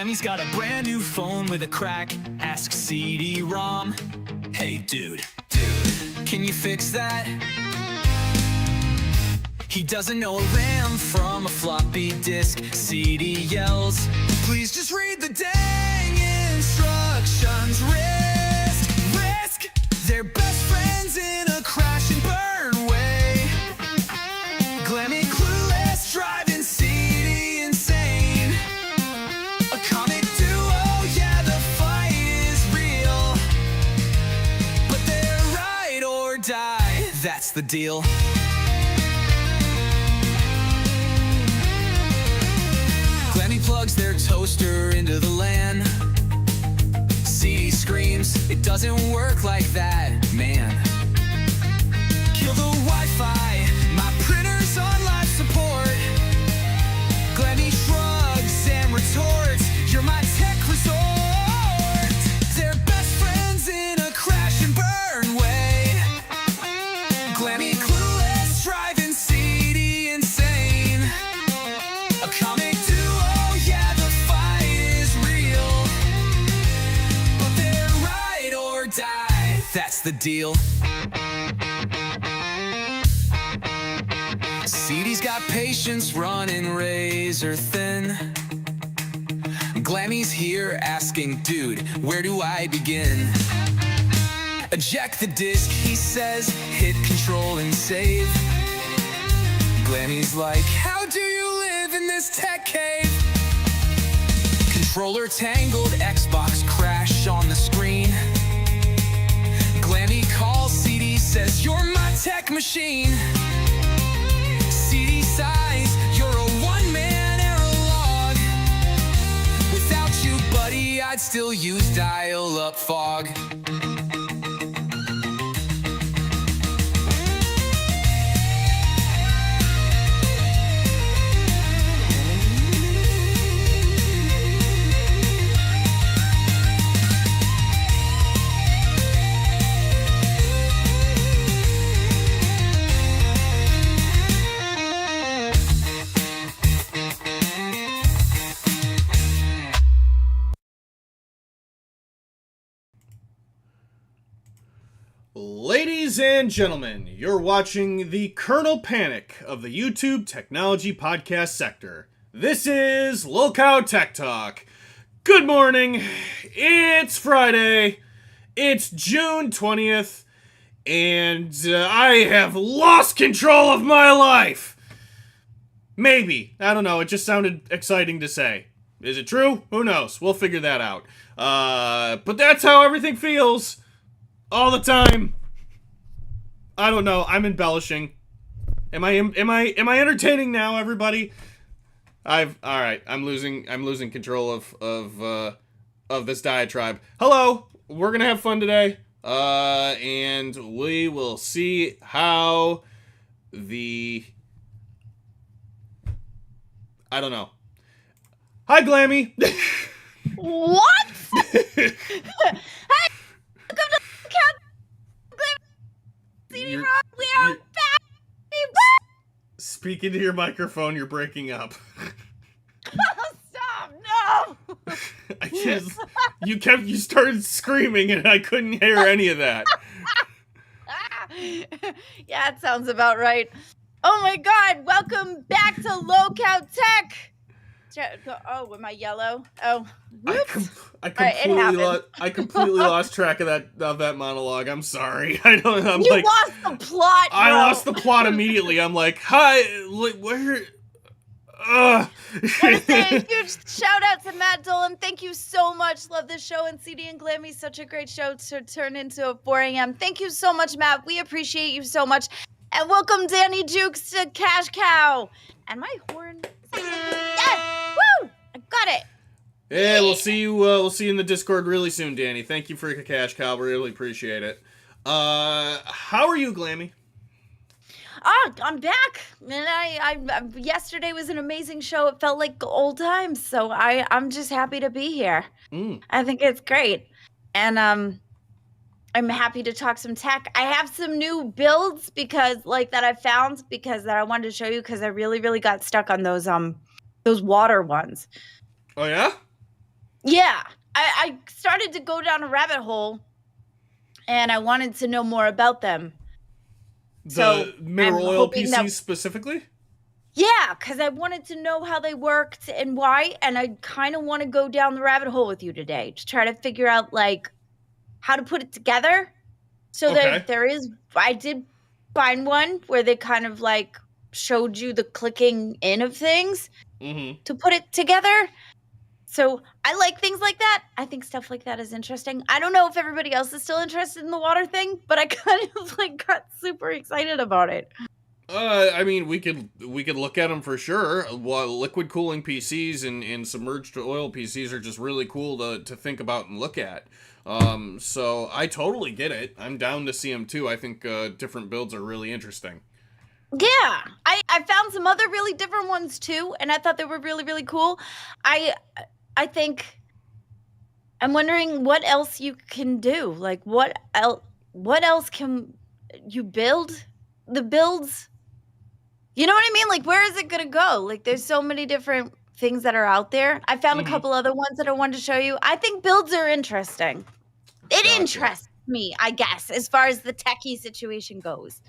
Glammy's got a brand new phone with a crack. Ask CD-ROM. Hey dude, can you fix that? He doesn't know a RAM from a floppy disk. CD yells, please just read the dang instructions. Risk. They're best friends in a crash and burn way. Glammy clueless, driving CD insane. A comic duo, yeah, the fight is real. But they're ride or die, that's the deal. Glammy plugs their toaster into the LAN. CD screams, it doesn't work like that, man. Kill the Wi-Fi, my printer's on life support. Glammy shrugs and retorts, you're my tech resort. They're best friends in a crash and burn way. Glammy clueless, driving CD insane. A comic duo, yeah, the fight is real. But they're ride or die, that's the deal. CD's got patience running razor thin. Glammy's here asking, dude, where do I begin? Eject the disc, he says, hit control and save. Glammy's like, how do you live in this tech cave? Controller tangled, Xbox crash on the screen. Glammy calls CD, says, you're my tech machine. CD sighs, you're a one-man error log. Without you, buddy, I'd still use dial-up fog. Ladies and gentlemen, you're watching the Kernel Panic of the YouTube technology podcast sector. This is Lolcow Tech Talk. Good morning. It's Friday. It's June 20th. And I have lost control of my life. Maybe. I don't know. It just sounded exciting to say. Is it true? Who knows? We'll figure that out. But that's how everything feels. All the time. I don't know. I'm embellishing. Am I entertaining now, everybody? All right. I'm losing control of this diatribe. Hello. We're gonna have fun today. And we will see how I don't know. Hi, Glammy. What? Hey, welcome to CD-ROM. We are back. Speak into your microphone. You're breaking up. Oh, stop! No. You started screaming and I couldn't hear any of that. Yeah, it sounds about right. Oh my God! Welcome back to Lolcow Tech. Oh, am I yellow? Oh, I completely lost track of that monologue. I'm sorry. You lost the plot. I lost the plot immediately. I'm like, hi, where? I want to say a huge shout out to Matt Dolan. Thank you so much. Love this show, and CD and Glammy, such a great show to turn into a 4 a.m. Thank you so much, Matt. We appreciate you so much. And welcome Danny Jukes to Cash Cow. And my horn. Yes! Woo! I got it. Yeah, we'll see you. We'll see you in the Discord really soon, Danny. Thank you for your Cash Cow. We really appreciate it. How are you, Glammy? Oh, I'm back. And I yesterday was an amazing show. It felt like old times. So I'm just happy to be here. I think it's great. And I'm happy to talk some tech. I have some new builds that I found that I wanted to show you, because I really got stuck on those water ones. Oh yeah? Yeah, I started to go down a rabbit hole, and I wanted to know more about them. The So I'm mineral oil hoping that PCs specifically? yeah, because I wanted to know how they worked and why, and I kind of want to go down the rabbit hole with you today to try to figure out like how to put it together. So Okay. I did find one where they kind of like showed you the clicking in of things Mm-hmm. to put it together. So I like things like that. I think stuff like that is interesting. I don't know if everybody else is still interested in the water thing, but I kind of like got super excited about it. I mean, we could look at them for sure. Well, liquid cooling PCs and submerged oil PCs are just really cool to think about and look at. So I totally get it. I'm down to see them too. I think different builds are really interesting. Yeah, I found some other really different ones too, and I thought they were really really cool. I I think I'm wondering what else you can do. Like what else can you build? The builds, you know what I mean? Like where is it going to go? Like there's so many different things that are out there. I found a Mm-hmm. couple other ones that I wanted to show you. I think builds are interesting. It Gotcha. interests me, I guess, as far as the techie situation goes.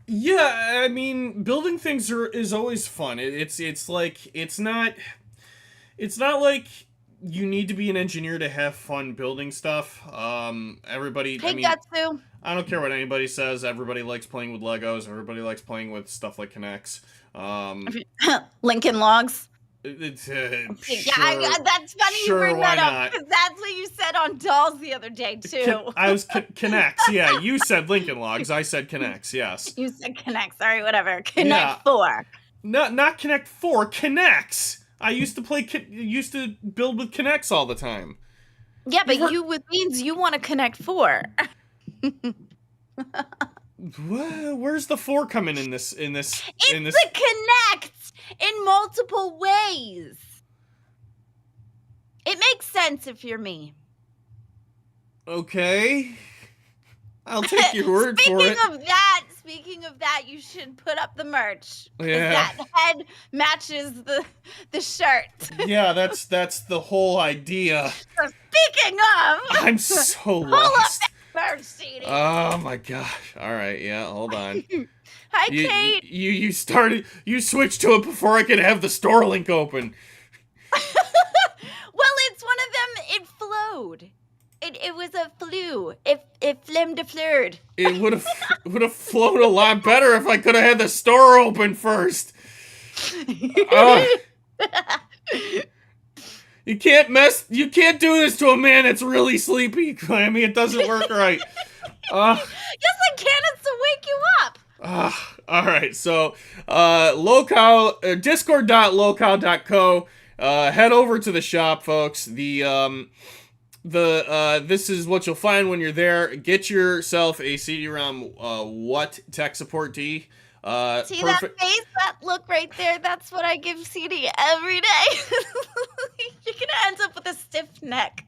Yeah, I mean, building things is always fun. It's like it's not like you need to be an engineer to have fun building stuff. Everybody, I Hey, mean, Gatsu. I don't care what anybody says. Everybody likes playing with Legos. Everybody likes playing with stuff like Connects. Um, Lincoln Logs. it's Yeah, sure, that's funny you sure, bring why that up not? because that's what you said on dolls the other day too. I was Connects. Yeah, you said Lincoln Logs. I said Connects. Yes. You said Connect. Sorry, whatever. Yeah. Connect 4. Not Connect 4. Connects. I used to used to build with Connects all the time. Yeah, but You've you it means you want to Connect 4. Where's the 4 coming in this in this in It's this? the Connect in multiple ways. It makes sense if you're me. Okay. I'll take your word for it. Speaking of that, you should put up the merch. 'Cause Yeah. that head matches the shirt. Yeah, that's the whole idea. So speaking of, I'm so pull up lost. that merch, CD. Oh my gosh. All right, yeah, hold on. Hi, You, Kate. you switched to it before I could have the store link open. Well, it's one of them. It flowed. It was a flu. It flim de flurred. It would have flown a lot better if I could have had the store open first. You can't do this to a man that's really sleepy, Clammy. It doesn't work right. Yes, I can. It's to wake you up. All right, so discord.locale.co. Head over to the shop, folks. This is what you'll find when you're there. Get yourself a CD-ROM what tech support tee. See that face, that look right there? That's what I give CD every day. You're gonna end up with a stiff neck.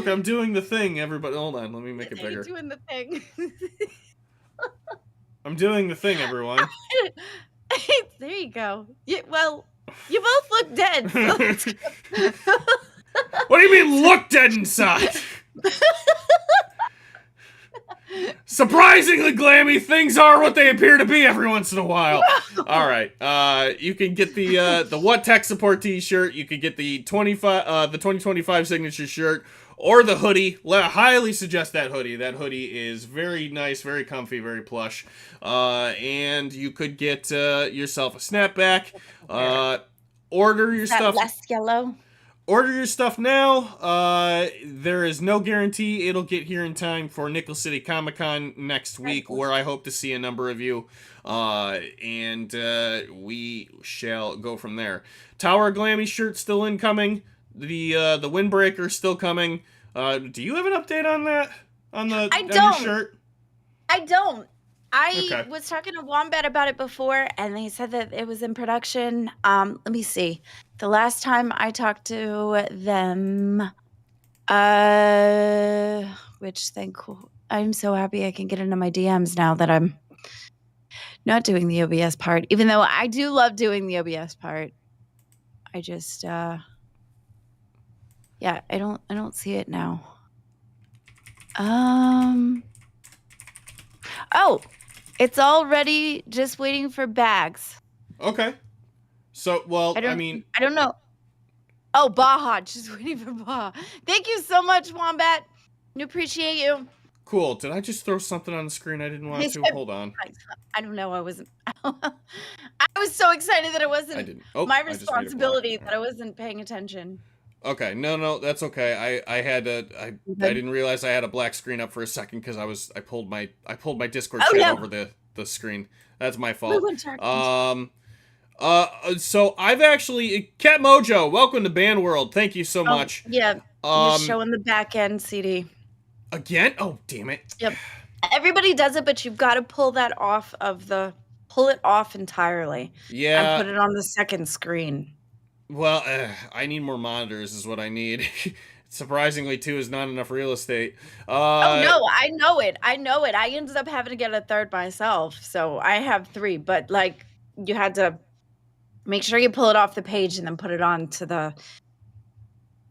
I'm doing the thing, everybody. Hold on, let me make it bigger. You're doing the thing. I'm doing the thing, everyone. There you go. Well, you both look dead. So What do you mean, look dead inside? Surprisingly, Glammy, things are what they appear to be every once in a while. All right, you can get the What Tech Support T-shirt. You can get the 2025 signature shirt or the hoodie. Highly suggest that hoodie. That hoodie is very nice, very comfy, very plush. And you could get yourself a snapback. Order your stuff. less yellow. Order your stuff now. There is no guarantee it'll get here in time for Nickel City Comic Con next week, where I hope to see a number of you. And we shall go from there. Tower Glammy shirt still incoming. The Windbreaker still coming. Do you have an update on that? On the your shirt? I don't. I Okay. was talking to Wombat about it before, and they said that it was in production. Let me see. The last time I talked to them, I'm so happy I can get into my DMs now that I'm not doing the OBS part, even though I do love doing the OBS part. I just yeah, I don't see it now. Oh, it's already just waiting for bags. Okay. So, well, I mean, I don't know. Oh, Baja, just waiting for Baja. Thank you so much, Wombat. We appreciate you. cool. Did I just throw something on the screen I didn't want to? Hold on. I don't know. I wasn't. I was so excited that it wasn't I didn't. Oh, my I just made it black. responsibility that I wasn't paying attention. Okay, no, that's okay. I had I didn't realize I had a black screen up for a second because I pulled my Discord chat over the screen. That's my fault. So I've actually Cat Mojo, welcome to Band World. Thank you so much. Yeah, you're showing the back end CD again. Oh, damn it. Yep. Everybody does it, but you've got to pull it off entirely. Yeah. And put it on the second screen. Well, I need more monitors is what I need. Surprisingly, 2 is not enough real estate. Oh, no, I know it. I ended up having to get a third myself, so I have 3. But, like, you had to make sure you pull it off the page and then put it on to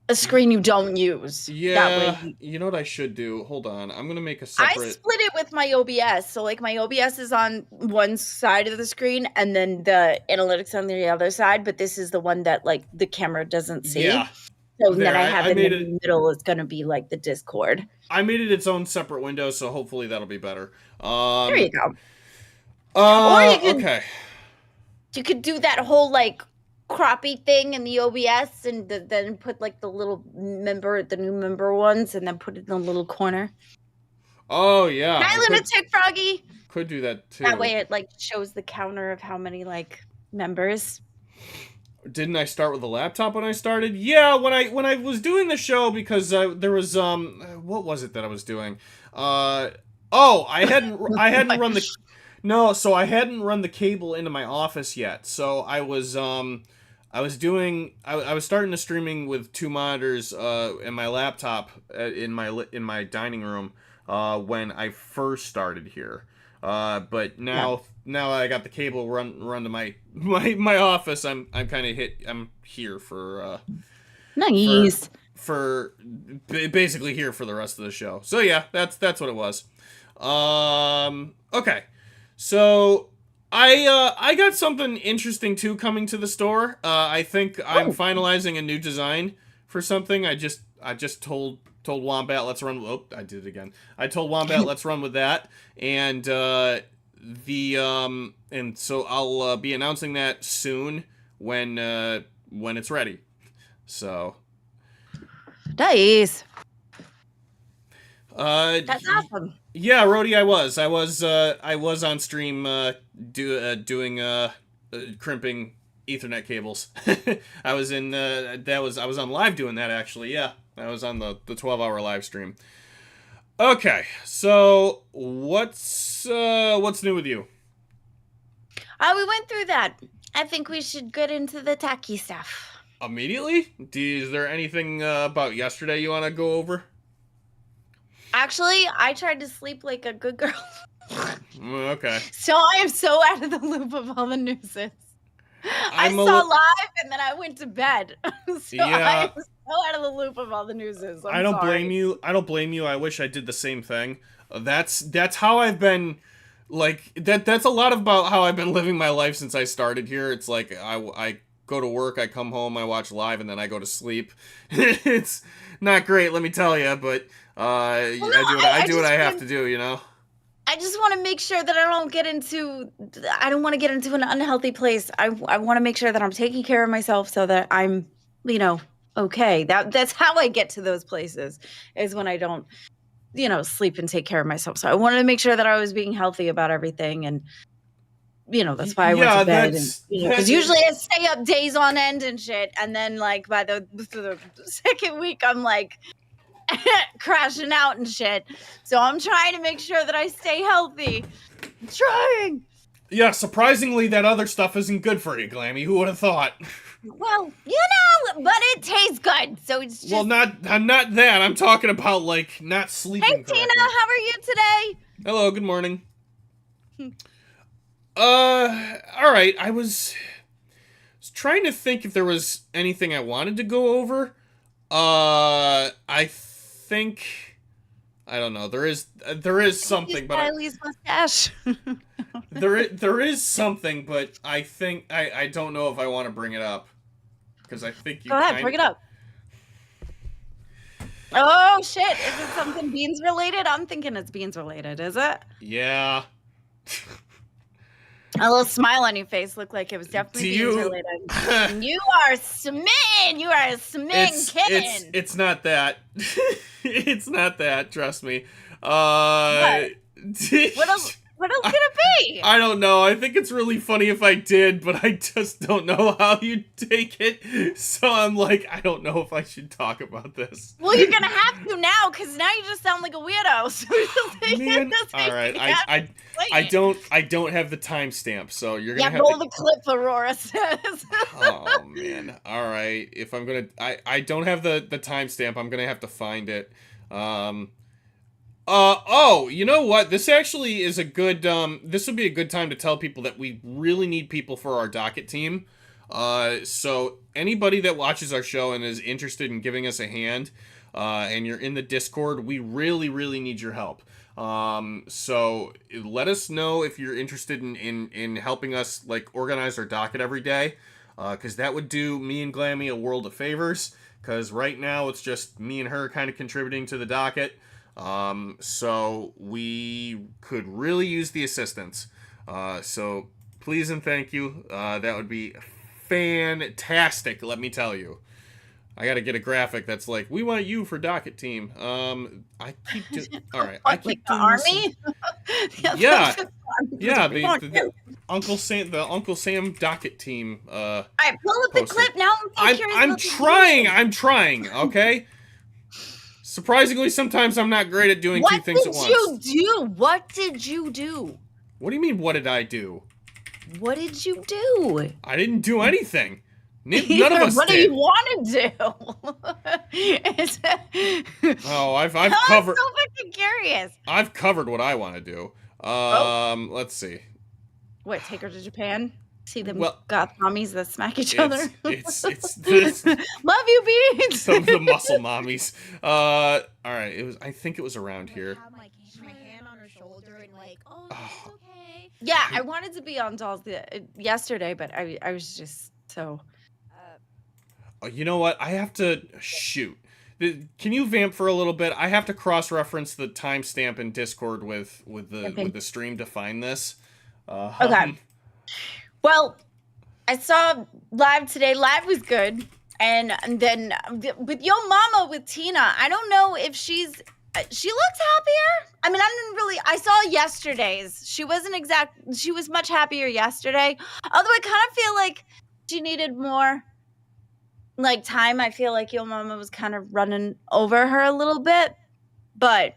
a screen you don't use. Yeah, that way you know what I should do? Hold on. I'm going to make a separate... I split it with my OBS. So, like, my OBS is on one side of the screen and then the analytics on the other side. But this is the one that, like, the camera doesn't see. Yeah. So then I have it in the middle. It's going to be, like, the Discord. I made it its own separate window, so hopefully that'll be better. There you go. Okay. You could do that whole, like, croppy thing in the OBS and then put like the new member ones and then put it in the little corner. Oh yeah. Hi, Lunatic Froggy. Could do that too. That way it like shows the counter of how many like members. Didn't I start with a laptop when I started? Yeah, when I was doing the show because there was what was it that I was doing? I hadn't run the so I hadn't run the cable into my office yet. So I was starting to streaming with 2 monitors and my laptop in my dining room when I first started here. But now I got the cable run to my office. I'm here for nice for basically here for the rest of the show. So yeah, that's what it was. Okay. So I got something interesting too coming to the store. I think I'm finalizing a new design for something. I just told Wombat let's run. Oh, I did it again. I told Wombat let's run with that, and so I'll be announcing that soon when it's ready. So nice. That's awesome. Yeah, Rhodey, I was on stream doing crimping Ethernet cables. I was on live doing that actually. Yeah, I was on the 12-hour live stream. Okay, so what's new with you? We went through that. I think we should get into the tacky stuff. Immediately? Is there anything about yesterday you want to go over? Actually, I tried to sleep like a good girl. Okay. So I am so out of the loop of all the newses. I saw live and then I went to bed. So yeah. I'm so out of the loop of all the newses. I don't blame you. I don't blame you. I wish I did the same thing. That's how I've been. Like that's a lot about how I've been living my life since I started here. It's like I go to work, I come home, I watch live, and then I go to sleep. It's not great, let me tell you, but I do what I have to do, you know? I just want to make sure that I don't want to get into an unhealthy place. I want to make sure that I'm taking care of myself so that I'm, okay. That's how I get to those places, is when I don't, sleep and take care of myself. So I wanted to make sure that I was being healthy about everything, and that's why I went to bed. Because usually I stay up days on end and shit, and then like by the second week I'm like crashing out and shit. So I'm trying to make sure that I stay healthy. I'm trying. Yeah, surprisingly that other stuff isn't good for you, Glammy. Who would have thought? Well, but it tastes good, so it's just... Well, not that. I'm talking about, like, not sleeping Hey, Tina, how are you today? Hello, good morning. Alright, I was trying to think if there was anything I wanted to go over. I think I don't know. There is something, but Riley's mustache. there is something, but I think I don't know if I want to bring it up because I think you Go ahead, bring it up. Oh shit! Is it something beans related? I'm thinking it's beans related. Is it? Yeah. A little smile on your face looked like it was definitely beans related. You are smitten. You are a smitten kitten. It's not that. It's not that. Trust me. What else could it be? I don't know. I think it's really funny if I did, but I just don't know how you take it. So I'm like, I don't know if I should talk about this. Well, you're gonna have to now, because now you just sound like a weirdo. So Man, all right. I don't have the timestamp, so you're gonna have roll to... the clip. Aurora says. Oh man. All right. If I'm gonna, I don't have the timestamp. I'm gonna have to find it. Oh, you know what? This actually is a good, this would be a good time to tell people that we really need people for our docket team. So anybody that watches our show and is interested in giving us a hand, and you're in the Discord, we really, really need your help. So let us know if you're interested in helping us, like, organize our docket every day, because that would do me and Glammy a world of favors, because right now it's just me and her kind of contributing to the docket. So we could really use the assistance. So please and thank you. That would be fantastic, let me tell you. I gotta get a graphic that's like, we want you for docket team. I keep doing... Alright, I keep like the doing army? Yeah. Yeah, the Uncle Sam docket team, Alright, pull up posted. the clip now. I'm trying, okay? Surprisingly, sometimes I'm not great at doing two things at once. What did you do? What did you do? What do you mean, what did I do? What did you do? I didn't do anything. None of us what did. What do you want to do? Oh, I've I'm covered... so fucking curious. I've covered what I want to do. Let's see. What, take her to Japan? See them Well, goth mommies that smack each other? It's Love you, Beans! Some of the muscle mommies. Alright, I think it was around here. Have my hand on her shoulder and like, oh, it's okay. Yeah, I wanted to be on Dolls yesterday, but I was just so... Oh, you know what? I have to... Shoot. Can you vamp for a little bit? I have to cross-reference the timestamp in Discord with the stream to find this. Okay. Well, I saw live today. Live was good. And then with Yo Mama with Tina, I don't know if she looked happier. I mean, I saw yesterday's. She was much happier yesterday. Although I kind of feel like she needed more like time. I feel like Yo Mama was kind of running over her a little bit. But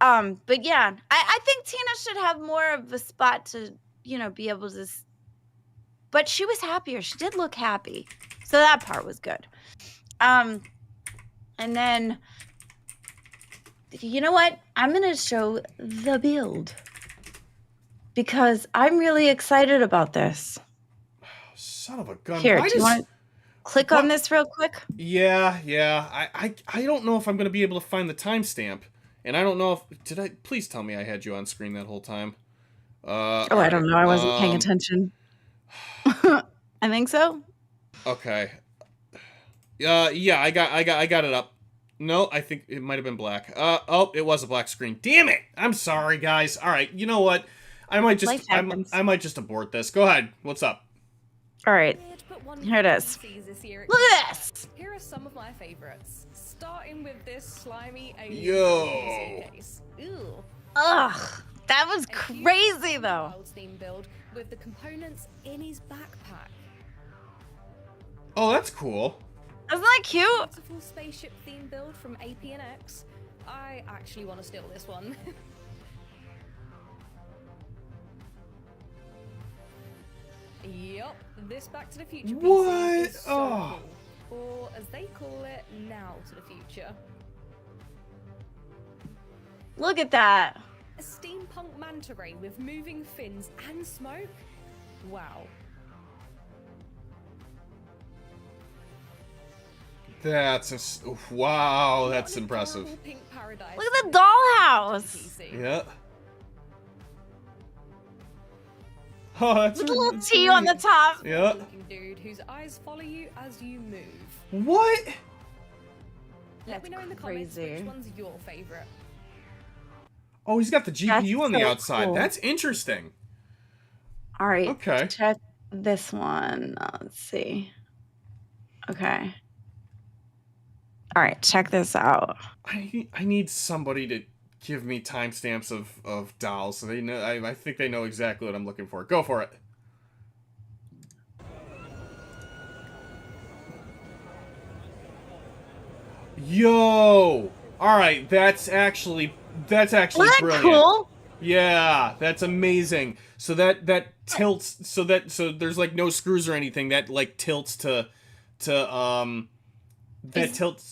yeah, I think Tina should have more of a spot to, be able to, but she was happier. She did look happy. So that part was good. And then, you know what? I'm going to show the build because I'm really excited about this. Son of a gun. Here, do you want to click on this real quick? Yeah. I don't know if I'm going to be able to find the timestamp. And I don't know if... Please tell me I had you on screen that whole time. I don't know. I wasn't paying attention. I think so. Okay. Yeah, I got it up. No, I think it might have been black. Oh, it was a black screen. Damn it! I'm sorry, guys. All right, you know what? I might just abort this. Go ahead. What's up? All right. Here it is. Look at this. Here are some of my favorites. Starting with this slimy alien case. Ooh. Ugh, that was crazy though. Theme build with the components in his backpack. Oh, that's cool. Isn't that cute? Beautiful spaceship theme build from AP&X. I actually want to steal this one. Yup, this Back to the Future PC is so cool. Or, as they call it, Now to the Future. Look at that. A steampunk manta ray with moving fins and smoke? Wow. Wow, that's impressive. Adorable pink paradise Look at the with dollhouse. PC. Yeah. Oh, that's With a little T on the top. Yeah. Looking dude whose eyes follow you as you move. What? Let me know in the comments which crazy. one's your favorite. Oh, he's got the GPU on the so outside. cool. That's interesting. All right. Okay. Check this one. Let's see. Okay. All right. Check this out. I need somebody to give me timestamps of dolls so they know. I think they know exactly what I'm looking for. Go for it. Yo! All right, that's actually Wasn't that brilliant. cool? Yeah, that's amazing. So that tilts so there's like no screws or anything. That like tilts to tilts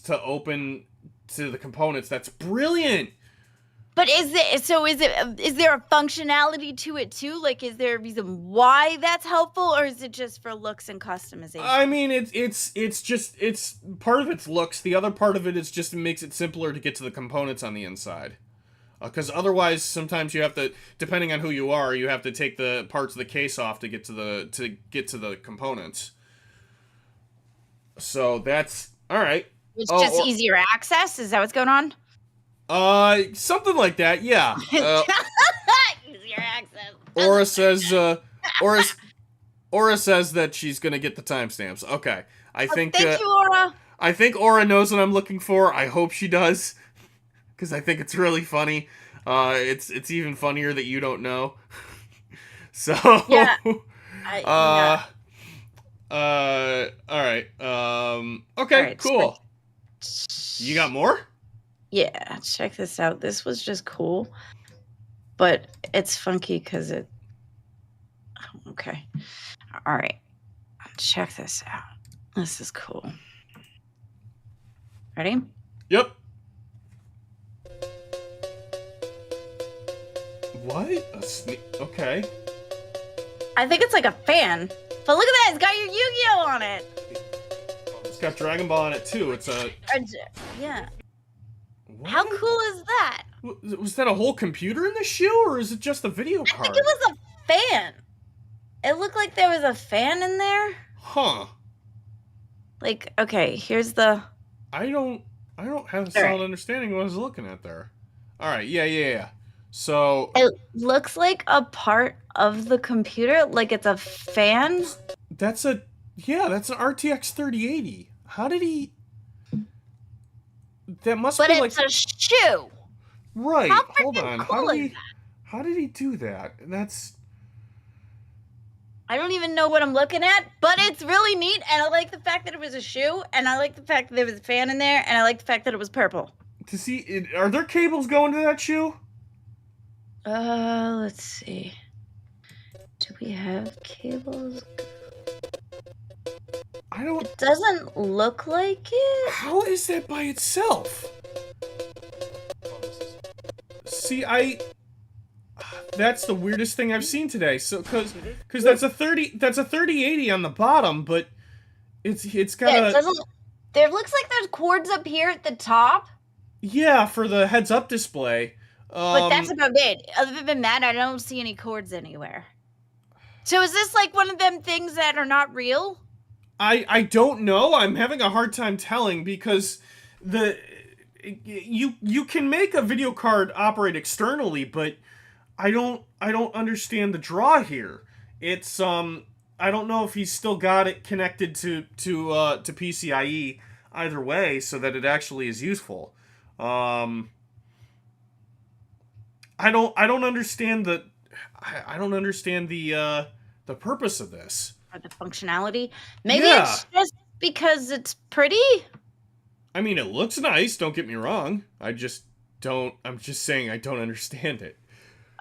to open to the components. That's brilliant. But is there a functionality to it too? Like, is there a reason why that's helpful, or is it just for looks and customization? I mean, it's part of its looks. The other part of it is just it makes it simpler to get to the components on the inside. Because otherwise, sometimes you have to, depending on who you are, you have to take the parts of the case off to get to the components. So that's all right. It's just easier access. Is that what's going on? Something like that. Yeah. Easier access. Aura says that she's gonna get the timestamps. Okay. Thank you, Aura. I think Aura knows what I'm looking for. I hope she does, because I think it's really funny. It's even funnier that you don't know. So. Yeah. All right. Okay. All right, Cool. You got more? Yeah. Check this out. This was just cool, but it's funky because it. Okay. All right. Check this out. This is cool. Ready? Yep. What? Okay. I think it's like a fan. But look at that. It's got your Yu-Gi-Oh on it. It's got Dragon Ball on it too. It's a. Yeah. What? How cool is that? Was that a whole computer in the shoe, or is it just a video card? I think it was a fan. It looked like there was a fan in there. Huh. Like, okay, here's the. I don't have a solid understanding of what I was looking at there. All right. Yeah. So. It looks like a part of the computer, like it's a fan. That's an RTX 3080. How did he? That must But be it's like a shoe. right. How Hold freaking on. cool is that? How did he do that? That's. I don't even know what I'm looking at, but it's really neat, and I like the fact that it was a shoe, and I like the fact that there was a fan in there, and I like the fact that it was purple. To see, are there cables going to that shoe? Let's see. Do we have cables? It doesn't look like it. How is that by itself? See, that's the weirdest thing I've seen today. So, cause that's a 3080 on the bottom, but it's got Yeah, it doesn't. There looks like there's cords up here at the top. Yeah, for the heads-up display. But that's about it. Other than that, I don't see any cords anywhere. So is this like one of them things that are not real? I don't know. I'm having a hard time telling because you can make a video card operate externally, but I don't understand the draw here. It's I don't know if he's still got it connected to PCIe either way so that it actually is useful. I don't understand the purpose of this. Or the functionality? Maybe it's just because it's pretty? I mean, it looks nice, don't get me wrong. I'm just saying I don't understand it.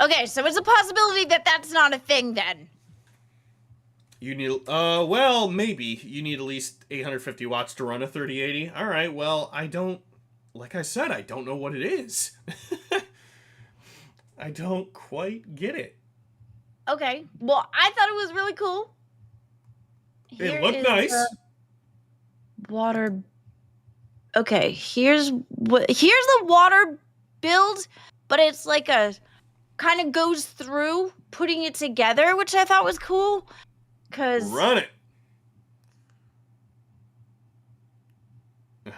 Okay, so it's a possibility that that's not a thing then. You need, well, maybe. You need at least 850 watts to run a 3080. Alright, well, like I said, I don't know what it is. I don't quite get it. Okay, well, I thought it was really cool. It looked nice. Water Okay, here's the water build, but it's like a kind of goes through putting it together, which I thought was cool. Cause Run it.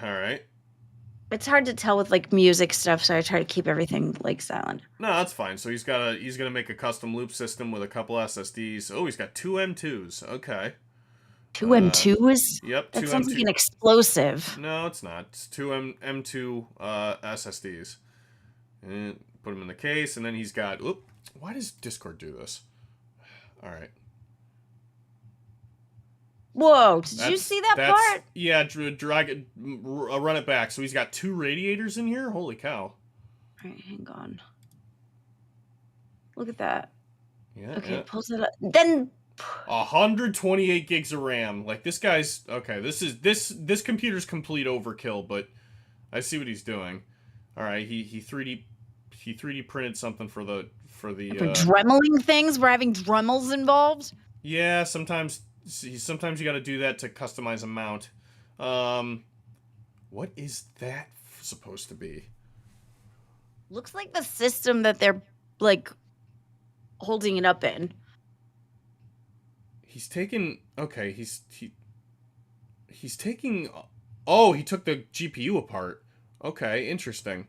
All right. it's hard to tell with like music stuff, so I try to keep everything like silent. No, that's fine. So he's gonna make a custom loop system with a couple SSDs. Oh, he's got two M2s. Okay. Two M2s? Yep, That two sounds like M2. an explosive. No, it's not. It's two M2 SSDs. And put them in the case, and then he's got. Oop. Why does Discord do this? All right. Whoa! Did you see that part? Yeah, drag it, run it back. So he's got two radiators in here. Holy cow! All right, hang on. Look at that. Yeah. Okay, Yeah. pulls it up. Then 128 gigs of RAM. Like this guy's okay. This computer's complete overkill, but I see what he's doing. All right, he 3D printed something for the for dremeling things. We're having Dremels involved. Yeah, sometimes you got to do that to customize a mount. What is that supposed to be? Looks like the system that they're like holding it up in. He's taken. Okay, he's taking. Oh, he took the GPU apart. Okay, interesting.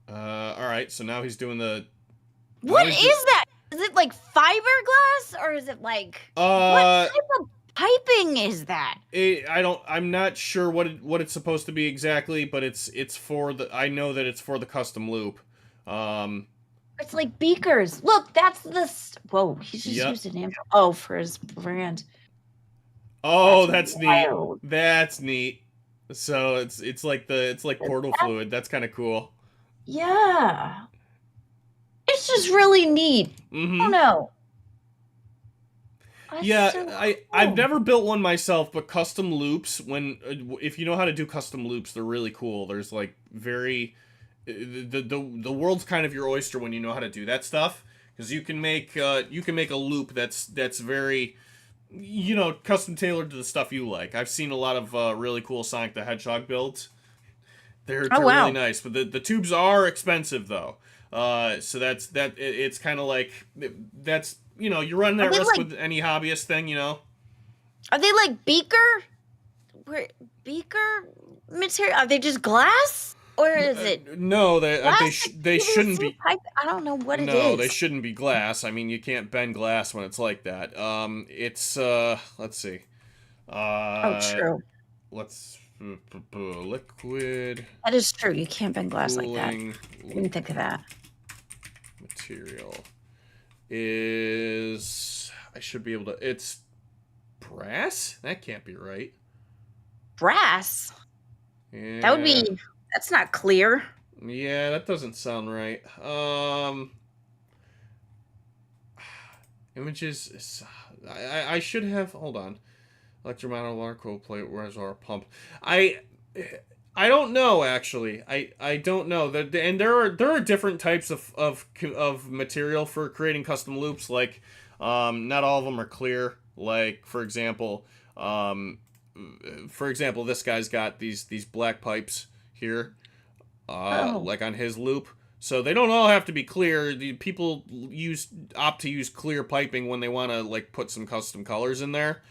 All right. So now he's doing the. What is that? Is it like fiberglass or is it like what type of piping is that? I'm not sure what it's supposed to be exactly, but it's for the. I know that it's for the custom loop. It's like beakers. Look, that's the. Whoa, he's just used an amp. Oh, for his brand. Oh, that's neat. That's neat. So it's like portal fluid. That's kind of cool. Yeah. It's just really neat. Mm-hmm. I don't know. Yeah, so I've never built one myself, but custom loops, if you know how to do custom loops, they're really cool. There's like very the world's kind of your oyster when you know how to do that stuff, because you can make a loop that's very custom tailored to the stuff you like. I've seen a lot of really cool Sonic the Hedgehog builds. They're really nice, but the tubes are expensive though. So it's kind of like that's you run that risk with any hobbyist thing, Are they like beaker material? Are they just glass? Or is it no, they shouldn't be. I don't know what it is. No, they shouldn't be glass. I mean, you can't bend glass when it's like that. It's let's see. True. Let's liquid. That is true. You can't bend glass like that. I didn't think of that. Material is I should be able to. It's brass. That can't be right. Brass. Yeah. That would be. That's not clear. Yeah, that doesn't sound right. Images. I should have. Hold on. Electromagnetic water cold plate reservoir pump. I don't know actually. I don't know. And there are different types of material for creating custom loops. Like, not all of them are clear. Like for example, this guy's got these black pipes here, like on his loop. So they don't all have to be clear. The people opt to use clear piping when they want to like put some custom colors in there.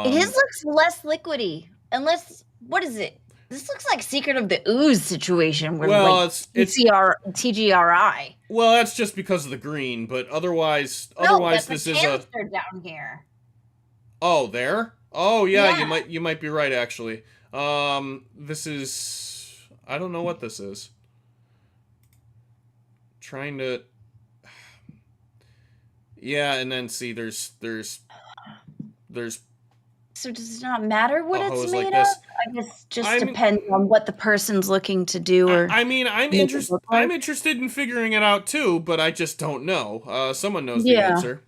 His looks less liquidy. Unless, what is it? This looks like Secret of the Ooze situation where it's TGRI. Well, that's just because of the green, but otherwise this is a down here. Oh, there? Oh, yeah. You might be right actually. This is I don't know what this is. Trying to yeah, and then see there's So does it not matter what it's made like of? this. I guess just depends on what the person's looking to do. Or I'm interested in figuring it out too, but I just don't know. Someone knows the answer.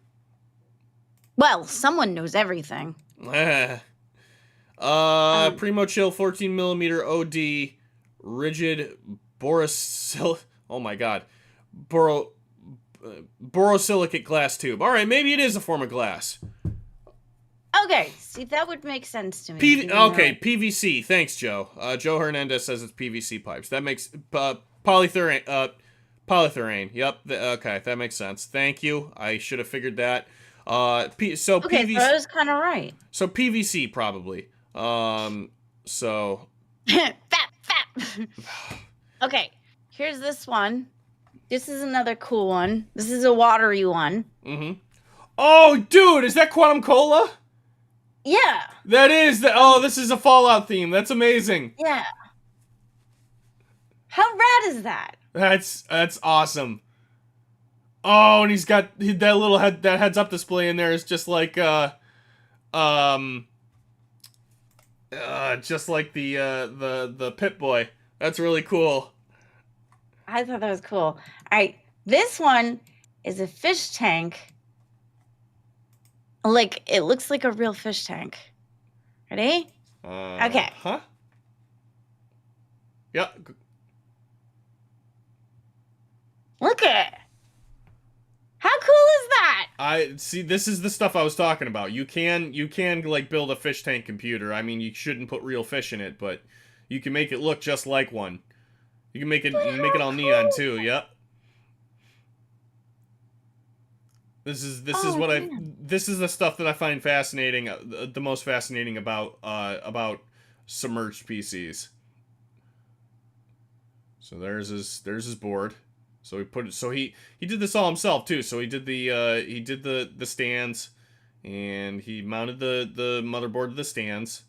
Well, someone knows everything. Primo Chill 14mm OD rigid borosilicate glass tube. All right, maybe it is a form of glass. Okay, see, that would make sense to me. even Okay, though- PVC. Thanks, Joe. Joe Hernandez says it's PVC pipes. That makes polythurane. Polythurane. Yep. Okay, that makes sense. Thank you. I should have figured that. Okay, so PVC. I was kind of right. So PVC probably. So Fat. Okay, here's this one. This is another cool one. This is a watery one. Oh, dude, is that Quantum Cola? Yeah. That is this is a Fallout theme. That's amazing. Yeah. How rad is that? That's awesome. Oh, and he's got that little heads up display in there is just like just like the Pip-Boy. That's really cool. I thought that was cool. All right, this one is a fish tank. Like, it looks like a real fish tank. Ready? Okay. Huh? Yeah. Look at it. How cool is that? I see. This is the stuff I was talking about. You can like build a fish tank computer. I mean, you shouldn't put real fish in it, but you can make it look just like one. You can make it all neon too. Yep. This is the stuff that I find fascinating, the most fascinating about submerged PCs. So there's his board. So he did this all himself too. So he did the stands, and he mounted the motherboard to the stands,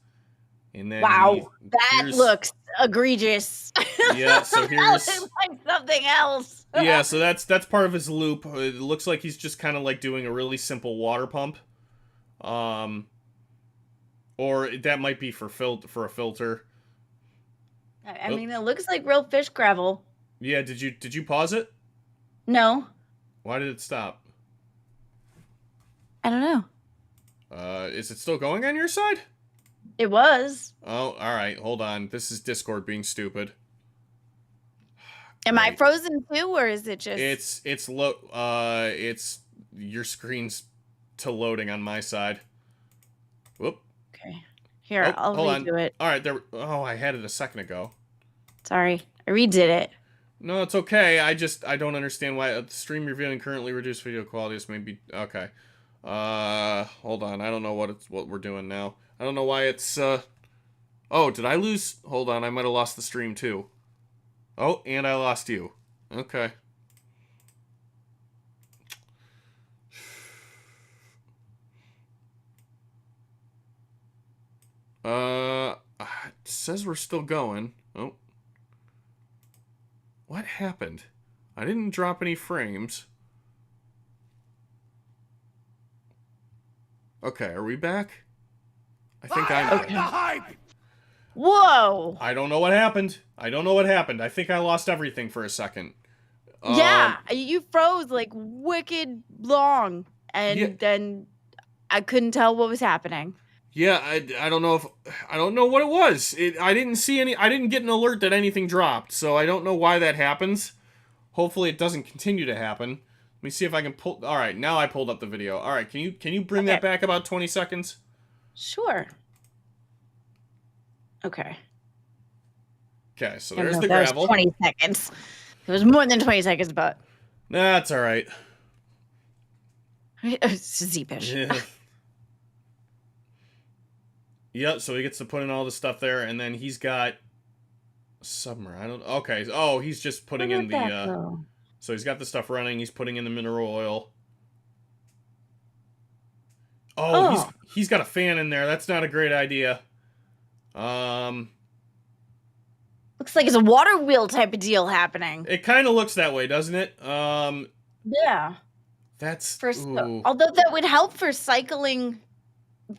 and then Wow, that looks egregious. Yeah, so That here's looks like something else. yeah, so that's part of his loop. It looks like he's just kind of like doing a really simple water pump, or that might be for a filter. I mean, it looks like real fish gravel. Yeah, did you pause it? No, Why did it stop? I don't know. Is it still going on your side? It was. Oh, all right. Hold on. This is Discord being stupid. Am I Great. frozen too, or is it just? It's your screen's to loading on my side. Whoop. Okay. Here, I'll hold on. redo it. All right, there. Oh, I had it a second ago. Sorry, I redid it. No, it's okay. I don't understand why the stream revealing currently reduced video quality is maybe okay. Hold on. I don't know what we're doing now. I don't know why it's oh, did I lose? Hold on. I might have lost the stream too. Oh, and I lost you. Okay. It says we're still going. Oh. What happened? I didn't drop any frames. Okay, are we back? I think I'm back. Whoa! I don't know what happened. I think I lost everything for a second. Yeah, you froze like wicked long, and Yeah. then I couldn't tell what was happening. Yeah, I don't know what it was. I didn't get an alert that anything dropped, so I don't know why that happens. Hopefully it doesn't continue to happen. Let me see if I can pull. All right, now I pulled up the video. All right, can you bring that back about 20 seconds? Sure. Okay. Okay, so I there's know the that gravel. was 20 seconds. It was more than 20 seconds, but That's all right. it's Z-pish. Yeah. Yep, so he gets to put in all the stuff there, and then he's got submarine. Okay. Oh, he's just putting in the so he's got the stuff running, he's putting in the mineral oil. Oh, he's got a fan in there. That's not a great idea. Looks like it's a water wheel type of deal happening. It kind of looks that way, doesn't it? Yeah. That's although that would help for cycling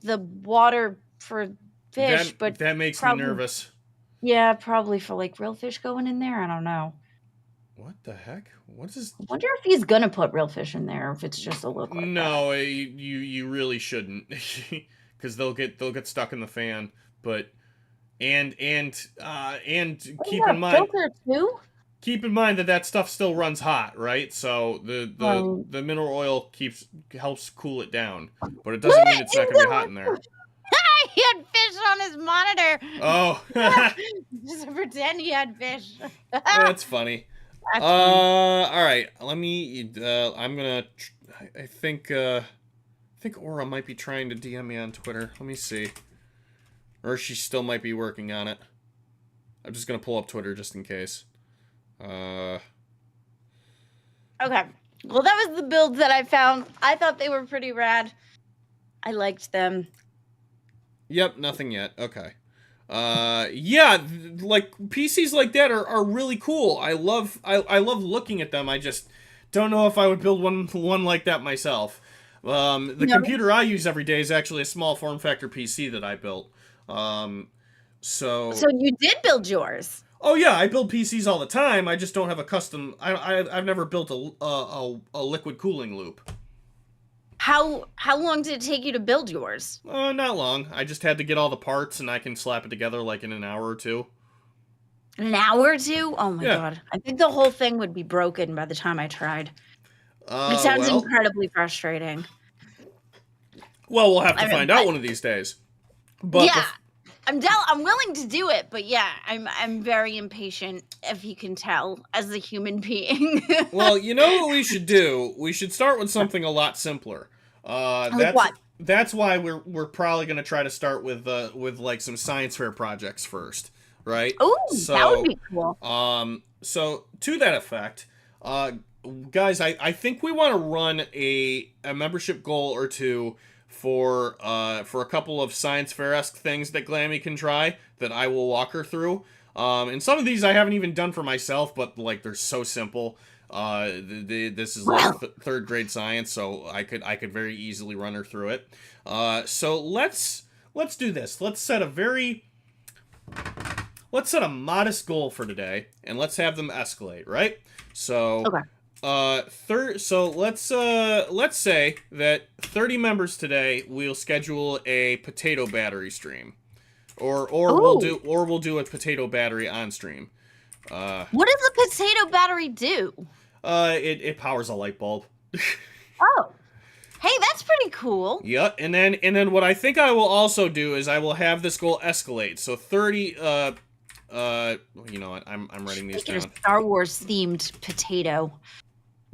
the water for fish, but that makes me nervous. Yeah, probably for like real fish going in there. I don't know. What the heck? What is? I wonder if he's gonna put real fish in there, or if it's just a look. Like no, you really shouldn't, because they'll get stuck in the fan. But and keep in mind. Filter too? keep in mind that stuff still runs hot, right? So the mineral oil helps cool it down, but it doesn't mean it's not going to be hot in there. He had fish on his monitor. Oh, Just pretend he had fish. that's funny. That's funny. All right. Let me. I'm gonna. I think Aura might be trying to DM me on Twitter. Let me see. Or she still might be working on it. I'm just gonna pull up Twitter just in case. Okay. Well, that was the builds that I found. I thought they were pretty rad. I liked them. Yep, nothing yet. Okay. Yeah, like PCs like that are really cool. I love looking at them. I just don't know if I would build one like that myself. The computer I use every day is actually a small form factor PC that I built. So you did build yours. Oh yeah, I build PCs all the time. I just don't have a custom. I've never built a liquid cooling loop. How long did it take you to build yours? Not long. I just had to get all the parts, and I can slap it together like in an hour or two. An hour or two? Oh my god! I think the whole thing would be broken by the time I tried. It sounds incredibly frustrating. Well, we'll have to find out one of these days. But yeah. I'm willing to do it, but yeah, I'm very impatient, if you can tell, as a human being. Well, you know what we should do? We should start with something a lot simpler. That's why we're probably going to try to start with like some science fair projects first, right? Oh, that would be cool. So to that effect, guys, I think we want to run a membership goal or two for a couple of science fair-esque things that Glammy can try that I will walk her through. And some of these I haven't even done for myself, but like they're so simple. This is like third grade science, so I could very easily run her through it. So let's do this. Let's set a modest goal for today, and let's have them escalate, right? So okay. So let's say that 30 members today we'll schedule a potato battery stream, or we'll do a potato battery on stream. What does a potato battery do? It powers a light bulb. Oh, hey, that's pretty cool. Yeah, and then what I think I will also do is I will have this goal escalate. So 30. You know what? I'm writing these down. A Star Wars themed potato.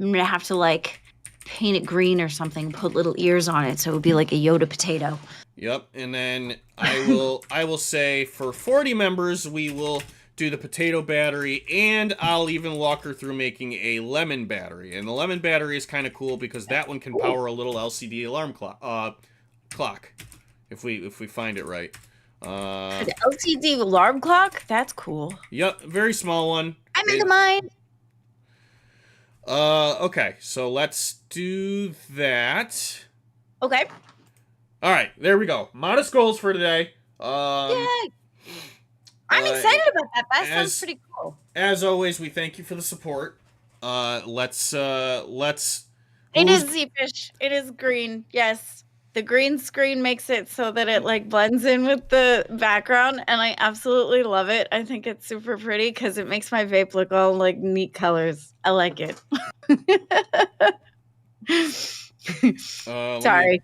I'm gonna have to like paint it green or something, put little ears on it so it would be like a Yoda potato. Yep, and then I will say for 40 members we will do the potato battery, and I'll even walk her through making a lemon battery. And the lemon battery is kind of cool because that one can power a little LCD alarm clock if we find it right. An LCD alarm clock? That's cool. Yep, very small one. I'm into mine. Okay, so let's do that. Okay. All right, there we go. Modest goals for today. Yay! I'm excited about that. That sounds pretty cool. As always, we thank you for the support. Let's. It is Z-fish. It is green. Yes. The green screen makes it so that it like blends in with the background, and I absolutely love it. I think it's super pretty because it makes my vape look all like neat colors. I like it. Sorry.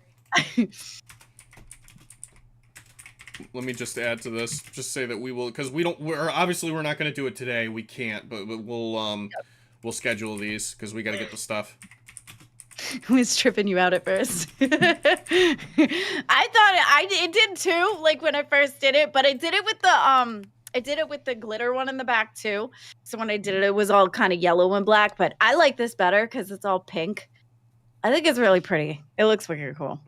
Let me just add to this. Just say that we will, because we're not going to do it today. We can't, but we'll schedule these because we got to get the stuff. I was tripping you out at first. I thought it did too, like when I first did it, but I did it with the glitter one in the back too. So when I did it, it was all kind of yellow and black, but I like this better because it's all pink. I think it's really pretty. It looks wicked cool.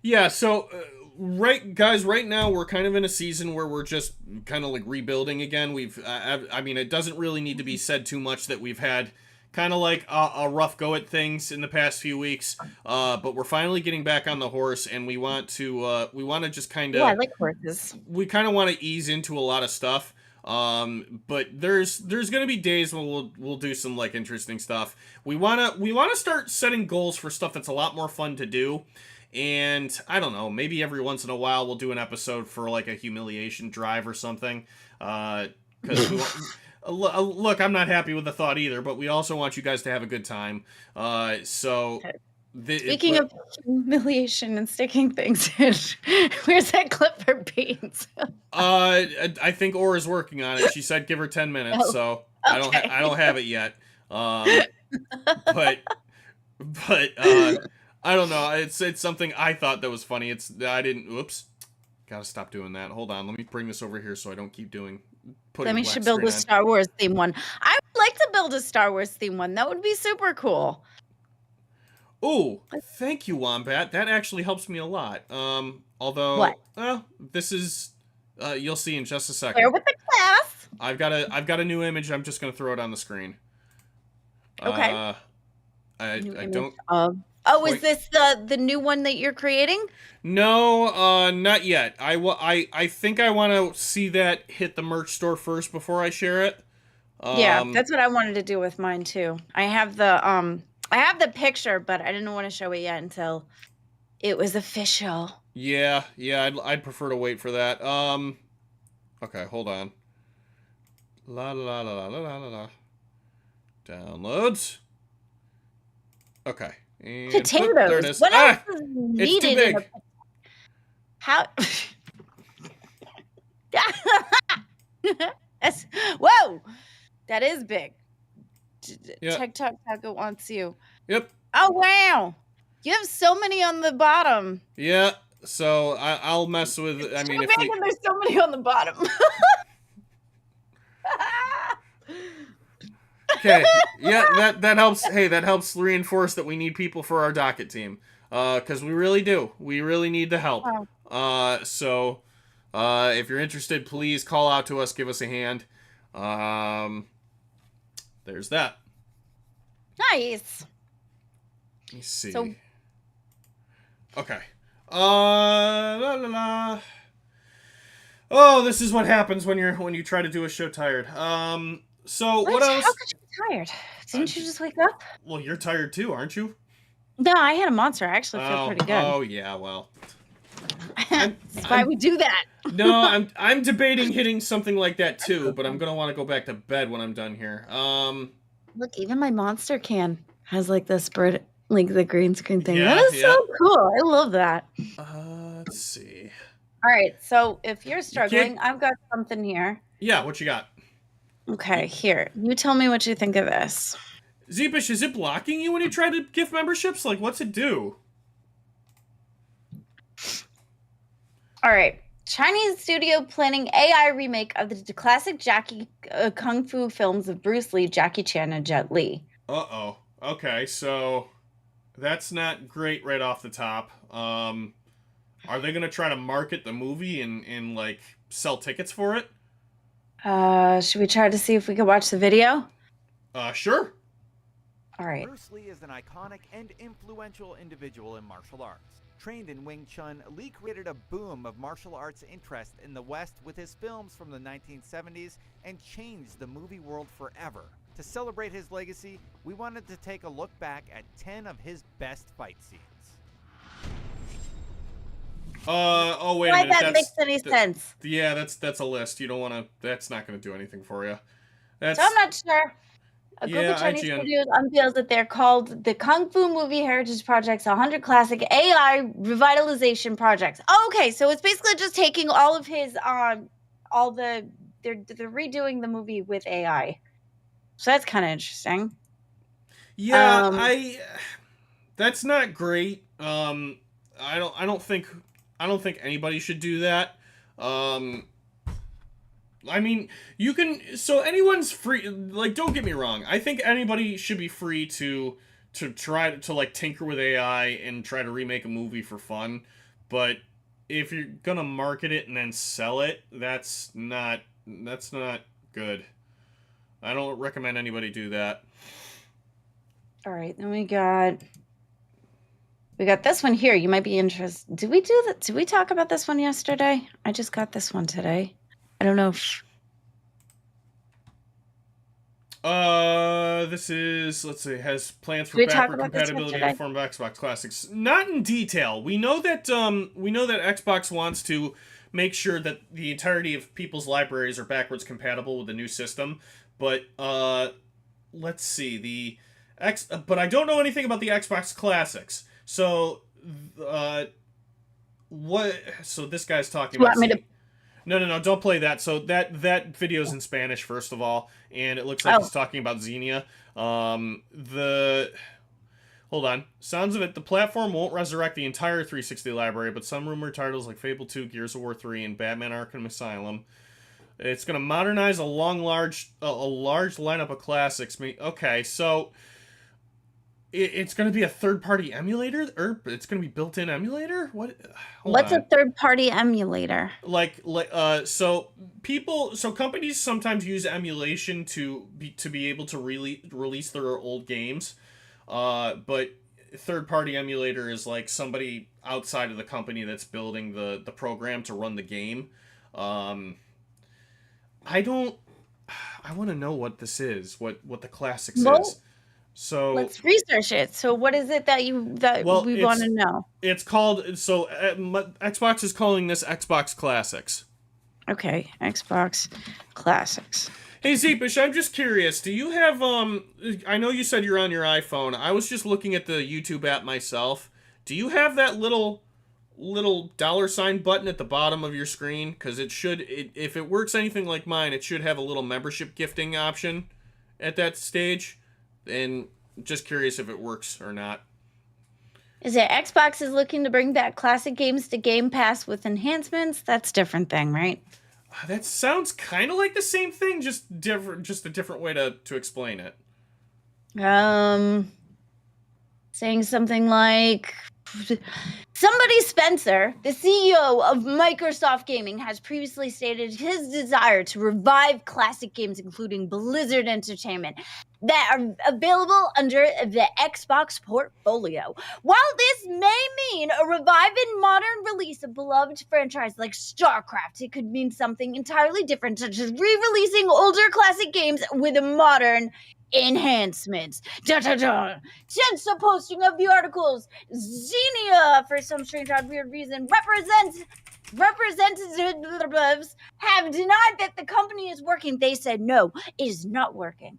Yeah, so right now we're kind of in a season where we're just kind of like rebuilding again. I mean, it doesn't really need to be said too much that we've had kind of like a rough go at things in the past few weeks, but we're finally getting back on the horse, and we want to just kind of. Yeah, I like horses. We kind of want to ease into a lot of stuff, but there's gonna be days when we'll do some like interesting stuff. We wanna start setting goals for stuff that's a lot more fun to do, and I don't know, maybe every once in a while we'll do an episode for like a humiliation drive or something, because. Look, I'm not happy with the thought either, but we also want you guys to have a good time. So... Speaking of humiliation and sticking things in, where's that clip for Beans? I think Aura's working on it. She said give her 10 minutes, so I don't have it yet. But I don't know. It's something I thought that was funny. Oops. Gotta stop doing that. Hold on. Let me bring this over here so I don't keep putting Then should build a Star Wars theme one. I would like to build a Star Wars theme one. That would be super cool. Oh, thank you, Wombat. That actually helps me a lot. Although, what? This is, you'll see in just a second. Where with the class? I've got a new image. I'm just gonna throw it on the screen. Okay. I don't. Is this the new one that you're creating? No, not yet. I think I want to see that hit the merch store first before I share it. Yeah, that's what I wanted to do with mine too. I have the picture, but I didn't want to show it yet until it was official. Yeah, I'd prefer to wait for that. Okay, hold on. La la la la la la la. Downloads. Okay. And potatoes. There it is. What else is needed? It's too big. How? Whoa, that is big. Yep. TikTok Taco wants you. Yep. Oh wow, you have so many on the bottom. Yeah. So I'll mess with. I mean, if and there's so many on the bottom. Okay. Yeah, that helps. Hey, that helps reinforce that we need people for our docket team. Because we really do. We really need the help. Wow. So, if you're interested, please call out to us. Give us a hand. There's that. Nice. Let me see. So, okay. La la la. Oh, this is what happens when you try to do a show tired. So what else? How could you be tired? Didn't you just wake up? Well, you're tired too, aren't you? No, I had a monster. I actually feel pretty good. Oh yeah, well. That's why we do that. No, I'm debating hitting something like that too, but I'm gonna want to go back to bed when I'm done here. Look, even my monster can has like the spread, like the green screen thing. Yeah, that is so cool. I love that. Let's see. All right, so if you're struggling, I've got something here. Yeah, what you got? Okay, here. You tell me what you think of this. Zeepish, is it blocking you when you try to gift memberships? Like, what's it do? All right. Chinese studio planning AI remake of the classic kung fu films of Bruce Lee, Jackie Chan, and Jet Li. Uh-oh. Okay, so that's not great right off the top. Are they going to try to market the movie and like, sell tickets for it? Should we try to see if we can watch the video? Sure. All right. Bruce Lee is an iconic and influential individual in martial arts. Trained in Wing Chun, Lee created a boom of martial arts interest in the West with his films from the 1970s and changed the movie world forever. To celebrate his legacy, we wanted to take a look back at 10 of his best fight scenes. Oh, wait a Why minute. that makes any sense? Yeah, that's a list. You don't want to... That's not going to do anything for you. That's... So I'm not sure. A group of Chinese studios unveils that they're called the Kung Fu Movie Heritage Project's 100 Classic AI Revitalization Projects. Oh, okay, so it's basically just taking all of his, they're redoing the movie with AI. So that's kind of interesting. Yeah, that's not great. I don't think anybody should do that. I mean, you can, so anyone's free, like, don't get me wrong. I think anybody should be free to try to like tinker with AI and try to remake a movie for fun. But if you're gonna market it and then sell it, that's not good. I don't recommend anybody do that. All right, then we got this one here. You might be interested. Did we talk about this one yesterday? I just got this one today. I don't know if... This is, let's see, has plans for backward compatibility in the form of Xbox Classics. Not in detail. We know that Xbox wants to make sure that the entirety of people's libraries are backwards compatible with the new system, But let's see but I don't know anything about the Xbox Classics. So what? So this guy's talking You about. want me to- No, don't play that. So that video's in Spanish, first of all, and it looks like he's talking about Xenia. Hold on. Sounds of it, the platform won't resurrect the entire 360 library, but some rumored titles like Fable 2, Gears of War 3, and Batman Arkham Asylum. It's going to modernize a large lineup of classics. Okay, so it's going to be a third-party emulator, or it's going to be built-in emulator. What's a third-party emulator? So companies sometimes use emulation to be able to release their old games. But third-party emulator is like somebody outside of the company that's building the program to run the game. I want to know what this is, what the Classics is. So let's research it. So what is it that we want to know? It's called, Xbox is calling this Xbox Classics. Okay, Xbox Classics. Hey Zeepish, I'm just curious, do you have, I know you said you're on your iPhone. I was just looking at the YouTube app myself. Do you have that little $ button at the bottom of your screen? Because if it works anything like mine, it should have a little membership gifting option at that stage. And just curious if it works or not. Is it Xbox is looking to bring back classic games to Game Pass with enhancements? That's a different thing, right? That sounds kind of like the same thing, just a different way to explain it. Saying something like, somebody Spencer, the CEO of Microsoft Gaming, has previously stated his desire to revive classic games, including Blizzard Entertainment, that are available under the Xbox portfolio. While this may mean a revived and modern release of beloved franchise like StarCraft, it could mean something entirely different, such as re-releasing older classic games with modern enhancements. Since the posting of the articles, Xenia, for some strange odd weird reason, representatives have denied that the company is working. They said no, it is not working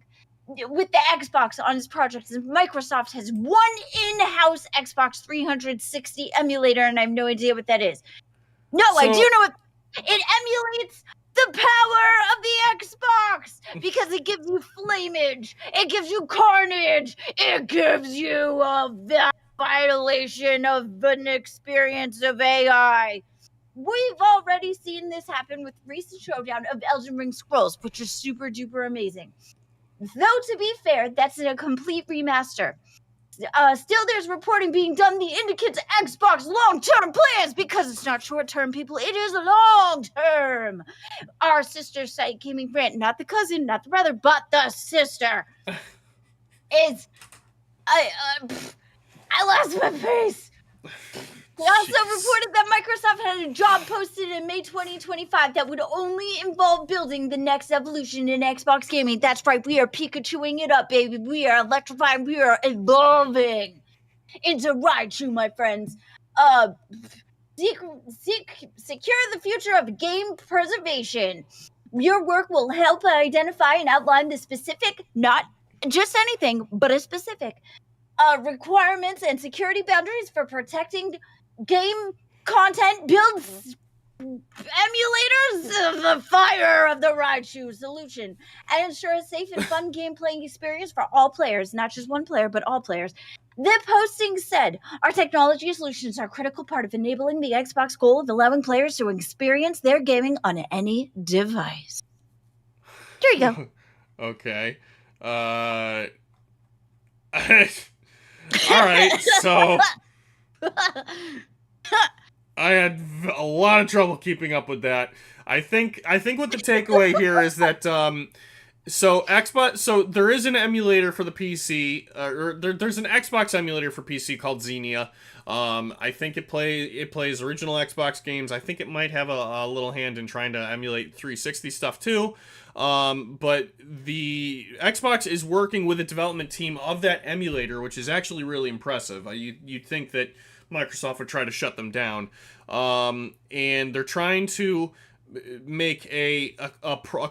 with the Xbox on its projects. Microsoft has one in-house Xbox 360 emulator, and I have no idea what that is. I do know it. It emulates the power of the Xbox because it gives you flamage, it gives you carnage, it gives you a violation of an experience of AI. We've already seen this happen with recent showdown of Elden Ring Scrolls, which is super duper amazing. Though, to be fair, that's a complete remaster. Still, there's reporting being done that indicates Xbox long-term plans, because it's not short-term, people. It is long-term. Our sister site, Gaming Rant, not the cousin, not the brother, but the sister, is... I lost my face. They also reported that Microsoft had a job posted in May 2025 that would only involve building the next evolution in Xbox gaming. That's right, we are Pikachuing it up, baby. We are electrifying, we are evolving. It's a Raichu, my friends. Secure the future of game preservation. Your work will help identify and outline the specific, not just anything, but a specific, requirements and security boundaries for protecting game content, builds emulators of the fire of the Raichu solution, and ensure a safe and fun game playing experience for all players, not just one player, but all players. The posting said, our technology solutions are a critical part of enabling the Xbox goal of allowing players to experience their gaming on any device. There you go. Okay. All right, so I had a lot of trouble keeping up with that. I think what the takeaway here is that so there is an emulator for the PC, there's an Xbox emulator for PC called Xenia. I think it plays original Xbox games. I think it might have a little hand in trying to emulate 360 stuff too. But the Xbox is working with a development team of that emulator, which is actually really impressive. You'd think that Microsoft would try to shut them down. And they're trying to make a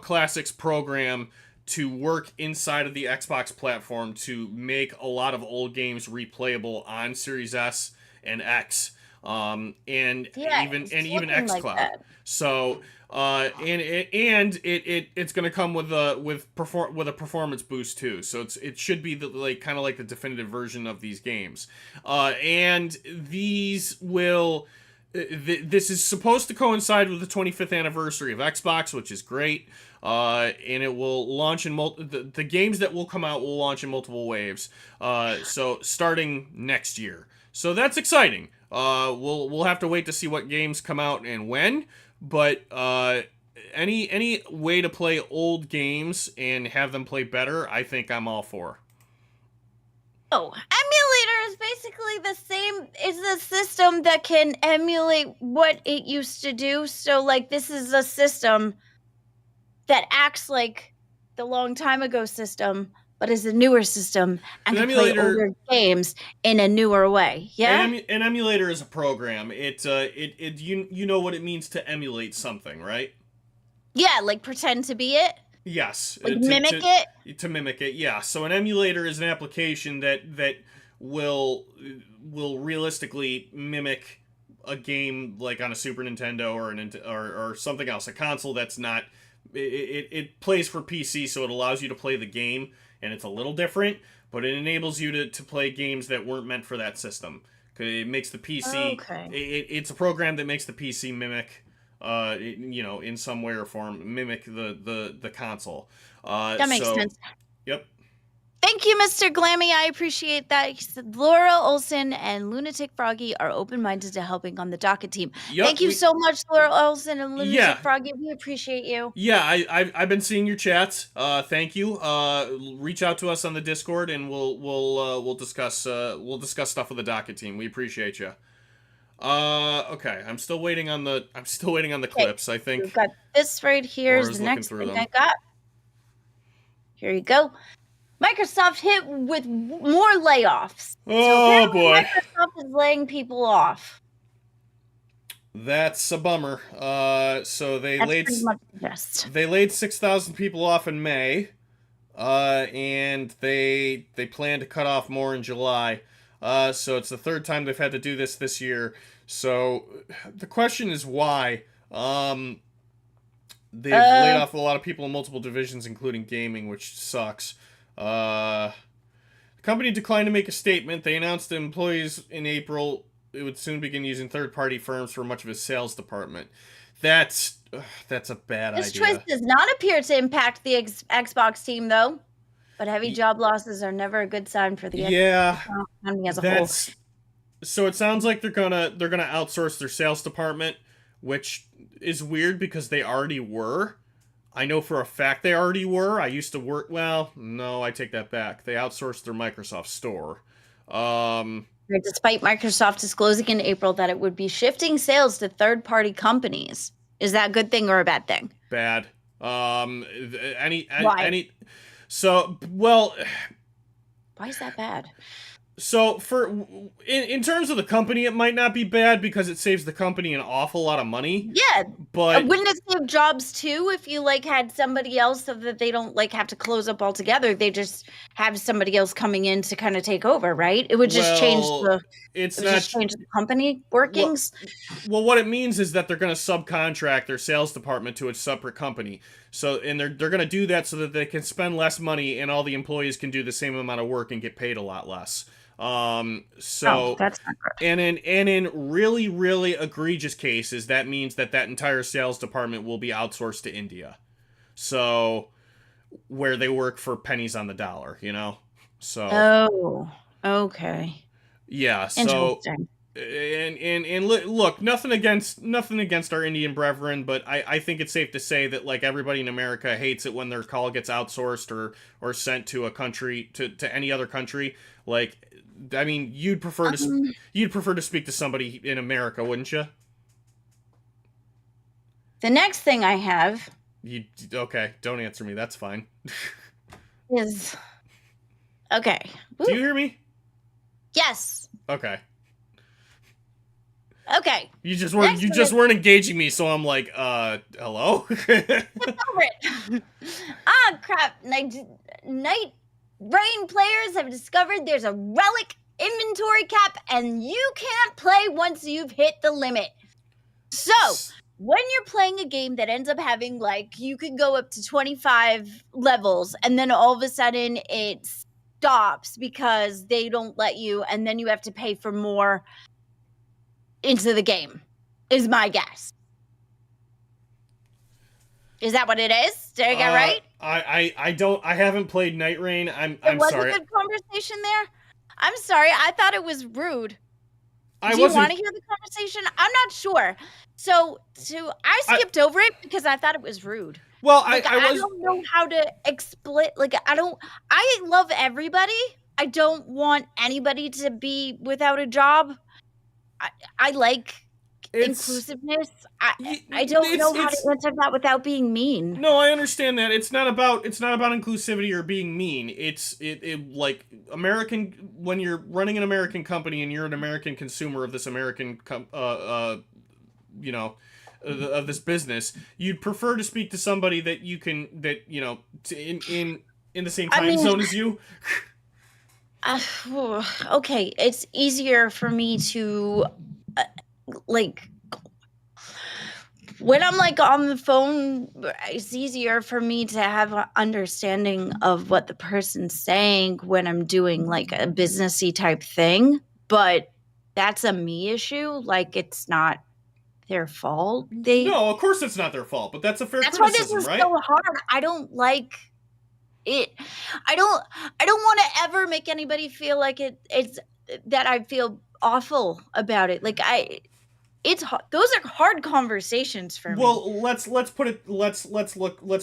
classics program to work inside of the Xbox platform to make a lot of old games replayable on Series S and X, and Yeah, even it's even looking like XCloud. that. So it's going to come with a performance boost too. So it should be kind of like the definitive version of these games. And these will. This is supposed to coincide with the 25th anniversary of Xbox, which is great. And it will launch in the games that will come out will launch in multiple waves. So starting next year. So that's exciting. We'll have to wait to see what games come out and when. But any way to play old games and have them play better, I think I'm all for. Oh, emulator is basically the same. It's a system that can emulate what it used to do. So, like, this is a system that acts like the long time ago system, but is a newer system and An can play emulator- older games in a newer way. Yeah. An emulator is a program. You know what it means to emulate something, right? Yeah, like pretend to be it. Yes. Like mimic it. To mimic it, yeah. So an emulator is an application that will realistically mimic a game like on a Super Nintendo or something else, a console that's not. It plays for PC, so it allows you to play the game, and it's a little different, but it enables you to play games that weren't meant for that system. It makes the PC. Okay. It's a program that makes the PC mimic. In some way or form, mimic the console. That makes sense. Yep. Thank you, Mr. Glammy. I appreciate that. He said Laura Olson and Lunatic Froggy are open-minded to helping on the docket team. Yep, Thank you so much, Laura Olson and Lunatic Yeah. Froggy. We appreciate you. Yeah, I've been seeing your chats. Thank you. Reach out to us on the Discord, and we'll discuss stuff with the docket team. We appreciate you. Okay. I'm still waiting on the clips. I think We've got this right here. Is Laura's the looking next through thing them. I got. Here you go. Microsoft hit with more layoffs. Oh, apparently boy. Microsoft is laying people off. That's a bummer. So they That's laid pretty much the gist. They laid 6,000 people off in May, and they plan to cut off more in July. So it's the third time they've had to do this year. So the question is why. They've laid off a lot of people in multiple divisions, including gaming, which sucks. The company declined to make a statement. They announced that employees in April it would soon begin using third-party firms for much of its sales department. That's a bad This idea. choice does not appear to impact the Xbox team, though. But heavy job losses are never a good sign for the economy as a whole. So it sounds like they're gonna outsource their sales department, which is weird because they already were. I know for a fact they already were. I used to work. Well, no, I take that back. They outsourced their Microsoft Store. Despite Microsoft disclosing in April that it would be shifting sales to third-party companies. Is that a good thing or a bad thing? Bad. Why? Well, Why is that bad? so in terms of the company, it might not be bad because it saves the company an awful lot of money. Yeah, But wouldn't it save jobs too if you had somebody else so that they don't have to close up altogether? They just have somebody else coming in to kind of take over, right? It would just change the company workings. Well, what it means is that they're going to subcontract their sales department to a separate company. And they're going to do that so that they can spend less money and all the employees can do the same amount of work and get paid a lot less. That's not good. And in really, really egregious cases, that means that entire sales department will be outsourced to India. So where they work for pennies on the dollar, So Oh, okay. yeah, so Interesting. and look, nothing against our Indian brethren, but I think it's safe to say that everybody in America hates it when their call gets outsourced or sent to a country to any other country. You'd prefer to speak to somebody in America, wouldn't you? The next thing I have Okay, don't answer me. That's fine. is okay. Do you hear me? Yes. Okay. Okay. You just Next weren't engaging me, so I'm like, hello? Over it. Ah, crap. Night Rain players have discovered there's a relic inventory cap, and you can't play once you've hit the limit. So, when you're playing a game that ends up having, like, you could go up to 25 levels, and then all of a sudden it stops because they don't let you, and then you have to pay for more into the game, is my guess. Is that what it is? Did I get right? I haven't played Night Rain. I'm There was sorry. a good conversation there. I'm sorry. I thought it was rude. I Do you want to hear the conversation? I'm not sure. So I skipped over it because I thought it was rude. Well, Like, I don't know how to explain. Like, I love everybody. I don't want anybody to be without a job. I like inclusiveness. I don't know how to answer that without being mean. No, I understand that. It's not about inclusivity or being mean. It like American, when you're running an American company and you're an American consumer of this American of this business, you'd prefer to speak to somebody that you can in the same time zone as you. Okay, it's easier for me to like when I'm like on the phone, it's easier for me to have an understanding of what the person's saying when I'm doing like a businessy type thing, but that's a me issue. Like, it's not their fault. No, of course it's not their fault, but that's a fair That's why criticism, this is right? so hard. I don't like it. I don't want to ever make anybody feel like it's that I feel awful about it. Like, those are hard conversations for me. Well, let's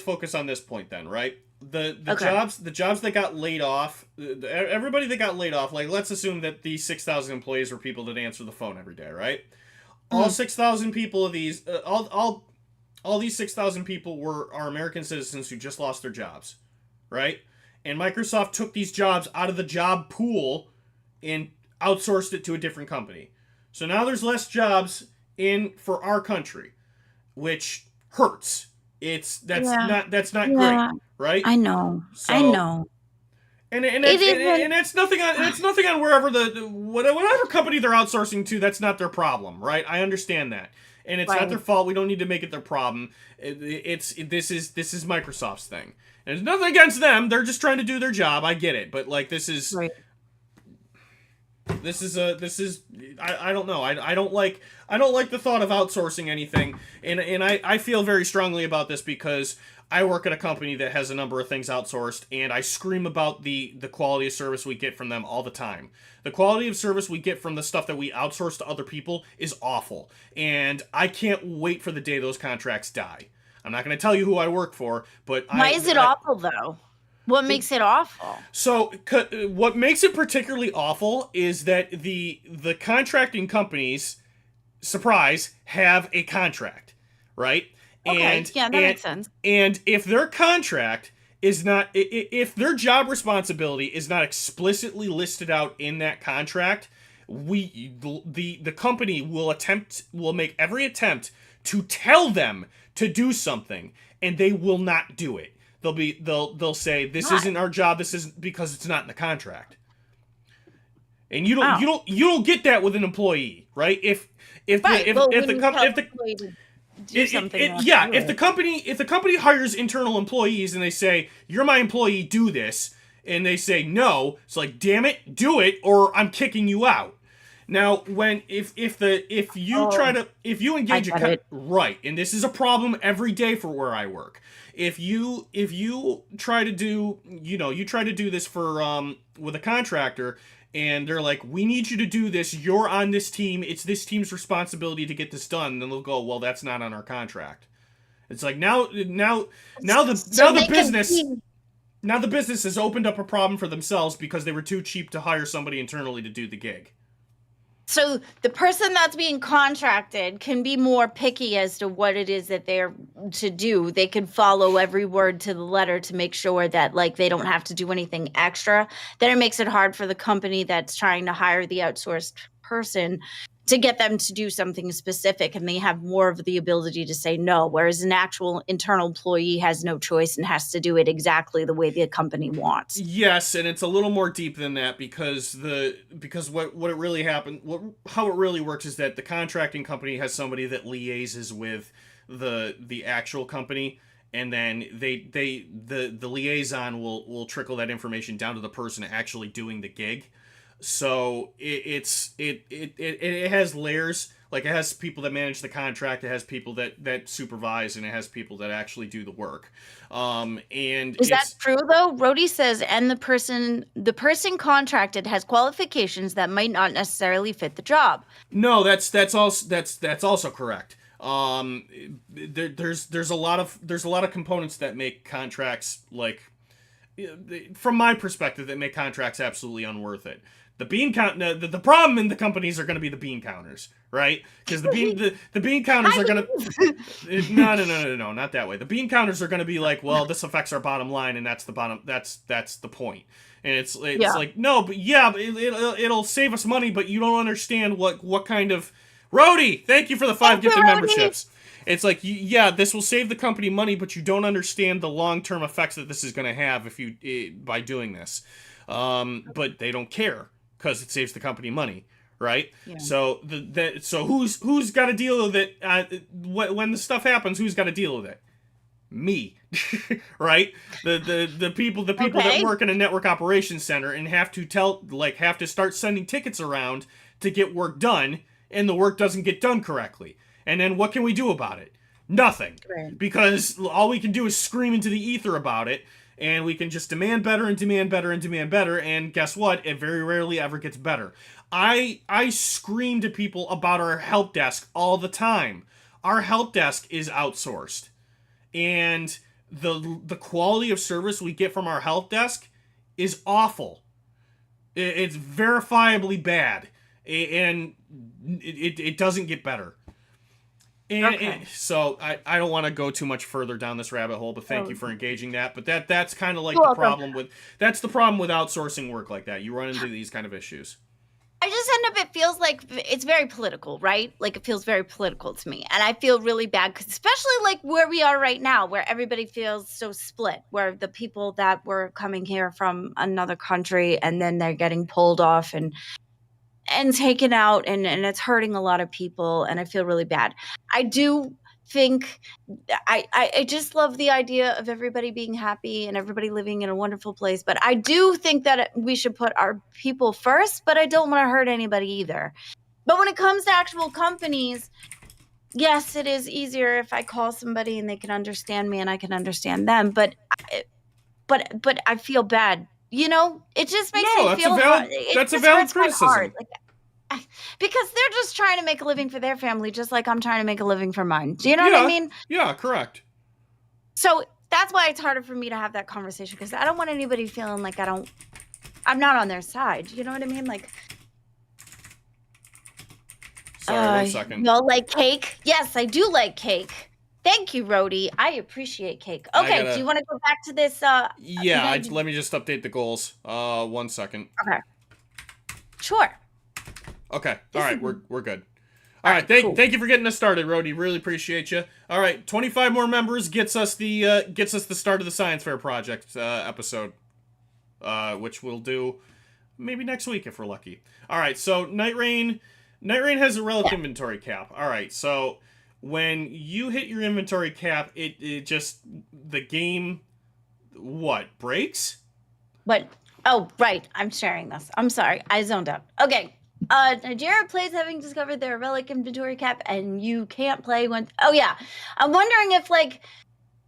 focus on this point then, right? The jobs that got laid off, everybody that got laid off, like, let's assume that these 6,000 employees were people that answer the phone every day, right? All 6,000 people of these, all these 6,000 people are American citizens who just lost their jobs, right? And Microsoft took these jobs out of the job pool and outsourced it to a different company. So now there's less jobs for our country, which hurts. That's not great, right? I know. And it's nothing on wherever whatever company they're outsourcing to. That's not their problem, right? I understand that, and it's not their fault. We don't need to make it their problem. This is Microsoft's thing, and there's nothing against them. They're just trying to do their job. I get it, but like, this is. Right. This is I don't know. I don't like the thought of outsourcing anything, and I feel very strongly about this because I work at a company that has a number of things outsourced, and I scream about the quality of service we get from them all the time. The quality of service we get from the stuff that we outsource to other people is awful, and I can't wait for the day those contracts die. I'm not going to tell you who I work for, but why is it awful though? What makes it awful? So, what makes it particularly awful is that the contracting companies, surprise, have a contract, right? Okay, that makes sense. And if their contract is not, if their job responsibility is not explicitly listed out in that contract, the company will make every attempt to tell them to do something, and they will not do it. They'll say, this isn't our job. This isn't, because it's not in the contract. And you don't get that with an employee, right? If the company hires internal employees and they say, you're my employee, do this, and they say no, it's like, damn it, do it, or I'm kicking you out. Now, if you engage right, and this is a problem every day for where I work. If you try to do this for with a contractor, and they're like, we need you to do this, you're on this team, it's this team's responsibility to get this done, and then they'll go, well, that's not on our contract. It's like, now the business has opened up a problem for themselves because they were too cheap to hire somebody internally to do the gig. So the person that's being contracted can be more picky as to what it is that they're to do. They can follow every word to the letter to make sure that, like, they don't have to do anything extra. Then it makes it hard for the company that's trying to hire the outsourced person to get them to do something specific, and they have more of the ability to say no, whereas an actual internal employee has no choice and has to do it exactly the way the company wants. Yes, and it's a little more deep than that because what it really happened, how it really works is that the contracting company has somebody that liaises with the actual company, and then the liaison will trickle that information down to the person actually doing the gig. So it has layers. Like, it has people that manage the contract, it has people that supervise, and it has people that actually do the work. And Is that true though? Rhodey says, and the person contracted has qualifications that might not necessarily fit the job. No, that's also correct. There's a lot of components that make contracts, like, from my perspective, that make contracts absolutely unworth it. The bean count, the problem in the companies are going to be the bean counters, right? Because the bean counters are going to no, not that way. The bean counters are going to be like, well, this affects our bottom line, and that's the point. And it's like, no, but yeah, it'll save us money, but you don't understand what kind of Rhodey. Thank you for the 5 gifted memberships. It's like, yeah, this will save the company money, but you don't understand the long-term effects that this is going to have by doing this. But they don't care because it saves the company money, right? Yeah. So so who's got to deal with it when the stuff happens? Who's got to deal with it? Me, right? The people that work in a network operations center and have to start sending tickets around to get work done, and the work doesn't get done correctly. And then what can we do about it? Nothing. Right. Because all we can do is scream into the ether about it, and we can just demand better and demand better and demand better, and guess what? It very rarely ever gets better. I scream to people about our help desk all the time. Our help desk is outsourced. And the quality of service we get from our help desk is awful. It's verifiably bad. And it doesn't get better. And so I don't want to go too much further down this rabbit hole, but thank you for engaging that. But that's kind of like the problem with outsourcing work like that. You run into these kind of issues. I just end up, it feels like it's very political, right? Like, it feels very political to me. And I feel really bad, especially like where we are right now, where everybody feels so split, where the people that were coming here from another country and then they're getting pulled off and taken out, and it's hurting a lot of people, and I feel really bad. I do think I just love the idea of everybody being happy and everybody living in a wonderful place, but I do think that we should put our people first, but I don't want to hurt anybody either. But when it comes to actual companies, yes, it is easier if I call somebody and they can understand me and I can understand them, but I feel bad. You know, it just makes me feel hard. That's a valid criticism. Because they're just trying to make a living for their family, just like I'm trying to make a living for mine. Do you know what I mean? Yeah, correct. So that's why it's harder for me to have that conversation, because I don't want anybody feeling like I'm not on their side. You know what I mean? Like, sorry, 1 second. Y'all like cake? Yes, I do like cake. Thank you, Rhodey. I appreciate cake. Okay, do you want to go back to this? Yeah, let me just update the goals. 1 second. Okay. Sure. Okay. All right, we're good. All right, thank you for getting us started, Rhodey. Really appreciate you. All right, 25 more members gets us the start of the Science Fair project episode, which we'll do maybe next week if we're lucky. All right, so Night Rain has a relic inventory cap. All right, so when you hit your inventory cap, it just, the game, breaks? What? Oh, right. I'm sharing this. I'm sorry. I zoned out. Okay. Nigeria plays having discovered their relic inventory cap, and you can't play when... Oh, yeah. I'm wondering if,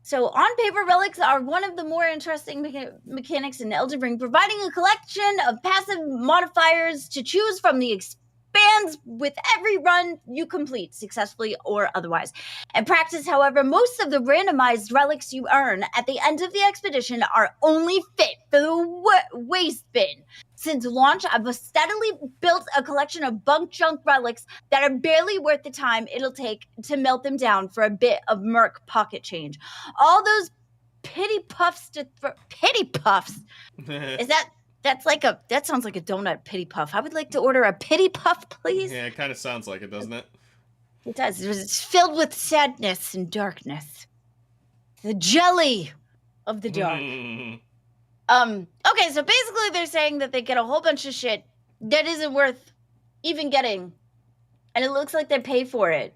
so on paper, relics are one of the more interesting mechanics in Elden Ring, providing a collection of passive modifiers to choose from. The expands with every run you complete, successfully or otherwise. In practice, however, most of the randomized relics you earn at the end of the expedition are only fit for the waste bin. Since launch, I've steadily built a collection of bunk junk relics that are barely worth the time it'll take to melt them down for a bit of merc pocket change. All those pity puffs. Is that That sounds like a donut pity puff. I would like to order a pity puff, please. Yeah, it kind of sounds like it, doesn't it? It does. It's filled with sadness and darkness. The jelly of the dark. Okay, so basically they're saying that they get a whole bunch of shit that isn't worth even getting. And it looks like they pay for it.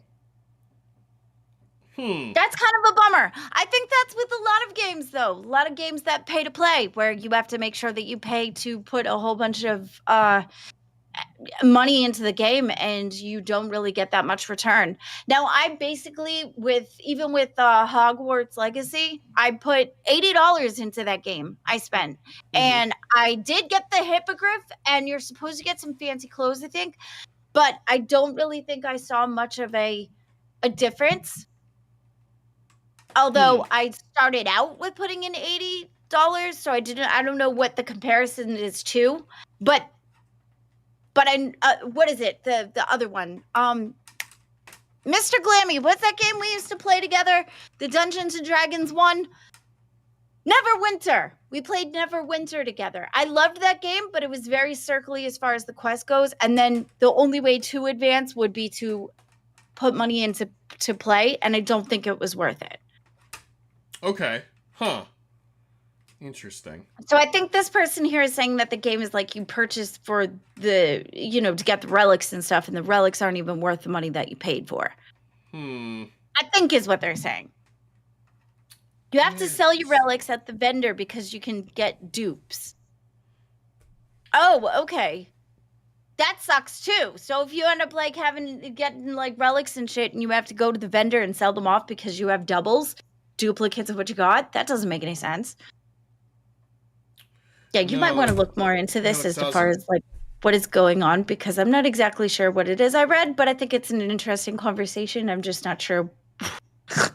That's kind of a bummer. I think that's with a lot of games, though. A lot of games that pay to play, where you have to make sure that you pay to put a whole bunch of money into the game, and you don't really get that much return. Now, I basically, even with Hogwarts Legacy, I put $80 into that game. I spent, and I did get the hippogriff, and you're supposed to get some fancy clothes, I think, but I don't really think I saw much of a difference. Although I started out with putting in $80, so I don't know what the comparison is to, but I what is it? The other one. Mr. Glammy, what's that game we used to play together? The Dungeons and Dragons one? Neverwinter. We played Neverwinter together. I loved that game, but it was very circly as far as the quest goes, and then the only way to advance would be to put money into play, and I don't think it was worth it. Okay. Huh. Interesting. So I think this person here is saying that the game is like you purchase for to get the relics and stuff, and the relics aren't even worth the money that you paid for. I think is what they're saying. You have to sell your relics at the vendor because you can get dupes. Oh, okay. That sucks too. So if you end up like getting like relics and shit, and you have to go to the vendor and sell them off because you have duplicates of what you got, that doesn't make any sense. Yeah, you might want to look more into this as far as like what is going on, because I'm not exactly sure what it is I read, but I think it's an interesting conversation. I'm just not sure. I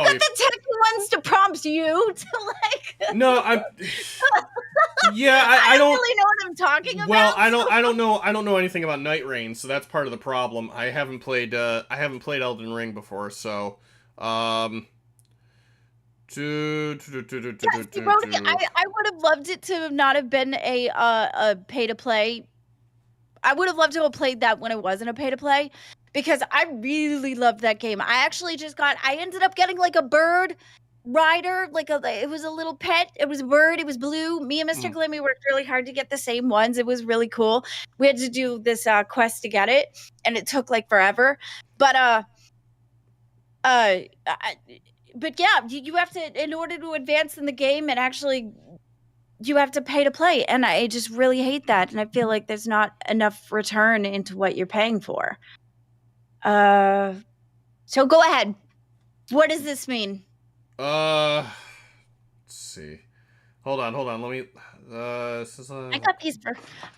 got the techie ones to prompt you to like. No, I don't really know what I'm talking about. Well, I don't know anything about Night Rain, so that's part of the problem. I haven't played Elden Ring before, so Yes, you wrote it. I would have loved it to not have been a pay to play. I would have loved to have played that when it wasn't a pay to play, because I really loved that game. I ended up getting like a bird rider, it was a little pet. It was a bird. It was blue. Me and Mr. Glimmy worked really hard to get the same ones. It was really cool. We had to do this quest to get it, and it took like forever. But yeah, you have to, in order to advance in the game, and actually you have to pay to play. And I just really hate that. And I feel like there's not enough return into what you're paying for. So go ahead. What does this mean? Let's see. Hold on. Let me, this is I got these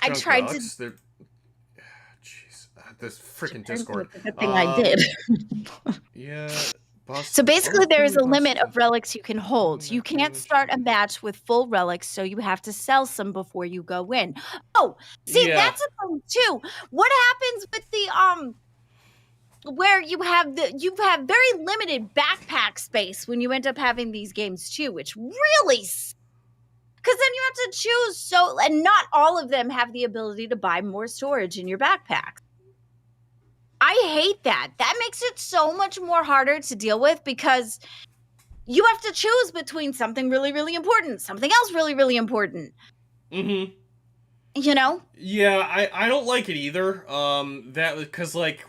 I tried to. Jeez, this freaking Discord. The thing I did. Yeah. So basically, there is a limit of relics you can hold. You can't start a match with full relics, so you have to sell some before you go in. Oh, see, that's a thing too. What happens with the where you have very limited backpack space when you end up having these games too, which really, because then you have to choose. And not all of them have the ability to buy more storage in your backpack. I hate that. That makes it so much more harder to deal with, because you have to choose between something really, really important, something else really, really important. Mm-hmm. You know? Yeah, I don't like it either. Because like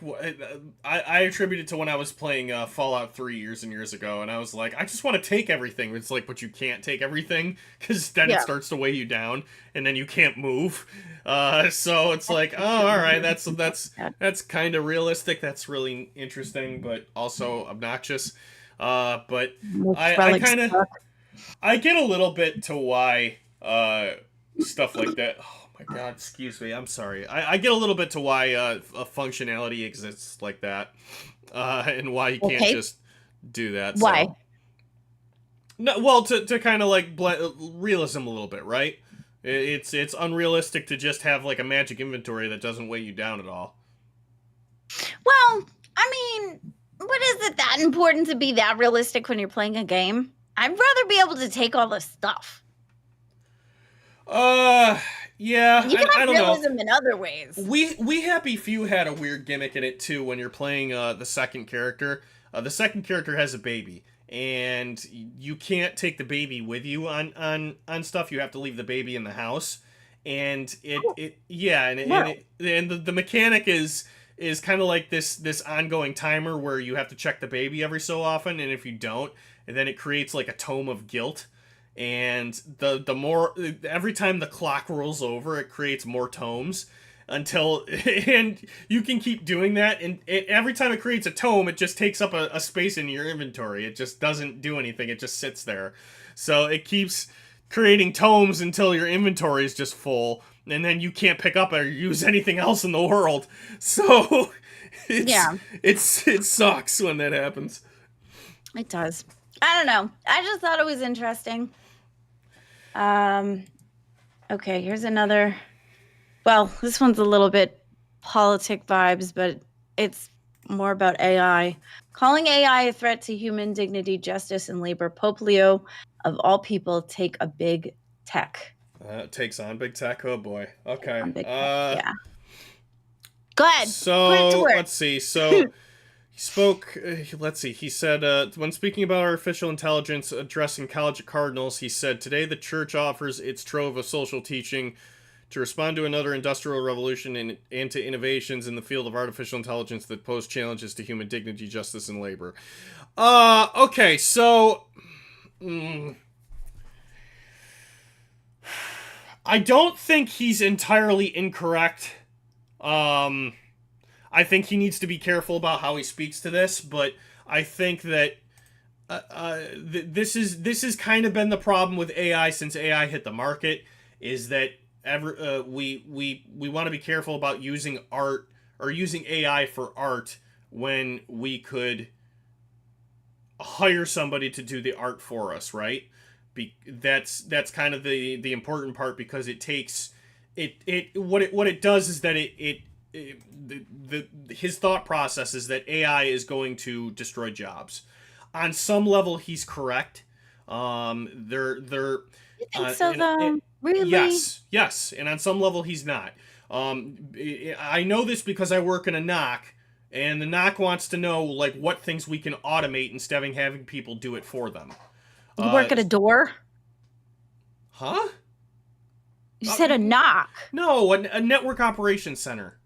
I attribute it to when I was playing Fallout 3 years and years ago, and I was like, I just want to take everything. It's like, but you can't take everything, because then it starts to weigh you down, and then you can't move. So it's like, oh, all right, that's kind of realistic. That's really interesting, but also obnoxious. But I get a little bit to why stuff like that. Oh my God, excuse me. I'm sorry. I get a little bit to why a functionality exists like that, and why you can't just do that. Why? So. No, well, to kind of like realism a little bit, right? It's unrealistic to just have like a magic inventory that doesn't weigh you down at all. Well, I mean, but is it that important to be that realistic when you're playing a game? I'd rather be able to take all the stuff. Yeah, You can I have don't know. realism in other ways. We Happy Few had a weird gimmick in it too when you're playing the second character. The second character has a baby, and you can't take the baby with you on stuff. You have to leave the baby in the house, and the mechanic is kind of like this ongoing timer where you have to check the baby every so often, and if you don't, and then it creates like a tome of guilt. And the more every time the clock rolls over, it creates more tomes until and you can keep doing that, and every time it creates a tome, it just takes up a space in your inventory. It just doesn't do anything. It just sits there. So it keeps creating tomes until your inventory is just full, and then you can't pick up or use anything else in the world. So it sucks when that happens. It does. I don't know. I just thought it was interesting. Okay, here's another. Well, this one's a little bit politic vibes, but it's more about AI. Calling AI a threat to human dignity, justice, and labor. Pope Leo, of all people, take a big tech. Takes on big tech. Oh boy. Okay. Yeah. Go ahead. So put it to work. let's see. So. He spoke, he said, when speaking about artificial intelligence addressing College Cardinals, he said, today the church offers its trove of social teaching to respond to another industrial revolution and to innovations in the field of artificial intelligence that pose challenges to human dignity, justice, and labor. Okay, so... I don't think he's entirely incorrect. I think he needs to be careful about how he speaks to this, but I think that this has kind of been the problem with AI since AI hit the market, is that we want to be careful about using art or using AI for art when we could hire somebody to do the art for us, right? That's kind of the important part, because it takes what it does is that his thought process is that AI is going to destroy jobs. On some level, he's correct. You think so, though? Really? Yes, and on some level, he's not. I know this because I work in a knock, and the knock wants to know like what things we can automate instead of having people do it for them. You work at a door? Huh? You said a knock. No, a network operations center.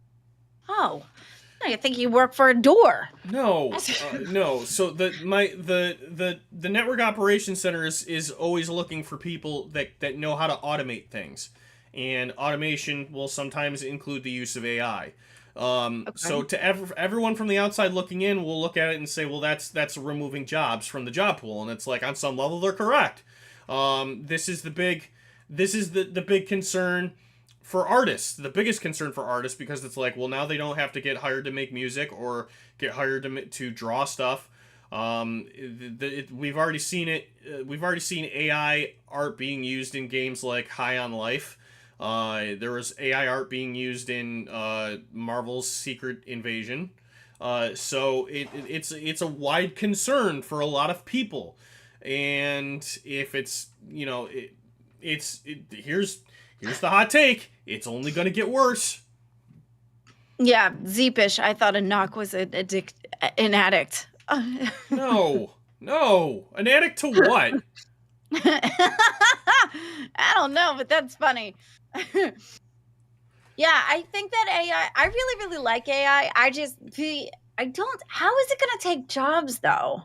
Oh, I think you work for a door. No, no. So the network operations center is always looking for people that know how to automate things, and automation will sometimes include the use of AI. Okay. So to everyone from the outside looking in, will look at it and say, well, that's removing jobs from the job pool, and it's like on some level they're correct. This is the big concern for artists, the biggest concern for artists, because it's like, well, now they don't have to get hired to make music or get hired to draw stuff. We've already seen it. We've already seen AI art being used in games like High on Life. There was AI art being used in Marvel's Secret Invasion. So it's a wide concern for a lot of people, and if it's here's the hot take. It's only going to get worse. Yeah, Zeepish. I thought a knock was an addict. No. An addict to what? I don't know, but that's funny. Yeah, I think that AI, I really, really like AI. How is it going to take jobs, though?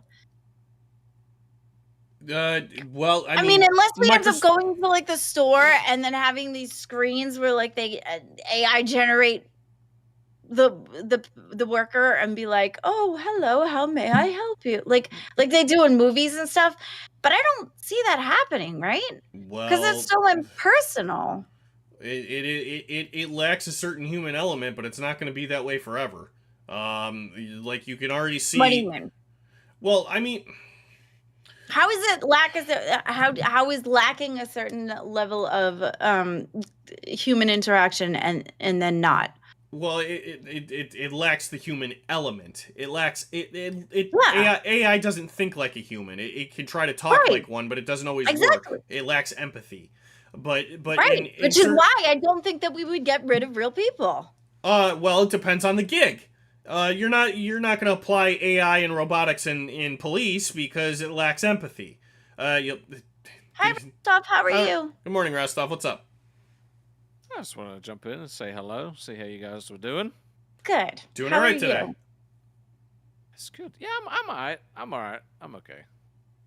Well, I mean, unless we end up going to like the store and then having these screens where like they AI generate the worker and be like, oh, hello, how may I help you? Like they do in movies and stuff. But I don't see that happening, right? Well, because it's so impersonal. It lacks a certain human element, but it's not going to be that way forever. Like you can already see. What do you mean? Well, I mean, how is it how is lacking a certain level of human interaction and then not? Well, it lacks the human element. It lacks Yeah. AI doesn't think like a human. It can try to talk Right. like one, but it doesn't always Exactly. work. It lacks empathy. but Right, in which is why I don't think that we would get rid of real people. well, it depends on the gig. You're not going to apply AI and robotics in police because it lacks empathy. You'll, Hi, Rostov. How are you? Good morning, Rostov. What's up? I just want to jump in and say hello, see how you guys were doing. Good. Doing How all right are today. you? It's good. Yeah, I'm alright. I'm alright. I'm okay.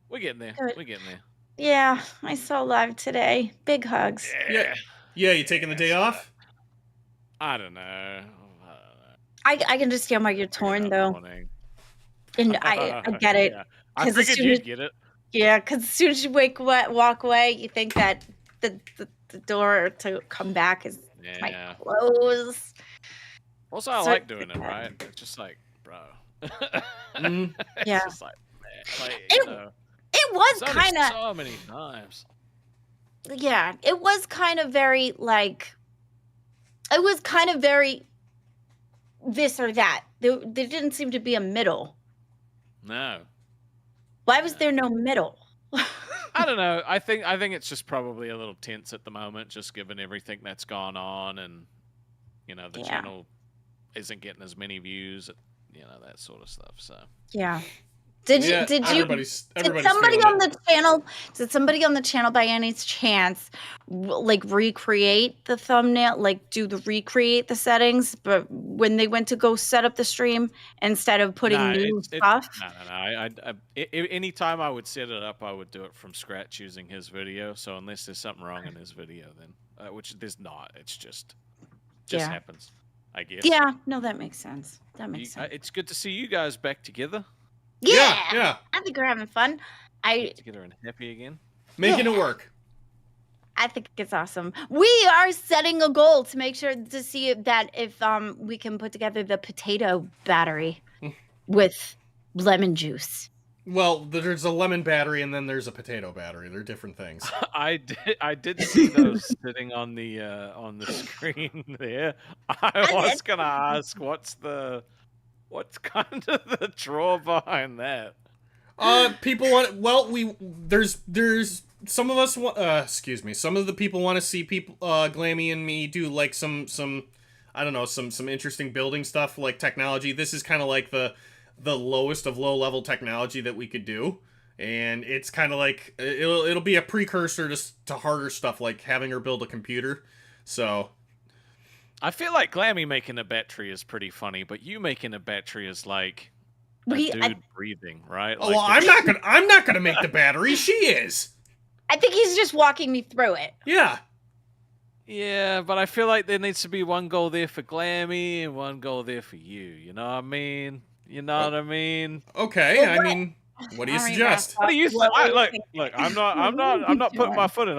We're getting there. Good. We're getting there. Yeah, I saw live today. Big hugs. Yeah. Yeah, you taking the day off? I don't know. I can understand why you're torn though, Morning. and I get it. Yeah. I 'Cause as figured soon you'd as- get it. Yeah, because as soon as you walk away, you think that the door to come back is might Yeah. close. Also, I So- like doing it, right? It's just like, bro. Mhm. It's Yeah. just like, man, like, It- you know, It was done it kind of so many times. yeah, it was kind of very like it was kind of very this or that. There didn't seem to be a middle. No. Why was there no middle? I don't know. I think it's just probably a little tense at the moment, just given everything that's gone on, and you know the Yeah. channel isn't getting as many views, you know, that sort of stuff. So Yeah. Did you Yeah, did everybody's somebody feeling on it. the channel did somebody on the channel by any chance like recreate the thumbnail, like do the recreate the settings, but when they went to go set up the stream instead of putting Nah, new it's- stuff? No. Anytime I would set it up, I would do it from scratch using his video. So unless there's something wrong in his video, then which there's not, it's just Yeah. happens, I guess. Yeah, no, that makes sense. That makes sense. It's good to see you guys back together, Yeah. I think we're having fun. together and happy again. Making Yeah. it work. I think it's awesome. We are setting a goal to make sure to see that if we can put together the potato battery with lemon juice. Well, there's a lemon battery and then there's a potato battery. They're different things. I did see those sitting on the screen there. I was gonna ask what's kind of the draw behind that. People want. Well, there's some of us. Excuse me. Some of the people want to see people, Glammy and me do like some I don't know, some interesting building stuff like technology. This is kind of like the lowest of low level technology that we could do, and it's kind of like it'll be a precursor to harder stuff like having her build a computer. So I feel like Glammy making a battery is pretty funny, but you making a battery is like a We- dude breathing, right? oh, Like well, it's- I'm not gonna make the battery. She is. I think he's just walking me through it. Yeah. Yeah, but I feel like there needs to be one goal there for Glammy and one goal there for you. You know what I mean? You know what I mean? Okay. Well, I what- mean, what do you All right, suggest? What do you think? What do you Look, think? look. I'm not putting my foot in.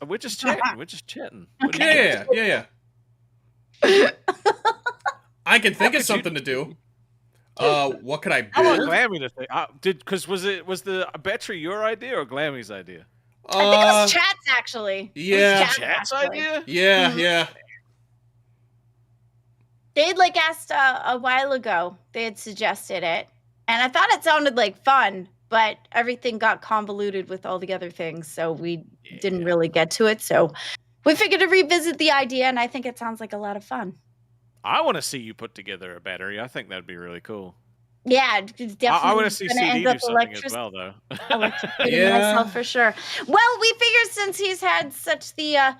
We're just chatting. We're just chatting. What do you Okay. think? Yeah. I can think of something to do. What could I I want build? Glammy to think. Because was the battery your idea or Glammy's idea? I think it was Chat's actually. It was yeah. Chat's actually. idea? Yeah, Mhm. yeah. They had like asked a while ago. They had suggested it, and I thought it sounded like fun, but everything got convoluted with all the other things, so we didn't really get to it. So we figured to revisit the idea, and I think it sounds like a lot of fun. I want to see you put together a battery. I think that'd be really cool. Yeah, it's definitely. I want to see gonna CD end do up something as well, though. electrocuting Yeah. myself for sure. Well, we figure since he's had such the,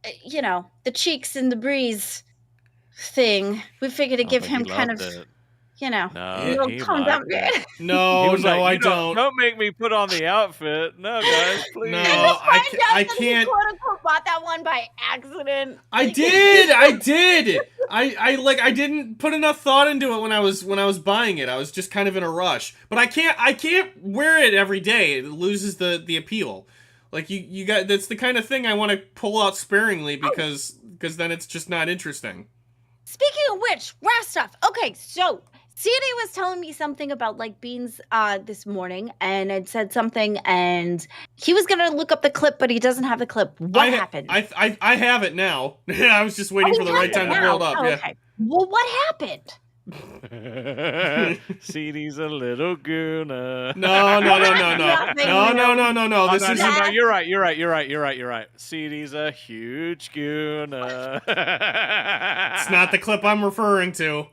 the cheeks and the breeze thing, we figured to Oh, give but him he kind of, loved it. you know, No, a little he calm liked down. it. No, He was no, like, I "You don't. Don't make me put on the outfit. No, guys, please. No. And to I find ca- out I that he can't- quote unquote bought that one by accident. I did. I didn't put enough thought into it when I was buying it. I was just kind of in a rush. But I can't wear it every day. It loses the appeal. Like you got that's the kind of thing I want to pull out sparingly because then it's just not interesting. Speaking of which, Rostov. Okay, so CD was telling me something about like beans this morning, and it said something, and he was gonna look up the clip, but he doesn't have the clip. What happened? I have it now. I was just waiting Oh, for the he right has it time to now. build up. Oh, Yeah. okay. Well, what happened? CD's a little gooner. No. Oh, This no, is no, no, you're right. CD's a huge gooner. It's not the clip I'm referring to.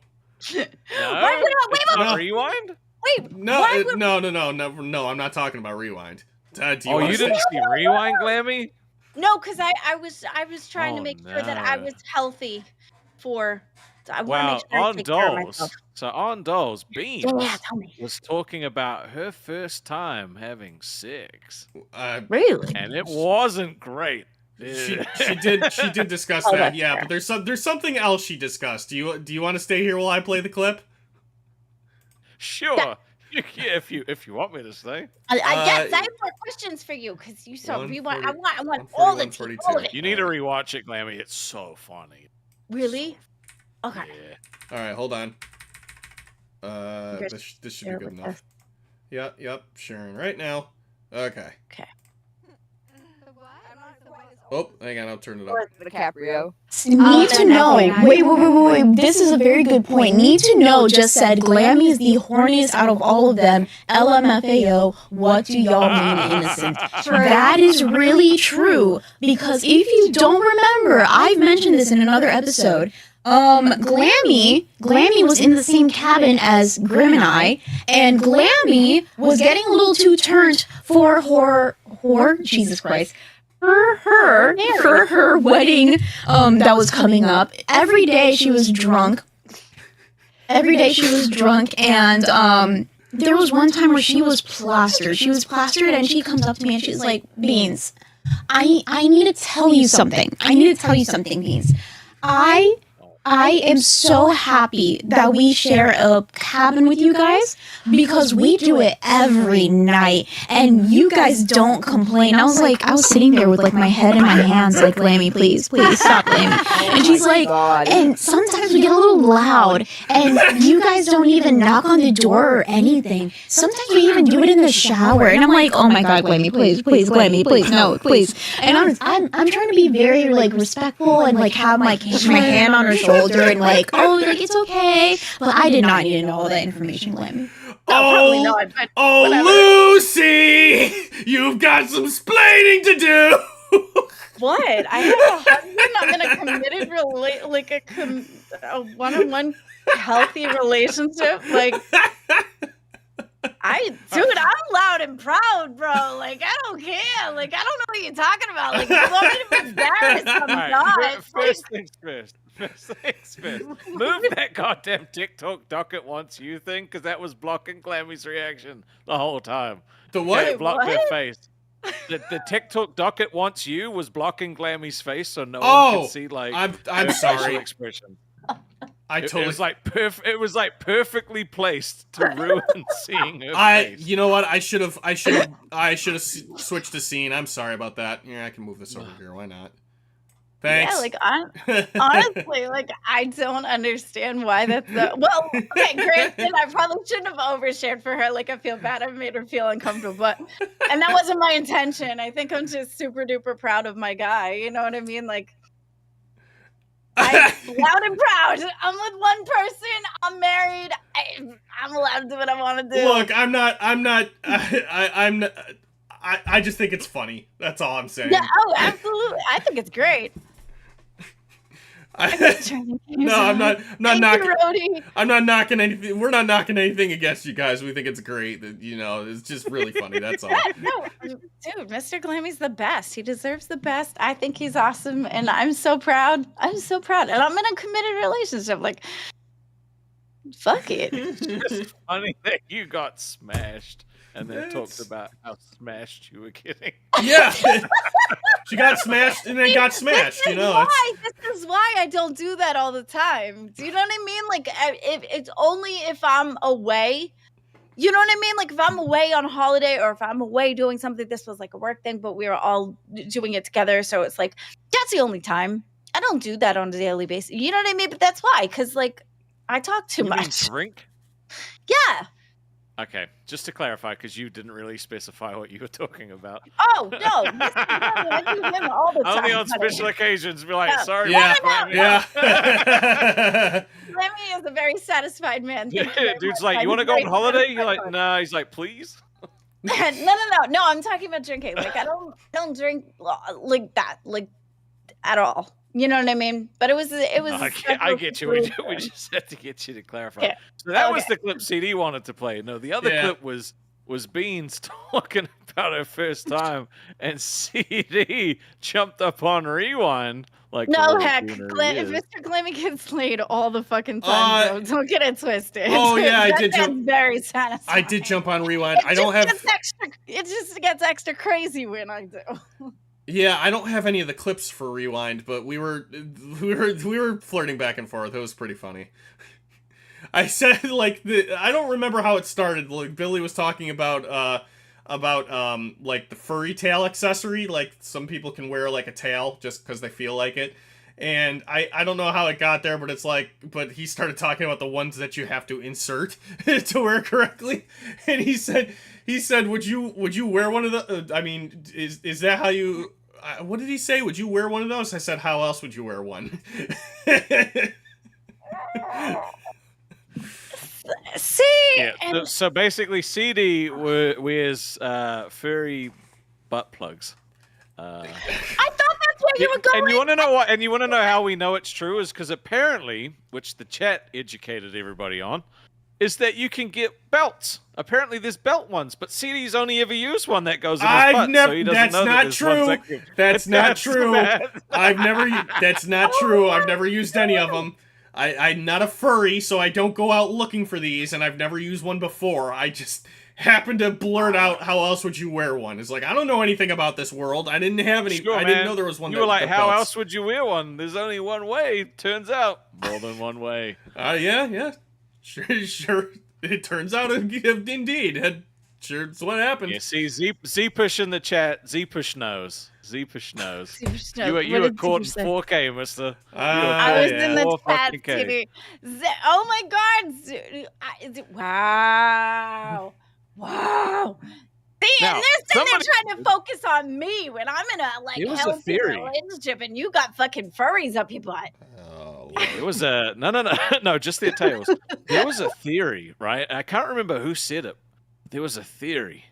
No? Why would I- wait, It's not no. Rewind? Wait, No, why would- no. I'm not talking about Rewind. Do you Oh, wanna you say- didn't see Rewind, Glammy? No, because I was trying to Oh, make sure that I no. was healthy for. I want to Well, make sure I on take care of Dolls, myself. so on Dolls, Beans Yeah, tell me. was talking about her first time having sex, Really? and it wasn't great. She did discuss Oh, that, that's yeah. fair. But there's something else she discussed. Do you want to stay here while I play the clip? Sure, yeah, if you want me to stay. Yes, I Uh, have more questions for you because you saw rewind. I 140 want all the tea, 141, all of it. You need to rewatch it, Glammy. It's so funny. Really? Okay. Yeah. All right, hold on. Good. This should be good enough. Yep, sharing right now. Okay. Oh, hang on, I'll turn it up. DiCaprio. Need to know. Wait. This is a very good point. Need to know just said Glammy is the horniest out of all of them. LMFAO. What do y'all mean innocent? That is really true. Because if you don't remember, I've mentioned this in another episode. Glammy was in the same cabin as Grim and I, and Glammy was getting a little too turned for Jesus Christ. For her wedding that was coming up. Every day she was drunk. And there was one time where she was plastered. And she comes up to me and she's like, Beans, I need to tell you something. Beans. I am so happy that we share a cabin with you guys because we do it every night and you guys don't complain. I was sitting there with like my head in my hands like, Glammy, please stop, Glammy. And she's like, and sometimes we get a little loud and you guys don't even knock on the door or anything. Sometimes we even do it in the shower. And I'm like, oh my God, Glammy, please, Glammy, please, no, please. And I'm trying to be very like respectful and like have my hand on her shoulder and like, oh, like it's okay. But I did not need to know all that information, Glammy. Probably not, but whatever. Lucy! You've got some splaining to do! What? I have a husband. I'm in a committed a one-on-one healthy relationship. Like, I'm loud and proud, bro. Like, I don't care. Like, I don't know what you're talking about. Like, you want me to be embarrassed? I'm All right, not. first things first. Move that goddamn TikTok docket wants you thing, because that was blocking Glammy's reaction the whole time. The what? It blocked her what? face. The TikTok docket wants you was blocking Glammy's face, so no one Oh, could see like I'm her sorry. facial expression. It It was like perfectly placed to ruin seeing her face. You know what? I should have switched the scene. I'm sorry about that. Yeah, I can move this over here. Why not? Thanks. Yeah, like honestly, like I don't understand why that's the well. Okay, granted, I probably shouldn't have overshared for her. Like I feel bad, I made her feel uncomfortable, and that wasn't my intention. I think I'm just super duper proud of my guy. You know what I mean? Like I'm loud and proud. I'm with one person. I'm married. I'm allowed to do what I want to do. Look, I'm not. I just think it's funny. That's all I'm saying. Yeah. Oh, absolutely. I think it's great. No, I'm not knocking. I'm not knocking anything. We're not knocking anything against you guys. We think it's great. That it's just really funny. That's all. No, dude, Mr. Glammy's the best. He deserves the best. I think he's awesome, and I'm so proud. And I'm in a committed relationship. Like, fuck it. It's just funny that you got smashed and then talked about how smashed you were getting. Yeah, she got smashed and then got smashed. This is why I don't do that all the time. Do you know what I mean? Like, if it's only if I'm away. You know what I mean? Like, if I'm away on holiday or if I'm away doing something, this was like a work thing, but we were all doing it together. So it's like, that's the only time. I don't do that on a daily basis. You know what I mean? But that's why, because, like, I talk too You mean much. drink? Yeah. Okay, just to clarify, because you didn't really specify what you were talking about. Oh no, I do him all the time. Only on honey. special occasions, be like, Yeah. sorry. Yeah, Glammy." yeah. Lemmy is a very satisfied man. Thank you very Dude's much. like, you want to I'm go on very holiday? You're satisfied. like, nah. He's like, please. No. I'm talking about drinking. Like I don't drink like that, like at all. You know what I mean? But it was. I get you. We just had to get you to clarify. Okay. So that was Okay. the clip CD wanted to play. No, the other Yeah. clip was Beans talking about her first time, and CD jumped up on rewind. Like the No little heck, gooner he is. Mr. Glammy gets laid all the fucking time. Bro. Don't get it twisted. Oh, yeah, I That did sounds jump- very satisfying. I did jump on rewind. I don't have. It just gets extra crazy when I do. Yeah, I don't have any of the clips for rewind, but we were flirting back and forth. It was pretty funny. I said like I don't remember how it started. Like Billy was talking about like the furry tail accessory. Like some people can wear like a tail just because they feel like it. And I don't know how it got there, but it's like, but he started talking about the ones that you have to insert to wear correctly. And he said, would you wear one of the, I mean, is that how you, what did he say? Would you wear one of those? I said, how else would you wear one? See, Yeah. and So basically, CD wears furry butt plugs. I thought that's where you were going. And you want to know what? And you want to know how we know it's true? Is because apparently, which the chat educated everybody on, is that you can get belts. Apparently, there's belt ones, but CD's only ever used one that goes in his butt, so he doesn't That's know not that there's ones true. that can- That's not true. bad. That's not true. I've never used any of them. I'm not a furry, so I don't go out looking for these, and I've never used one before. I just happened to blurt out, how else would you wear one? It's like, I don't know anything about this world. I didn't have any, Sure, I didn't man. know there was one You that were like, that how belts. else would you wear one? There's only one way. Turns out, more than one way. Yeah. Sure. It turns out, indeed. Sure, it's what happened. Yeah, see, Z push in the chat. Z push knows. Z push knows. You What were did caught in Steve say? 4K, mister. I was in the chat, 4K. CD. Oh my God! Wow! Wow! See, Now, and they're somebody- trying to focus on me when I'm in a like It was a healthy theory. relationship, and you got fucking furries up your butt. Oh, It was a no, just their tails. There was a theory, right? I can't remember who said it. There was a theory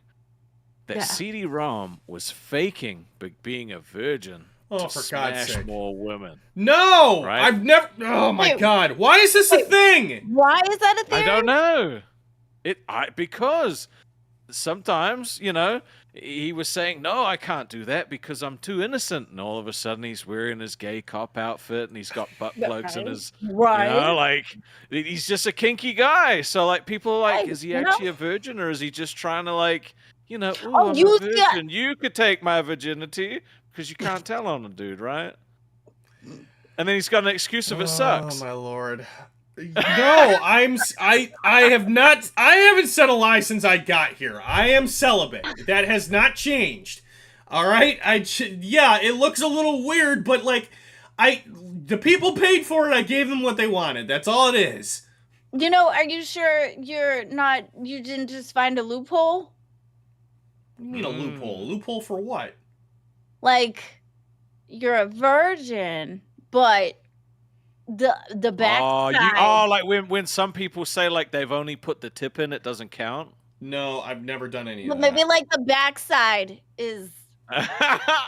that Yeah. CD-ROM was faking being a virgin Oh, to for God's smash sake. more women. No! Right? I've never... Oh my Wait. God. Why is this a thing? Why is that a theory? I don't know. Because sometimes, he was saying, no, I can't do that because I'm too innocent. And all of a sudden he's wearing his gay cop outfit and he's got butt plugs in his, Right. like, he's just a kinky guy. So, like, people are like, Right, is he you know? actually a virgin or is he just trying to, like, ooh, Oh, I'm you- a virgin. You could take my virginity because you can't tell on a dude, right? And then he's got an excuse if it sucks. Oh my Lord. No, I haven't said a lie since I got here. I am celibate. That has not changed. All right? Yeah, it looks a little weird, but like the people paid for it. I gave them what they wanted. That's all it is. Are you sure you didn't just find a loophole? What do you mean a loophole? Loophole for what? Like, you're a virgin, but the backside. Like when some people say like they've only put the tip in, it doesn't count. No, I've never done any But of that. maybe like the backside is.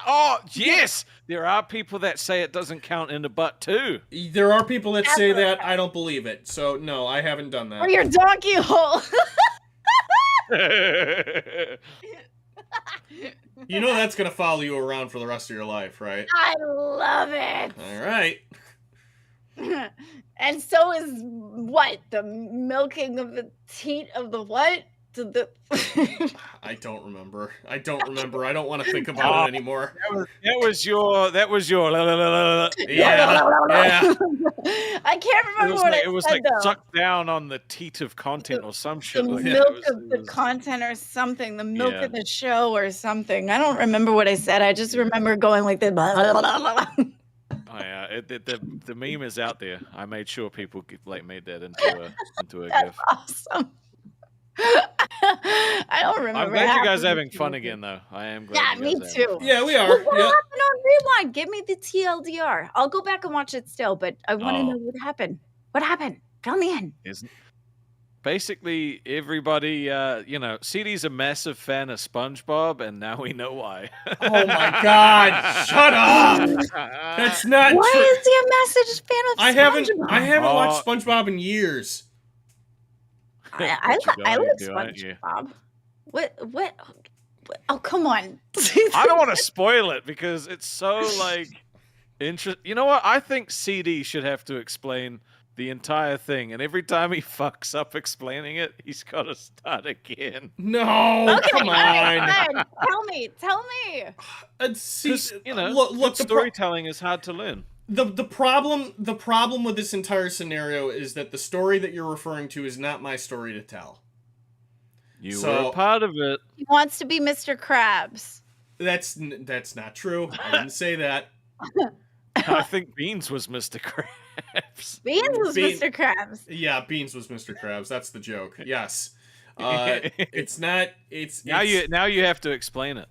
Oh yes, there are people that say it doesn't count in the butt too. There are people that say that. I don't believe it. So no, I haven't done that. Or your donkey hole. You know that's gonna follow you around for the rest of your life, right? I love it. All right. And so is what? The milking of the teat of the what? I don't remember. I don't want to think about it anymore. That was your. Yeah. I can't remember what it was said, like though. sucked down on the teat of content or some shit. The like milk that. of the content or something, the milk Yeah. of the show or something. I don't remember what I said. I just remember going like this. Oh yeah, the meme is out there. I made sure people made that into a GIF. Awesome. I I don't remember. I'm glad you guys are half of having the fun movie. again, though. I am glad. Yeah, you me guys are having too. Yeah, we are. Well, what Yeah. happened on Rewind? Give me the TLDR. I'll go back and watch it still, but I want to know what happened. What happened? Fill me in. Isn't basically everybody, CD's a massive fan of SpongeBob, and now we know why. Oh my God! Shut up! That's not Why true. is he a massive fan of SpongeBob? I haven't watched Oh. SpongeBob in years. I But you like gotta do, aren't you? SpongeBob. What? Oh, come on. I don't want to spoil it because it's so like interesting. You know what? I think CD should have to explain the entire thing, and every time he fucks up explaining it, he's got to start again. No, Okay, come all right, on. fine. Tell me. See, 'Cause, look, good the storytelling is hard to learn. the problem with this entire scenario is that the story that you're referring to is not my story to tell. You So- were a part of it. He wants to be Mr. Krabs. That's not true. I didn't say that. I think Beans was Mr. Krabs. Beans was Bean- Mr. Krabs. Yeah, Beans was Mr. Krabs. That's the joke. Yes. It's not. It's Now you have to explain it.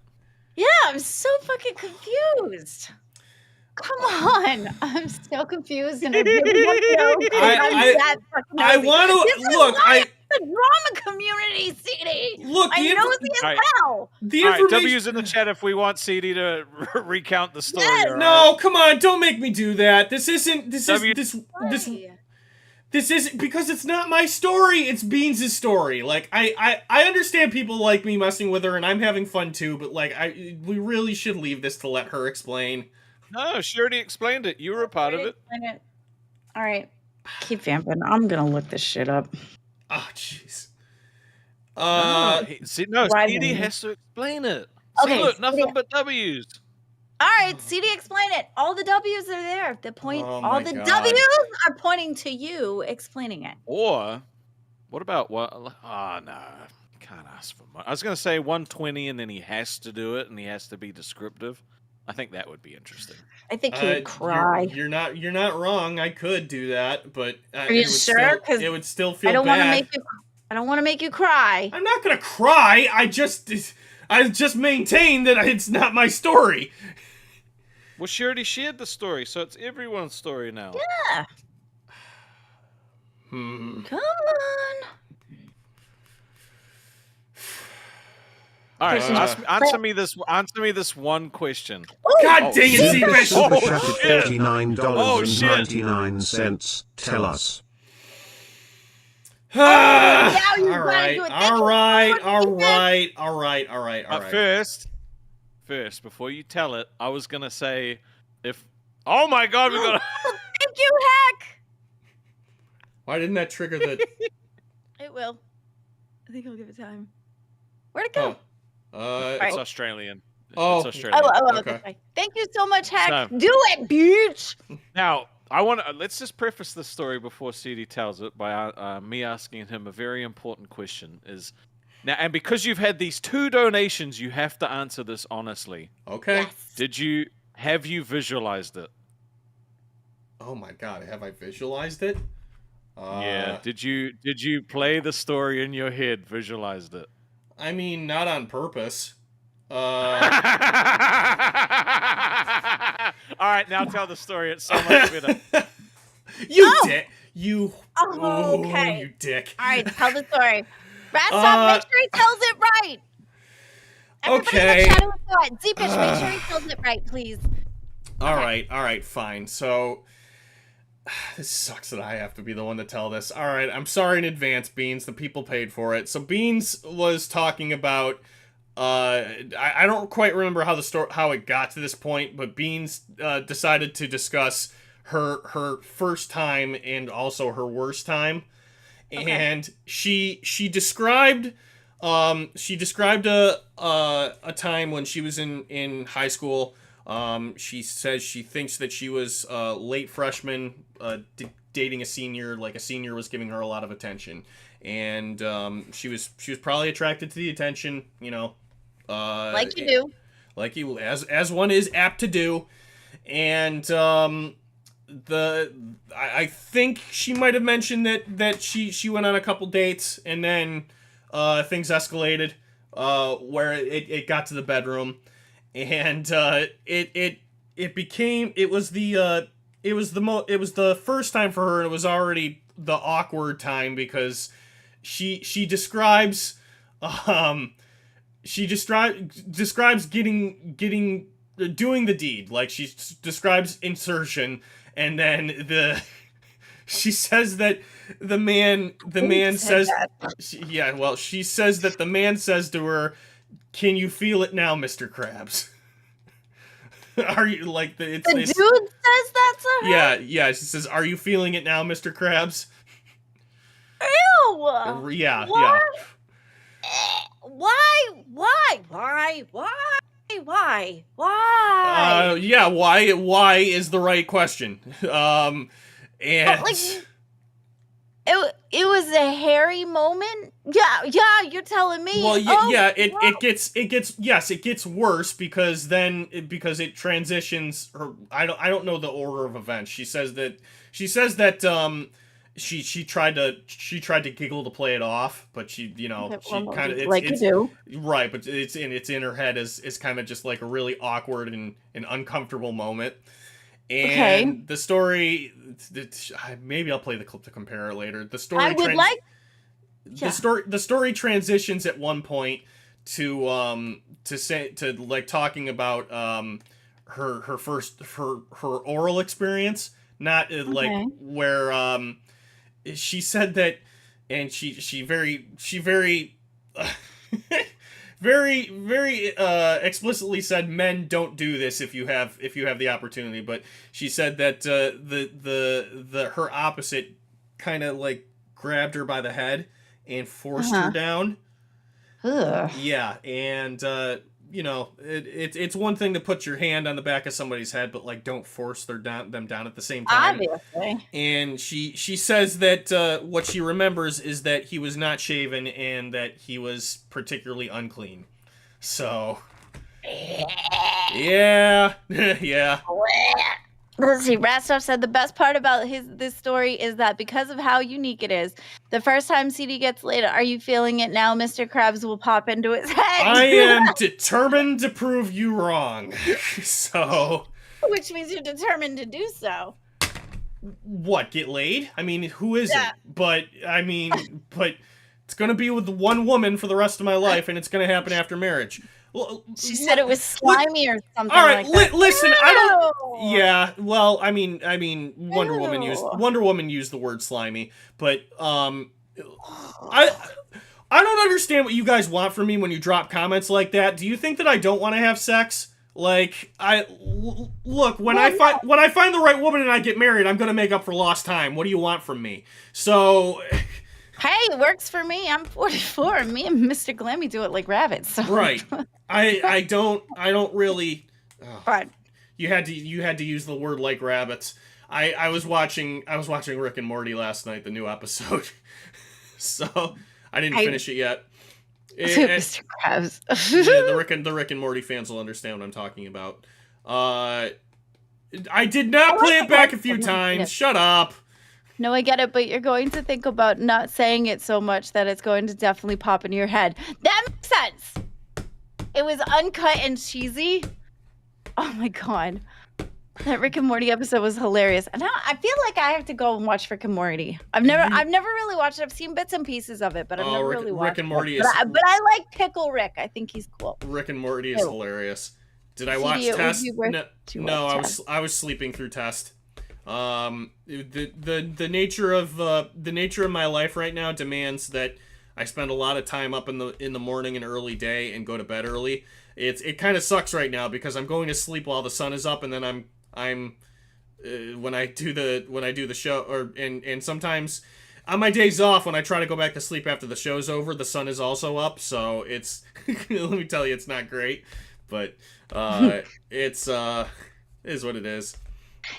Yeah, I'm so fucking confused. Come on. I'm so confused and I really want to know. 'Cause I'm that fucking I nosy. want This to is look. why I'm the drama community, CD. Look. I'm nosy as Alright. hell. The All right, information. W's in the chat if we want CD to recount the story. Yes. all right? No, come on! Don't make me do that. This isn't. W- This isn't because it's not my story. It's Beans' story. Like I understand people like me messing with her, and I'm having fun too. But like we really should leave this to let her explain. No, she already explained it. You were a part of it. All right. Keep vamping. I'm going to look this shit up. Oh, jeez. No, Why CD didn't- has to explain it. Okay, See, look, nothing CD but W's. All right, CD, explain it. All the W's are there. Oh All my the God. W's are pointing to you explaining it. Or, what about what? Oh, no. Can't ask for much. I was going to say 120 and then he has to do it and he has to be descriptive. I think that would be interesting. I think he would cry. You're not wrong. I could do that, but Are you sure? 'Cause it would still feel I don't want to bad. make you. I don't want to make you cry. I'm not gonna cry. I just maintain that it's not my story. Well, she already shared the story, so it's everyone's story now. Yeah. Hmm. Come on. All right, Uh, answer me this one question. God Oh, dang it, shit. Seabass! Super Oh, chatted shit. $39.99. Tell us. Ah, now you all gotta right, do it. Thank all you right, so all much, right, all right, all right, all But right. first, before you tell it, I was gonna say if. Oh my God, we got. Thank you, Heck. Why didn't that trigger the? It will. I think I'll give it time. Where'd it go? It's Australian. Oh. It's Australian. Okay. Okay. Thank you so much, Heck. So- Do it, bitch. Now, let's just preface this story before CD tells it by me asking him a very important question. And because you've had these 2 donations, you have to answer this honestly. Okay. Yes. Have you visualized it? Oh my God, have I visualized it? Yeah. Did you play the story in your head, visualized it? I mean, not on purpose. All right, now tell the story. It's so much better. You dick. You. Oh, Ooh, okay. You dick. All right, tell the story. Ratstop, make sure he tells it right. Everybody Okay. in the chat who saw it. Z-Fish, make sure he tells it right, please. All right, fine. So, this sucks that I have to be the one to tell this. All right, I'm sorry in advance, Beans. The people paid for it. So Beans was talking about. I don't quite remember how it got to this point, but Beans decided to discuss her first time and also her worst time, and she described a time when she was in high school. She says she thinks that she was late freshman, dating a senior. Like a senior was giving her a lot of attention, and she was probably attracted to the attention. You know, Like you do. like you as one is apt to do, and I think she might have mentioned that she went on a couple dates, and then things escalated, where it got to the bedroom, and it was the first time for her, and it was already the awkward time because she describes doing the deed, like she describes insertion, and then she says that the man says she says that the man says to her, "Can you feel it now, Mr. Krabs?" Are you like the dude says that to her? Yeah, she says, "Are you feeling it now, Mr. Krabs?" Ew. Yeah, What? Why? yeah, why is the right question. And But, like, it was a hairy moment. Yeah, you're telling me. well, Oh, it gets worse because it transitions her. I don't know the order of events. She says that she tried to giggle to play it off, but she kind of like you do. right, but it's in her head as kind of just like a really awkward and uncomfortable moment. And the story, maybe I'll play the clip to compare it later. The story I would like. Yeah. the story transitions at one point to talking about her oral experience, not like where she said that, and she very very explicitly said men don't do this if you have the opportunity, but she said that her opposite kind of like grabbed her by the head and forced her down. Ugh. Yeah, and it's one thing to put your hand on the back of somebody's head, but like don't force them down at the same time. Obviously. And she says that what she remembers is that he was not shaven and that he was particularly unclean. So yeah. Yeah. Let's see. Rastov said the best part about this story is that because of how unique it is, the first time CD gets laid, "Are you feeling it now, Mr. Krabs" will pop into his head. I am determined to prove you wrong. So, which means you're determined to do so. What, get laid? I mean, who isn't? Yeah. But I mean, but it's gonna be with one woman for the rest of my life, and it's gonna happen after marriage. She said it was slimy or something. All right, like that. listen, I don't. Ew. Yeah, well, I mean, Wonder Woman used the word slimy, but I don't understand what you guys want from me when you drop comments like that. Do you think that I don't want to have sex? Like, look, when I find the right woman and I get married, I'm gonna make up for lost time. What do you want from me? So. Hey, it works for me. I'm 44. Me and Mr. Glammy do it like rabbits. So. Right. I don't really. Oh. Right. You had to use the word like rabbits. I was watching Rick and Morty last night, the new episode. So I didn't finish it yet. Mr. Krabs. Yeah, the Rick and Morty fans will understand what I'm talking about. I did not play it back a few times. Shut up. No, I get it, but you're going to think about not saying it so much that it's going to definitely pop into your head. That makes sense. It was uncut and cheesy. Oh my god. That Rick and Morty episode was hilarious. And now I feel like I have to go and watch Rick and Morty. I've never really watched it. I've seen bits and pieces of it, but I've never really watched Rick and Morty it. But I like Pickle Rick. I think he's cool. Rick and Morty is hilarious. Did I watch Test? No, I was sleeping through Test. The nature of my life right now demands that I spend a lot of time up in the morning and early day and go to bed early. It kind of sucks right now because I'm going to sleep while the sun is up, and then I'm when I do the show and sometimes on my days off when I try to go back to sleep after the show's over, the sun is also up, so it's let me tell you, it's not great, but it's is what it is.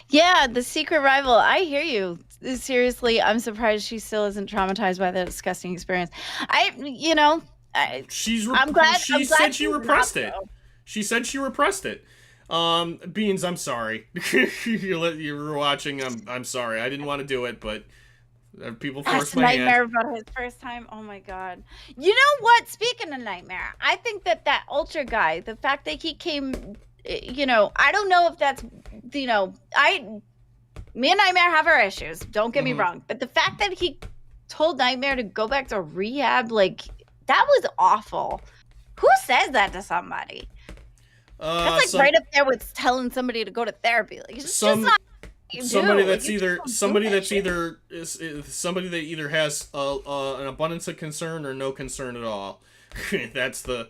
Yeah, the secret rival. I hear you. Seriously, I'm surprised she still isn't traumatized by that disgusting experience. I'm glad. She said she repressed it. She said she repressed it. Beans, I'm sorry. You were watching. I'm sorry. I didn't want to do it, but People That's force a my hand. nightmare about his first time. Oh my god. You know what? Speaking of nightmare, I think that Ultra guy, the fact that he came, I don't know if that's, me and Nightmare have our issues. Don't get me wrong, but the fact that he told Nightmare to go back to rehab, like that was awful. Who says that to somebody? That's like right up there with telling somebody to go to therapy. Like it's just not. Somebody that either has an abundance of concern or no concern at all. That's the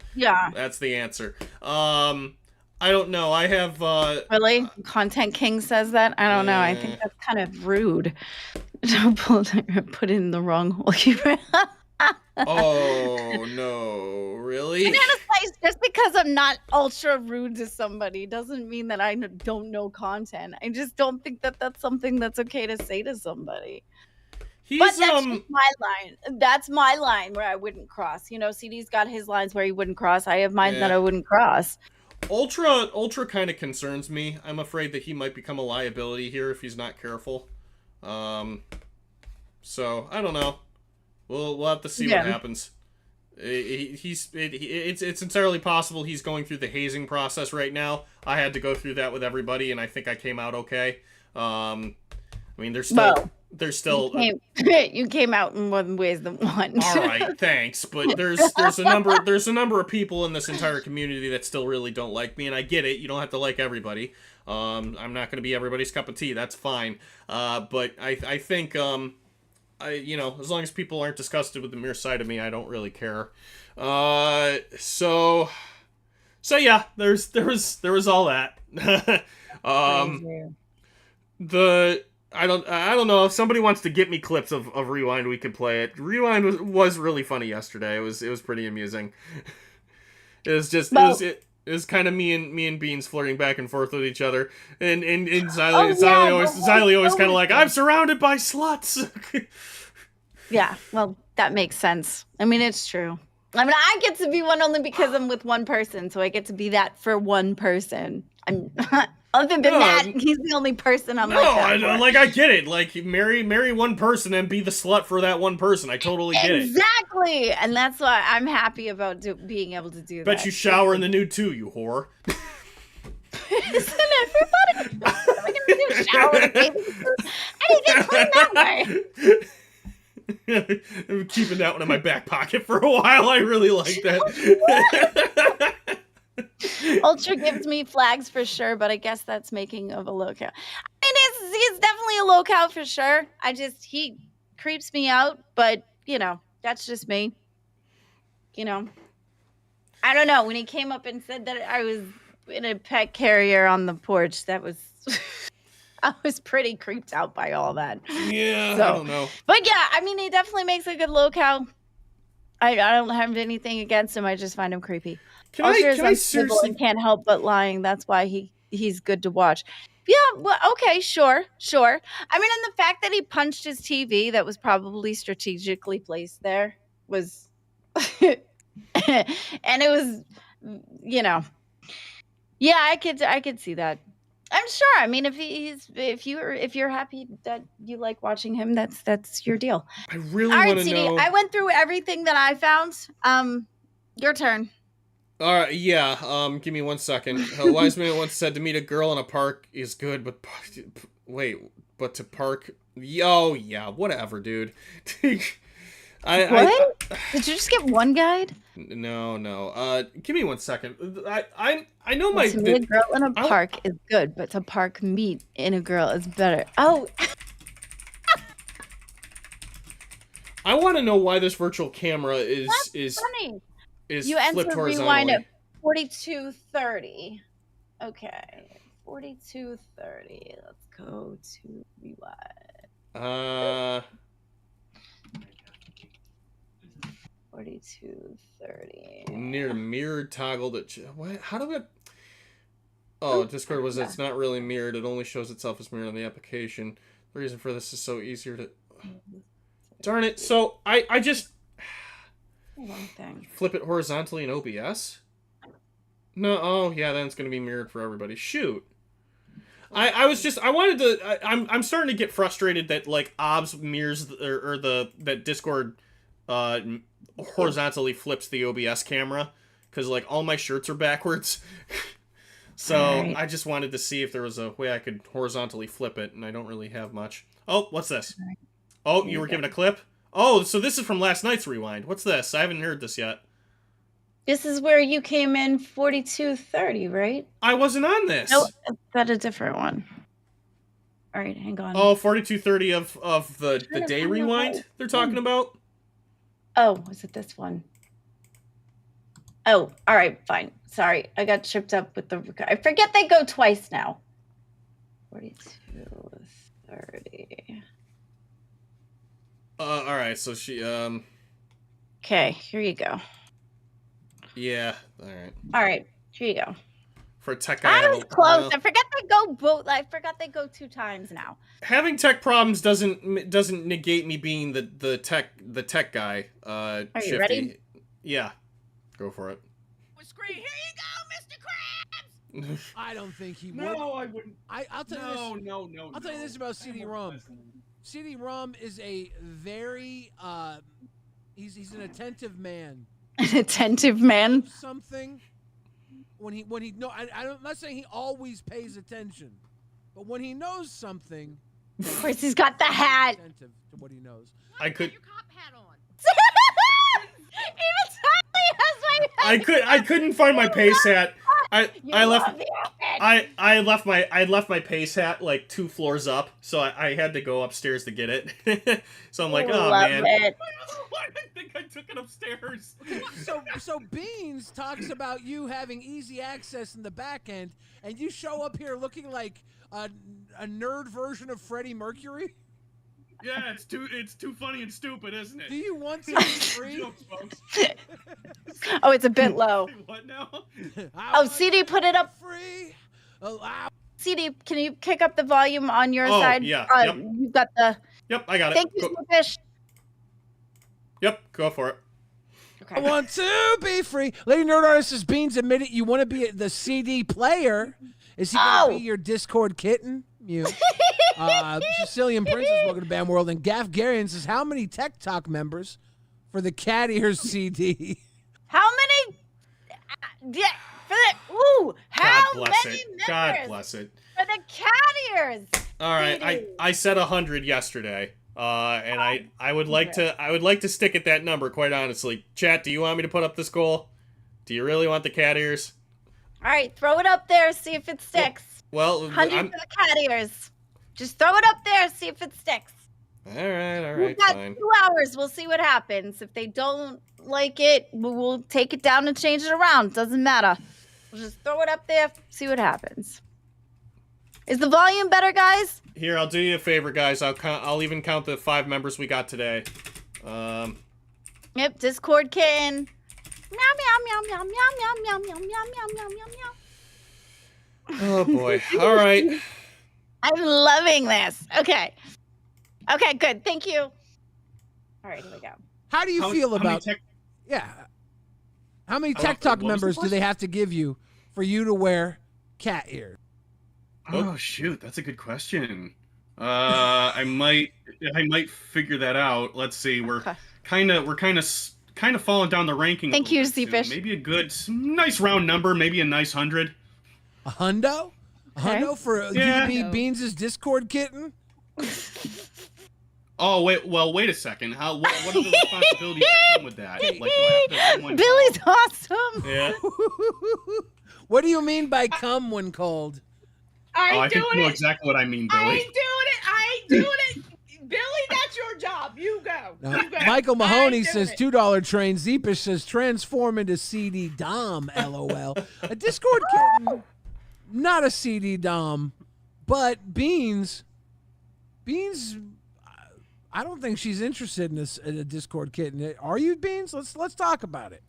answer. I don't know. I have really Content King says that. I don't know. I think that's kind of rude. Don't put in the wrong hole. Oh no, really? Just because I'm not ultra rude to somebody doesn't mean that I don't know content. I just don't think that that's something that's okay to say to somebody. But that's just my line. That's my line where I wouldn't cross. CD's got his lines where he wouldn't cross. I have mine that I wouldn't cross. Ultra kind of concerns me. I'm afraid that he might become a liability here if he's not careful. So I don't know. We'll have to see what happens. It's entirely possible he's going through the hazing process right now. I had to go through that with everybody, and I think I came out okay. I mean, there's still you came out in more ways than one. All right, thanks, but there's a number of people in this entire community that still really don't like me, and I get it. You don't have to like everybody. I'm not going to be everybody's cup of tea. That's fine. But I think as long as people aren't disgusted with the mere sight of me, I don't really care. So yeah, there was all that. I don't know if somebody wants to get me clips of Rewind, we could play it. Rewind was really funny yesterday. It was pretty amusing. It was just it was kind of me and Beans flirting back and forth with each other, and Xylee always kind of like, I'm surrounded by sluts. Yeah, well, that makes sense. I mean, it's true. I mean, I get to be one only because I'm with one person, so I get to be that for one person. Other than that, he's the only person I'm like that for. I get it. Like, marry one person and be the slut for that one person. I totally get it. Exactly, and that's why I'm happy about being able to do that. Bet you shower in the nude too, you whore. Isn't everybody? What am I gonna do? Shower in the baby food? I didn't even clean that way. I'm keeping that one in my back pocket for a while. I really like that. Ultra gives me flags for sure, but I guess that's making of a lookout. I mean, he's definitely a lookout for sure. He creeps me out, but that's just me. I don't know. When he came up and said that I was in a pet carrier on the porch, that was I was pretty creeped out by all that. Yeah, I don't know. But yeah, I mean, he definitely makes a good locale. I don't have anything against him. I just find him creepy. Can I seriously? And can't help but lying. That's why he's good to watch. Yeah, well, okay, sure. I mean, and the fact that he punched his TV that was probably strategically placed there was, and it was, yeah, I could see that. I'm sure. I mean, if you're happy that you like watching him, that's your deal. I really want to know. I went through everything that I found. Your turn. All right, yeah. Give me 1 second. A wise man once said to meet a girl in a park is good, but but to park, oh yeah, whatever, dude. What? Did you just get one guide? No. Give me 1 second. I know my. To meet a girl in a park is good, but to park meet in a girl is better. Oh. I want to know why this virtual camera is funny. Is you flipped enter horizontally. Rewind at 4230. Okay, 4230. Let's go to Rewind. 4230. Near the mirrored toggle that what? How do we? Oh, Discord was it's not really mirrored. It only shows itself as mirrored on the application. The reason for this is so easier to. Darn it! So I just flip it horizontally in OBS. No, oh yeah, then it's gonna be mirrored for everybody. Shoot. I'm starting to get frustrated that like OBS mirrors or that Discord horizontally flips the OBS camera because like all my shirts are backwards. So Alright. I just wanted to see if there was a way I could horizontally flip it, and I don't really have much. Oh, what's this? Oh, you were given a clip? Oh, so this is from last night's rewind. What's this? I haven't heard this yet. This is where you came in 42:30, right? I wasn't on this. No, is that a different one? All right, hang on. Oh, 42:30 of the day rewind they're talking about? Oh, was it this one? Oh, all right, fine. Sorry, I got tripped up with the. I forget they go twice now. 42:30. All right, so she Okay, here you go. yeah, all right. All right, here you go. For tech, I was close. I forgot they go both. I forgot they go 2 times now. having tech problems doesn't negate me being the tech guy. Are you Shifty. ready? Yeah, go for it. Screen. Here you go, Mr. Krabs. I don't think he would. No, I wouldn't. I'll tell you this. No. I'll tell you this about CD-ROM. CD-ROM is a very he's an attentive man. An attentive man. Something when he no, I'm not saying he always pays attention, but when he knows something, Of course, he's got the hat. attentive to what he knows. I could. Your cop hat on. Even Charlie has my hat. I couldn't find my pace hat. I left love the outfit. I left my pace hat like 2 floors up, so I had to go upstairs to get it. So I'm like, oh Love man. it. I think I took it upstairs. So Beans talks about you having easy access in the back end, and you show up here looking like a nerd version of Freddie Mercury. Yeah, it's too funny and stupid, isn't it? Do you want something free? Jokes, folks. Oh, it's a bit low. What now? Oh, CD, put it up. Free. Allow. CD, can you kick up the volume on your Oh, side? yeah, yep. You've got the. Yep, I got it. Thank you, Go- Fish. Yep, go for it. I want to be free. Lady Nerd Artist says, Beans admitted you want to be the CD player. Is he going to be your Discord kitten? You. Sicilian Princess, welcome to Bam World. And Gaff Garian says, how many Tech Talk members for the Cat Ears CD? How many? Yeah, for the. Ooh, how God bless many it. members God bless it. for the cat ears? All right, I said 100 yesterday. And I would like to stick at that number, quite honestly. Chat, do you want me to put up this goal? Do you really want the cat ears? All right, throw it up there, see if it sticks. Well, 100 for the cat ears. Just throw it up there, see if it sticks. all right, We've got fine. 2 hours. We'll see what happens. If they don't like it, we'll take it down and change it around. Doesn't matter. We'll just throw it up there, see what happens. Is the volume better, guys? Here, I'll do you a favor, guys. I'll even count the 5 members we got today. Yep, Discord kitten. Meow meow meow meow meow meow meow meow meow meow meow meow meow. Oh boy. All right. I'm loving this. Okay. Okay, good. Thank you. All right, here we go. How do you feel how many about tech- How many I Tech don't- Talk what was the members do they have to give you for you to wear cat ears? Oh shoot, that's a good question. I might figure that out. Let's see. We're Okay. kind of falling down the ranking. Thank a you, little bit, Seafish. too. Maybe a good, nice round number. Maybe a nice 100. A hundo? A Okay. hundo for Yeah. you to be Beans' Discord kitten? Oh wait, wait a second. What are the responsibilities that come with that? Like, do I have to someone- Billy's awesome. Yeah. What do you mean by come when cold? I think you know exactly what I mean, Billy. I ain't doing it. Billy, that's your job. You go. Now, You go. Michael I Mahoney ain't says doing it. $2 train. Zeepish says transform into CD Dom. LOL. A Discord kitten, not a CD Dom, but Beans. I don't think she's interested in a Discord kitten. Are you, Beans? Let's talk about it.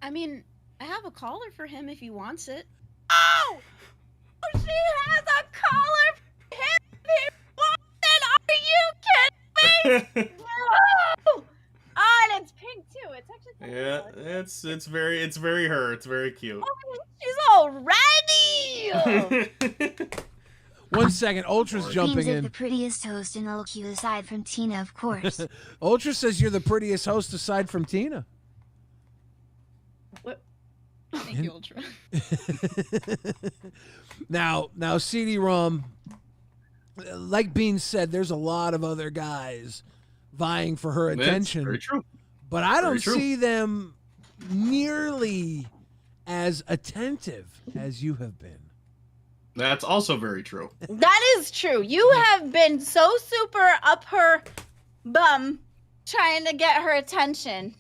I mean, I have a collar for him if he wants it. Oh! She has a collar for him if he wants it. Are you kidding me? No! Oh, and it's pink too. It's actually kind Yeah, of good. it's very her. It's very cute. Oh, she's all ready. 1 second. Ultra's jumping Beans is in. the prettiest host in LQ aside from Tina, of course. Ultra says you're the prettiest host aside from Tina. What? Thank you, Ultra. Now, CD-ROM, like Beans said, there's a lot of other guys vying for her attention. Very true. But I don't Very true. see them nearly as attentive as you have been. That's also very true. That is true. You have been so super up her bum trying to get her attention.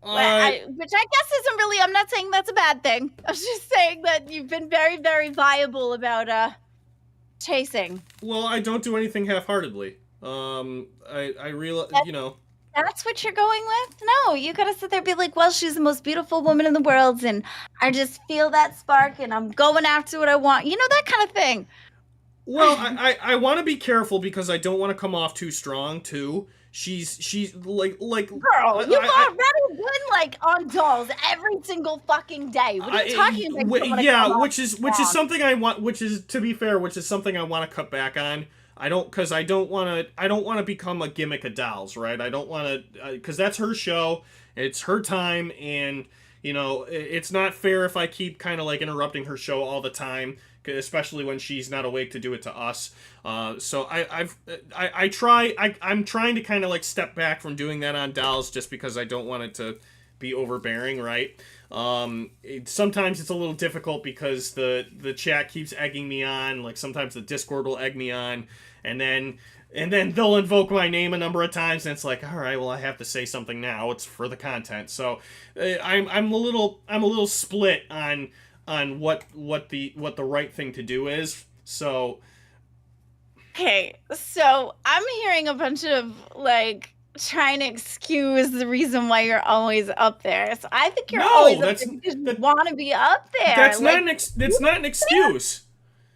Which I guess isn't really, I'm not saying that's a bad thing. I'm just saying that you've been very, very viable about chasing. Well, I don't do anything half-heartedly. I realize, you know. That's what you're going with? No, you gotta sit there and be like, well, she's the most beautiful woman in the world, and I just feel that spark, and I'm going after what I want. You know, that kind of thing. Well, I want to be careful because I don't want to come off too strong, too. She's like Girl, you've already been like on dolls every single fucking day. What are you talking about? Yeah, which is something I want. Which is, to be fair, which is something I want to cut back on. I don't want to become a gimmick of dolls, right? I don't want to, because that's her show. It's her time, and you know, it's not fair if I keep kind of like interrupting her show all the time, especially when she's not awake to do it to us. So I'm trying to kind of like step back from doing that on dolls, just because I don't want it to be overbearing, right? Sometimes it's a little difficult because the chat keeps egging me on. Like sometimes the Discord will egg me on, and then they'll invoke my name a number of times, and it's like, all right, well, I have to say something now. It's for the content. So I'm a little split on what the right thing to do is. So Okay, so I'm hearing a bunch of like trying to excuse the reason why you're always up there. So I think you're always up there because you want to be up there. That's like, that's not an excuse.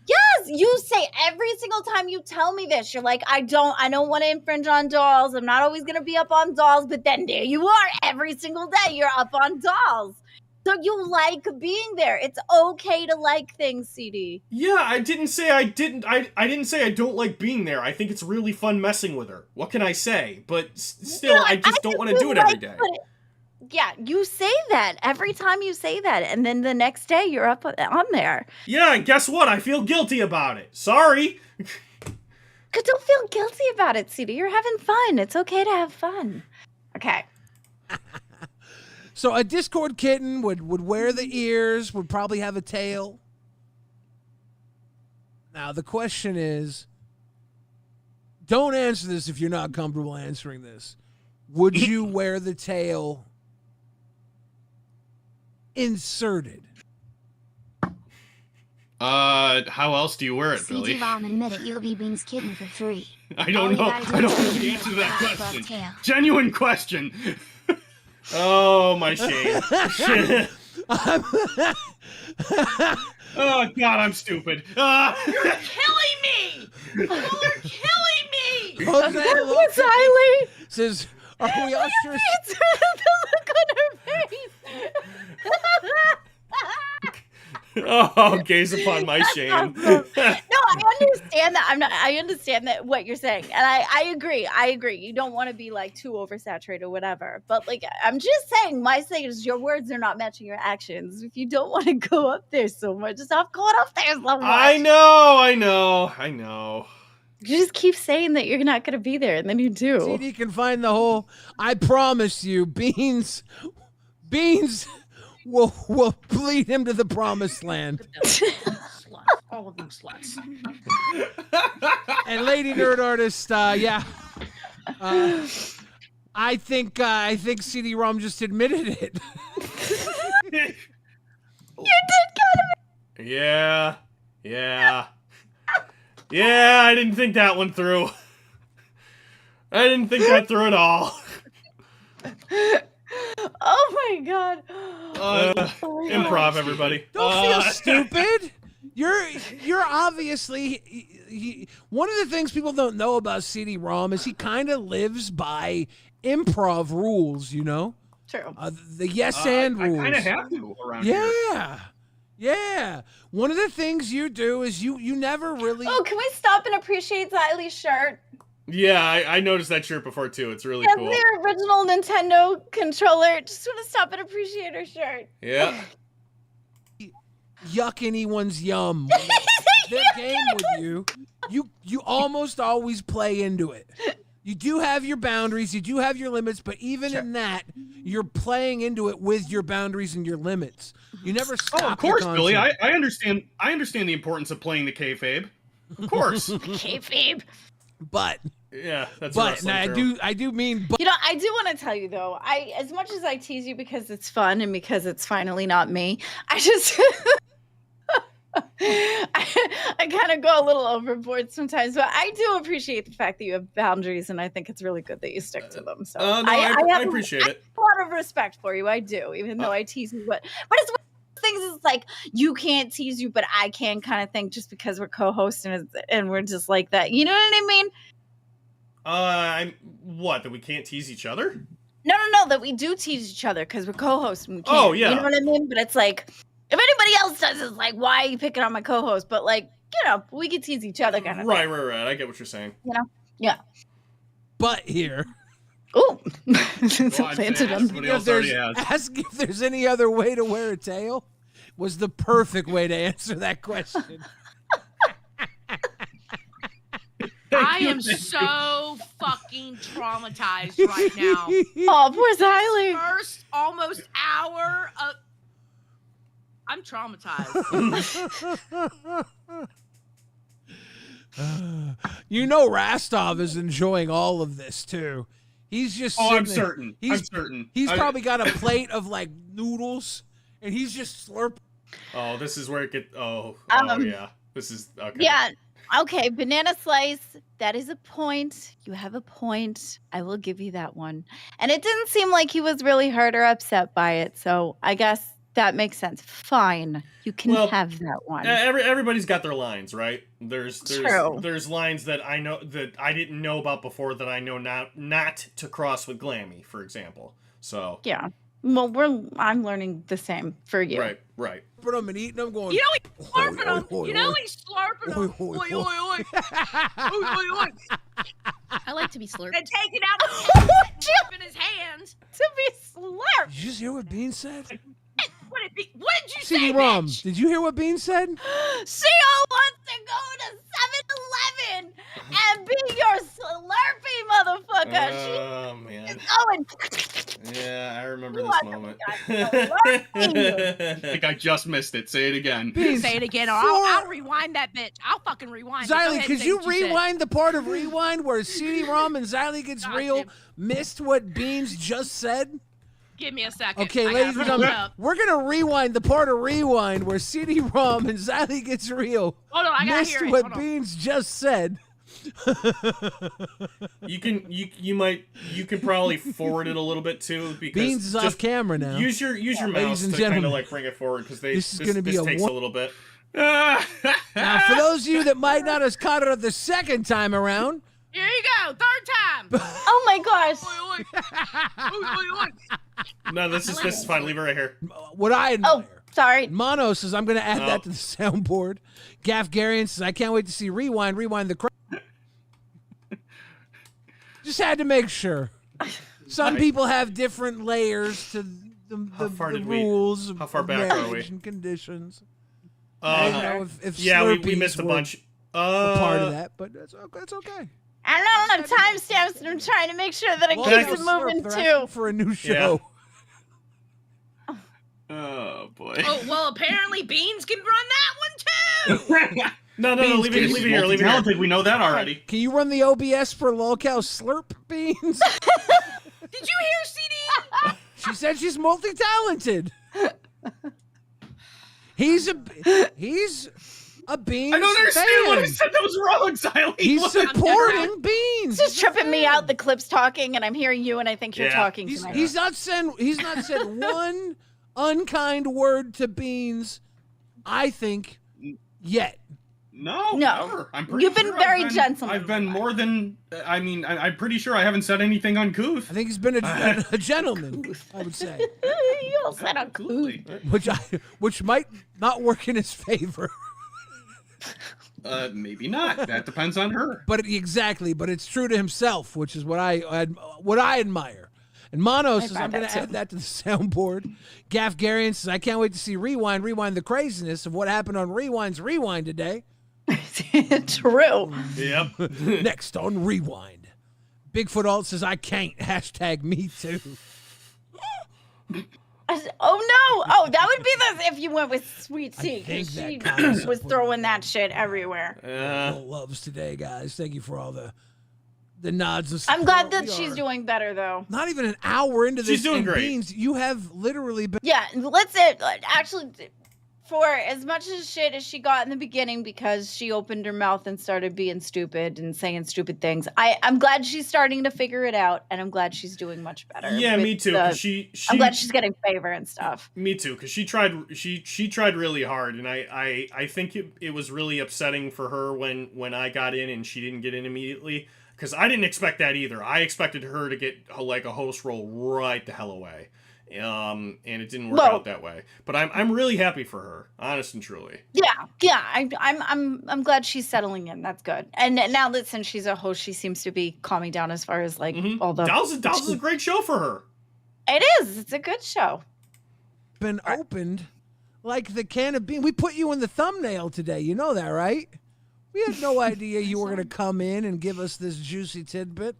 Yes, you say every single time you tell me this, you're like, I don't want to infringe on dolls. I'm not always gonna be up on dolls, but then there you are every single day. You're up on dolls. So you like being there. It's okay to like things, CD. Yeah, I didn't say I didn't. I didn't say I don't like being there. I think it's really fun messing with her. What can I say? But still, I just don't want to do it every day. Yeah, you say that every time you say that, and then the next day you're up on there. Yeah, and guess what? I feel guilty about it. Sorry. Don't feel guilty about it, CD. You're having fun. It's okay to have fun. Okay. So a Discord kitten would wear the ears, would probably have a tail. Now the question is, don't answer this if you're not comfortable answering this. Would you wear the tail inserted? How else do you wear it, Billy? CD-ROM admit it, you'll be Bean's kitten for free. I don't know. I don't know the answer to that question. Genuine question. Oh, my shame. Oh, God, I'm stupid. You're killing me! You're killing me! Jose says, are we all sure? The look on her face. Oh, gaze upon my shame. No, I understand that. I understand that what you're saying, and I agree. I agree. You don't want to be like too oversaturated or whatever. But like, I'm just saying, my thing is your words are not matching your actions. If you don't want to go up there so much, stop going up there so much. I know. You just keep saying that you're not going to be there, and then you do. CD can find the whole. I promise you, Beans will lead him to the promised land. All of them sluts. And Lady Nerd Artist, yeah. I think CD-ROM just admitted it. You did kind of. Yeah, I didn't think that one through. I didn't think that through at all. Oh my god. Improv, everybody. Don't feel stupid. You're obviously one of the things people don't know about CD-ROM is he kind of lives by improv rules, you know? True. The yes and rules. I kind of have to around here. Yeah. Yeah. One of the things you do is you never really. Oh, can we stop and appreciate Xylee's shirt? Yeah, I noticed that shirt before too. It's really Yeah, cool. the original Nintendo controller. Just want to stop and appreciate her shirt. Yeah. Yuck anyone's yum. Their game with you almost always play into it. You do have your boundaries, you do have your limits, but even in that, you're playing into it with your boundaries and your limits. You never stop. Oh, of course, Billy. I understand. I understand the importance of playing the kayfabe. Of course. Kayfabe. But yeah, that's. But now, I do mean. But you know, I do want to tell you though. As much as I tease you because it's fun and because it's finally not me, I just. I kind of go a little overboard sometimes, but I do appreciate the fact that you have boundaries, and I think it's really good that you stick to them. So no, I appreciate it. I have a lot of respect for you. I do, even though I tease you, but it's one of those things. It's like you can't tease you, but I can, kind of thing, just because we're co-hosting and we're just like that. You know what I mean? What, that we can't tease each other? No, that we do tease each other because we're co-hosting. We can't, oh yeah, you know what I mean? But it's like. If anybody else does, it's like, why are you picking on my co-host? But like, you know, we can tease each other, kind of. Right. I get what you're saying. You know, yeah. But here. Oh, ask if there's any other way to wear a tail. Was the perfect way to answer that question. I am so fucking traumatized right now. Oh, poor Xylee. First almost hour of. I'm traumatized. You know Rastov is enjoying all of this too. He's just I'm certain. He's probably got a plate of like noodles and he's just slurping. Oh, this is where it gets yeah. This is okay. Yeah. Okay, banana slice. That is a point. You have a point. I will give you that one. And it didn't seem like he was really hurt or upset by it. So I guess that makes sense. Fine. You can have that one. Everybody's got their lines, right? There's True. There's lines that I know that I didn't know about before that I know not to cross with Glammy, for example. So yeah. Well, I'm learning the same for you. Right. But I'm eating them going. You know he's slurping them. You know he's slurping them. Oi, oi, oi. Oi, oi. I like to be slurped. And taking out the in his hand. To be slurped. Did you just hear what Bean said? What did you say, CD-ROM, bitch? did you hear what Bean said? CO wants to go to 7-Eleven and be your slurpy motherfucker. Oh, man. She's going. Yeah, I remember You this want moment. to I think I just missed it. Say it again. Say it again, or I'll rewind that bitch. I'll fucking rewind it. Go Xylee, ahead could and you say what rewind the part of rewind where CD-ROM and Xylee gets Got real you. missed what Beans just said? Give me a second. Okay, ladies and gentlemen, we're gonna rewind the part of rewind where CD-ROM and Xylee gets real. Hold on, I gotta missed hear it. what Hold on. Beans just said. You can probably forward it a little bit too because Beans is off camera now. Use your Ladies mouse and to kind gentlemen, of like bring it forward because this is gonna be a takes one- a little bit. Now, for those of you that might not have caught it the second time around, Here you go, third time. Oh my gosh. No, this is fine. Leave it right here. what I admire. Oh, sorry. Mono says, I'm going to add that to the soundboard. Gaff Garian says, I can't wait to see Rewind the crowd. Just had to make sure. Some people have different layers to the rules of how far back are we? marriage and conditions. I don't know if yeah, we Slurpees missed a were bunch. a part of that, but that's okay. I don't have timestamps, and I'm trying to make sure that it Well, keeps they're it moving they're too. asking for a new show. Oh boy. Oh, well, apparently Beans can run that one too. No, Beans, leave it here. Leave it here. We know that already. Can you run the OBS for Lolcow Slurp Beans? Did you hear CD? She said she's multi-talented. He's a Beans I don't understand fan. what I said that was wrong, Xylee. He's supporting Beans. It's just tripping me out. The clip's talking, and I'm hearing you, and I think you're talking to me. He's not said one unkind word to Beans, I think, yet. No, No. never. I'm pretty You've been sure very gentlemanly. I've been more than. I mean, I'm pretty sure I haven't said anything uncouth. I think he's been a gentleman, I would say. You all said Absolutely. Which might not work in his favor. Maybe not. That depends on her. But it's true to himself, which is what I admire. And Mono says, I'm going to add that to the soundboard. Gaff Garian says, I can't wait to see Rewind the craziness of what happened on Rewind's Rewind today. True. Yep. Next on Rewind. Bigfoot Alt says, I can't. # me too. Oh no! Oh, that would be if you went with Sweet Tea. think She that was throwing that shit everywhere. Loves today, guys. Thank you for all the nods. Of I'm glad that We she's are doing better though. not even an hour into this. She's doing and great. Beans, you have literally been. Yeah, actually, for as much as shit as she got in the beginning because she opened her mouth and started being stupid and saying stupid things, I'm glad she's starting to figure it out, and I'm glad she's doing much better. Yeah, with me too. the- 'Cause she I'm glad she's getting favor and stuff. Me too, because she tried really hard, and I think it was really upsetting for her when I got in and she didn't get in immediately, because I didn't expect that either. I expected her to get like a host role right the hell away, and it didn't work out that way. But I'm really happy for her, honest and truly. Yeah. I'm glad she's settling in. That's good. And now that since she's a host, she seems to be calming down as far as like all the. Dolls is a great show for her. It is. It's a good show. Been opened like the can of beans. We put you in the thumbnail today. You know that, right? We had no idea you were going to come in and give us this juicy tidbit.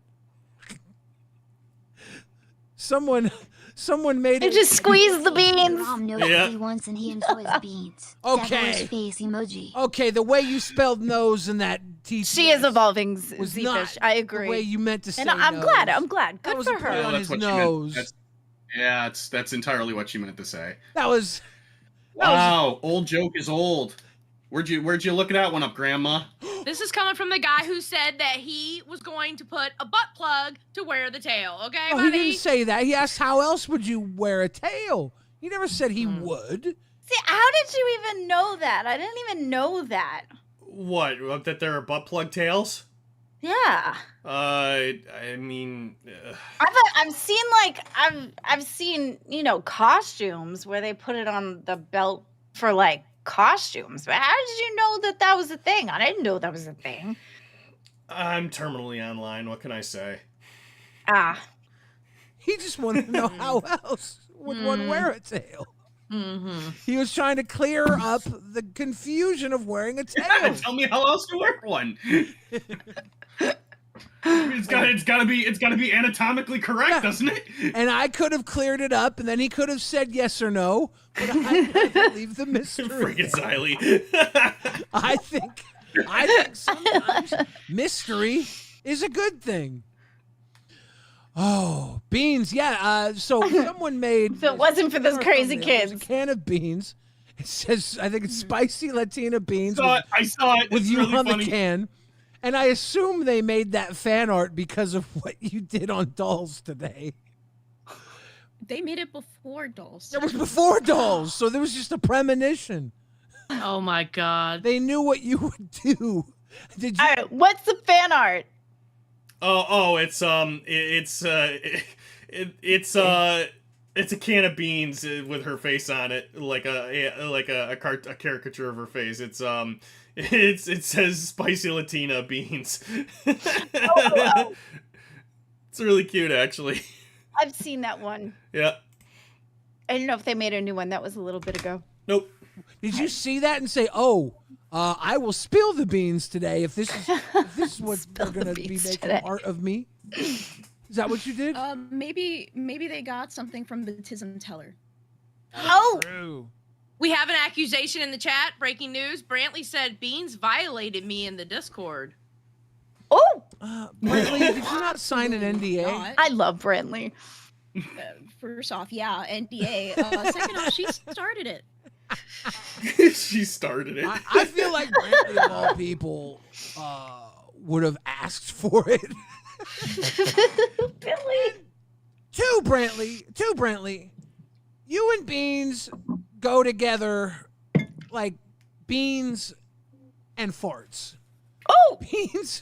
Someone made You it. just squeeze the beans. Mom knows Yeah. what he wants and he enjoys beans. Okay. Devilish face emoji. Okay, the way you spelled nose in that T. She is evolving, was Z-Fish. not I agree. the way you meant to say and I'm nose. glad. I'm glad. That Good was for a play her. on his what she nose. meant. That's entirely what she meant to say. That was Wow, old joke is old. Where'd you look at that one up, Grandma? This is coming from the guy who said that he was going to put a butt plug to wear the tail. Okay, Oh, buddy? he didn't say that. He asked how else would you wear a tail. He never said he would. See, how did you even know that? I didn't even know that. What? That there are butt plug tails? Yeah. I mean, I've seen costumes where they put it on the belt for like costumes. But how did you know that was a thing? I didn't know that was a thing. I'm terminally online. What can I say? He just wanted to know how else would one wear a tail. Mm-hmm. He was trying to clear up the confusion of wearing a tail. Yeah, tell me how else to wear one. It's gotta be anatomically correct, doesn't it? And I could have cleared it up, and then he could have said yes or no, but I couldn't leave the mystery. Freaking Xylee. I think sometimes mystery is a good thing. Oh, beans, yeah. So someone made. If it wasn't for those crazy there's kids. a can of beans. It says, I think it's spicy Latina beans. I saw it. With It's you really on funny. the can. And I assume they made that fan art because of what you did on Dolls today. They made it before Dolls. It was before Dolls, so there was just a premonition. Oh my god. They knew what you would do. Did you? All right, what's the fan art? It's a can of beans with her face on it, like a caricature of her face. It says spicy Latina beans. wow. It's really cute, actually. I've seen that one. Yeah. I don't know if they made a new one. That was a little bit ago. Nope. Did you see that and say, "Oh, I will spill the beans today if this is what they're going to be beans making today. art of me"? Is that what you did? Maybe they got something from the Tism Teller. Oh, True. We have an accusation in the chat. Breaking news. Brantley said Beans violated me in the Discord. oh! Brantley, did you not sign an NDA? Not. I love Brantley. First off, yeah, NDA. Second off, she started it. She started it. I feel like Brantley of all people would have asked for it. Billy. To Brantley, you and Beans go together like beans and farts. Oh, Beans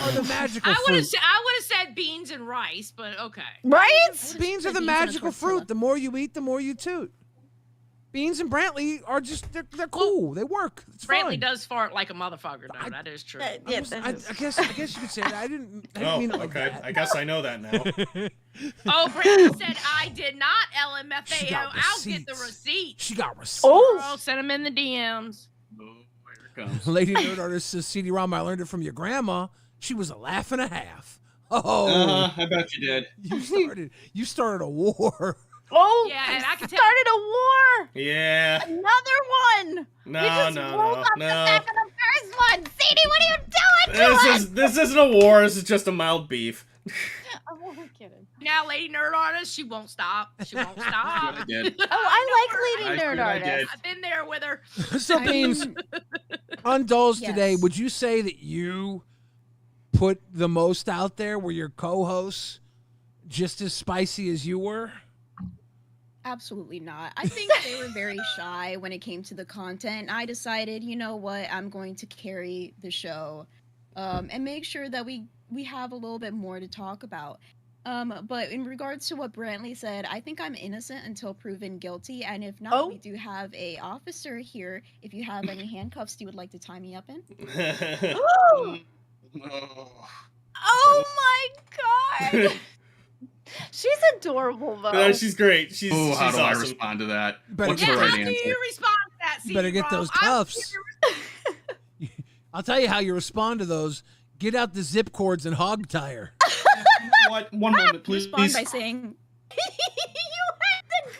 are the magical I would fruit. have said beans and rice, but okay. right? Beans are the magical fruit. The more you eat, the more you toot. Beans and Brantley are just, they're cool. They work. It's Brantley fine. does fart like a motherfucker, though. That is true. Yeah, I guess you could say that. I didn't mean it like okay. that. I guess I know that now. Oh, Brantley said, I did not She LMFAO. got I'll get the receipts. receipt. She got receipts. Oh, Send them in the DMs. Oh, here it comes. Lady Nerd Artist says, CD-ROM, I learned it from your grandma. She was a laugh and a half. Oh, I bet you did. you started a war. oh, Yeah, and I can tell. started a war. Yeah. Another one. No, You just no, rolled no, up the no. back of the first one. CD, what are you doing to us? This isn't a war. This is just a mild beef. I'm only kidding. Now, Lady Nerd Artist, she won't stop. She won't stop. I did. Oh, I like Lady I Nerd did, I did. Artist. I've been there with her. So, Beans, on Dolls today, Yes. would you say that you put the most out there? Were your co-hosts just as spicy as you were? Absolutely not. I think they were very shy when it came to the content. I decided, you know what, I'm going to carry the show and make sure that we have a little bit more to talk about. But in regards to what Brantley said, I think I'm innocent until proven guilty. And if not, we do have a officer here. If you have any handcuffs you would like to tie me up in. Oh my god. She's adorable though. No, she's great. She's how she's do I awesome. respond to that? Better What's get the Yeah, right how do answer? you respond to that, You better get CD-ROM? those I don't cuffs. I'll tell you how you respond to those. Get out the zip cords and hog tie her. What? One moment, please. Respond by saying, You had to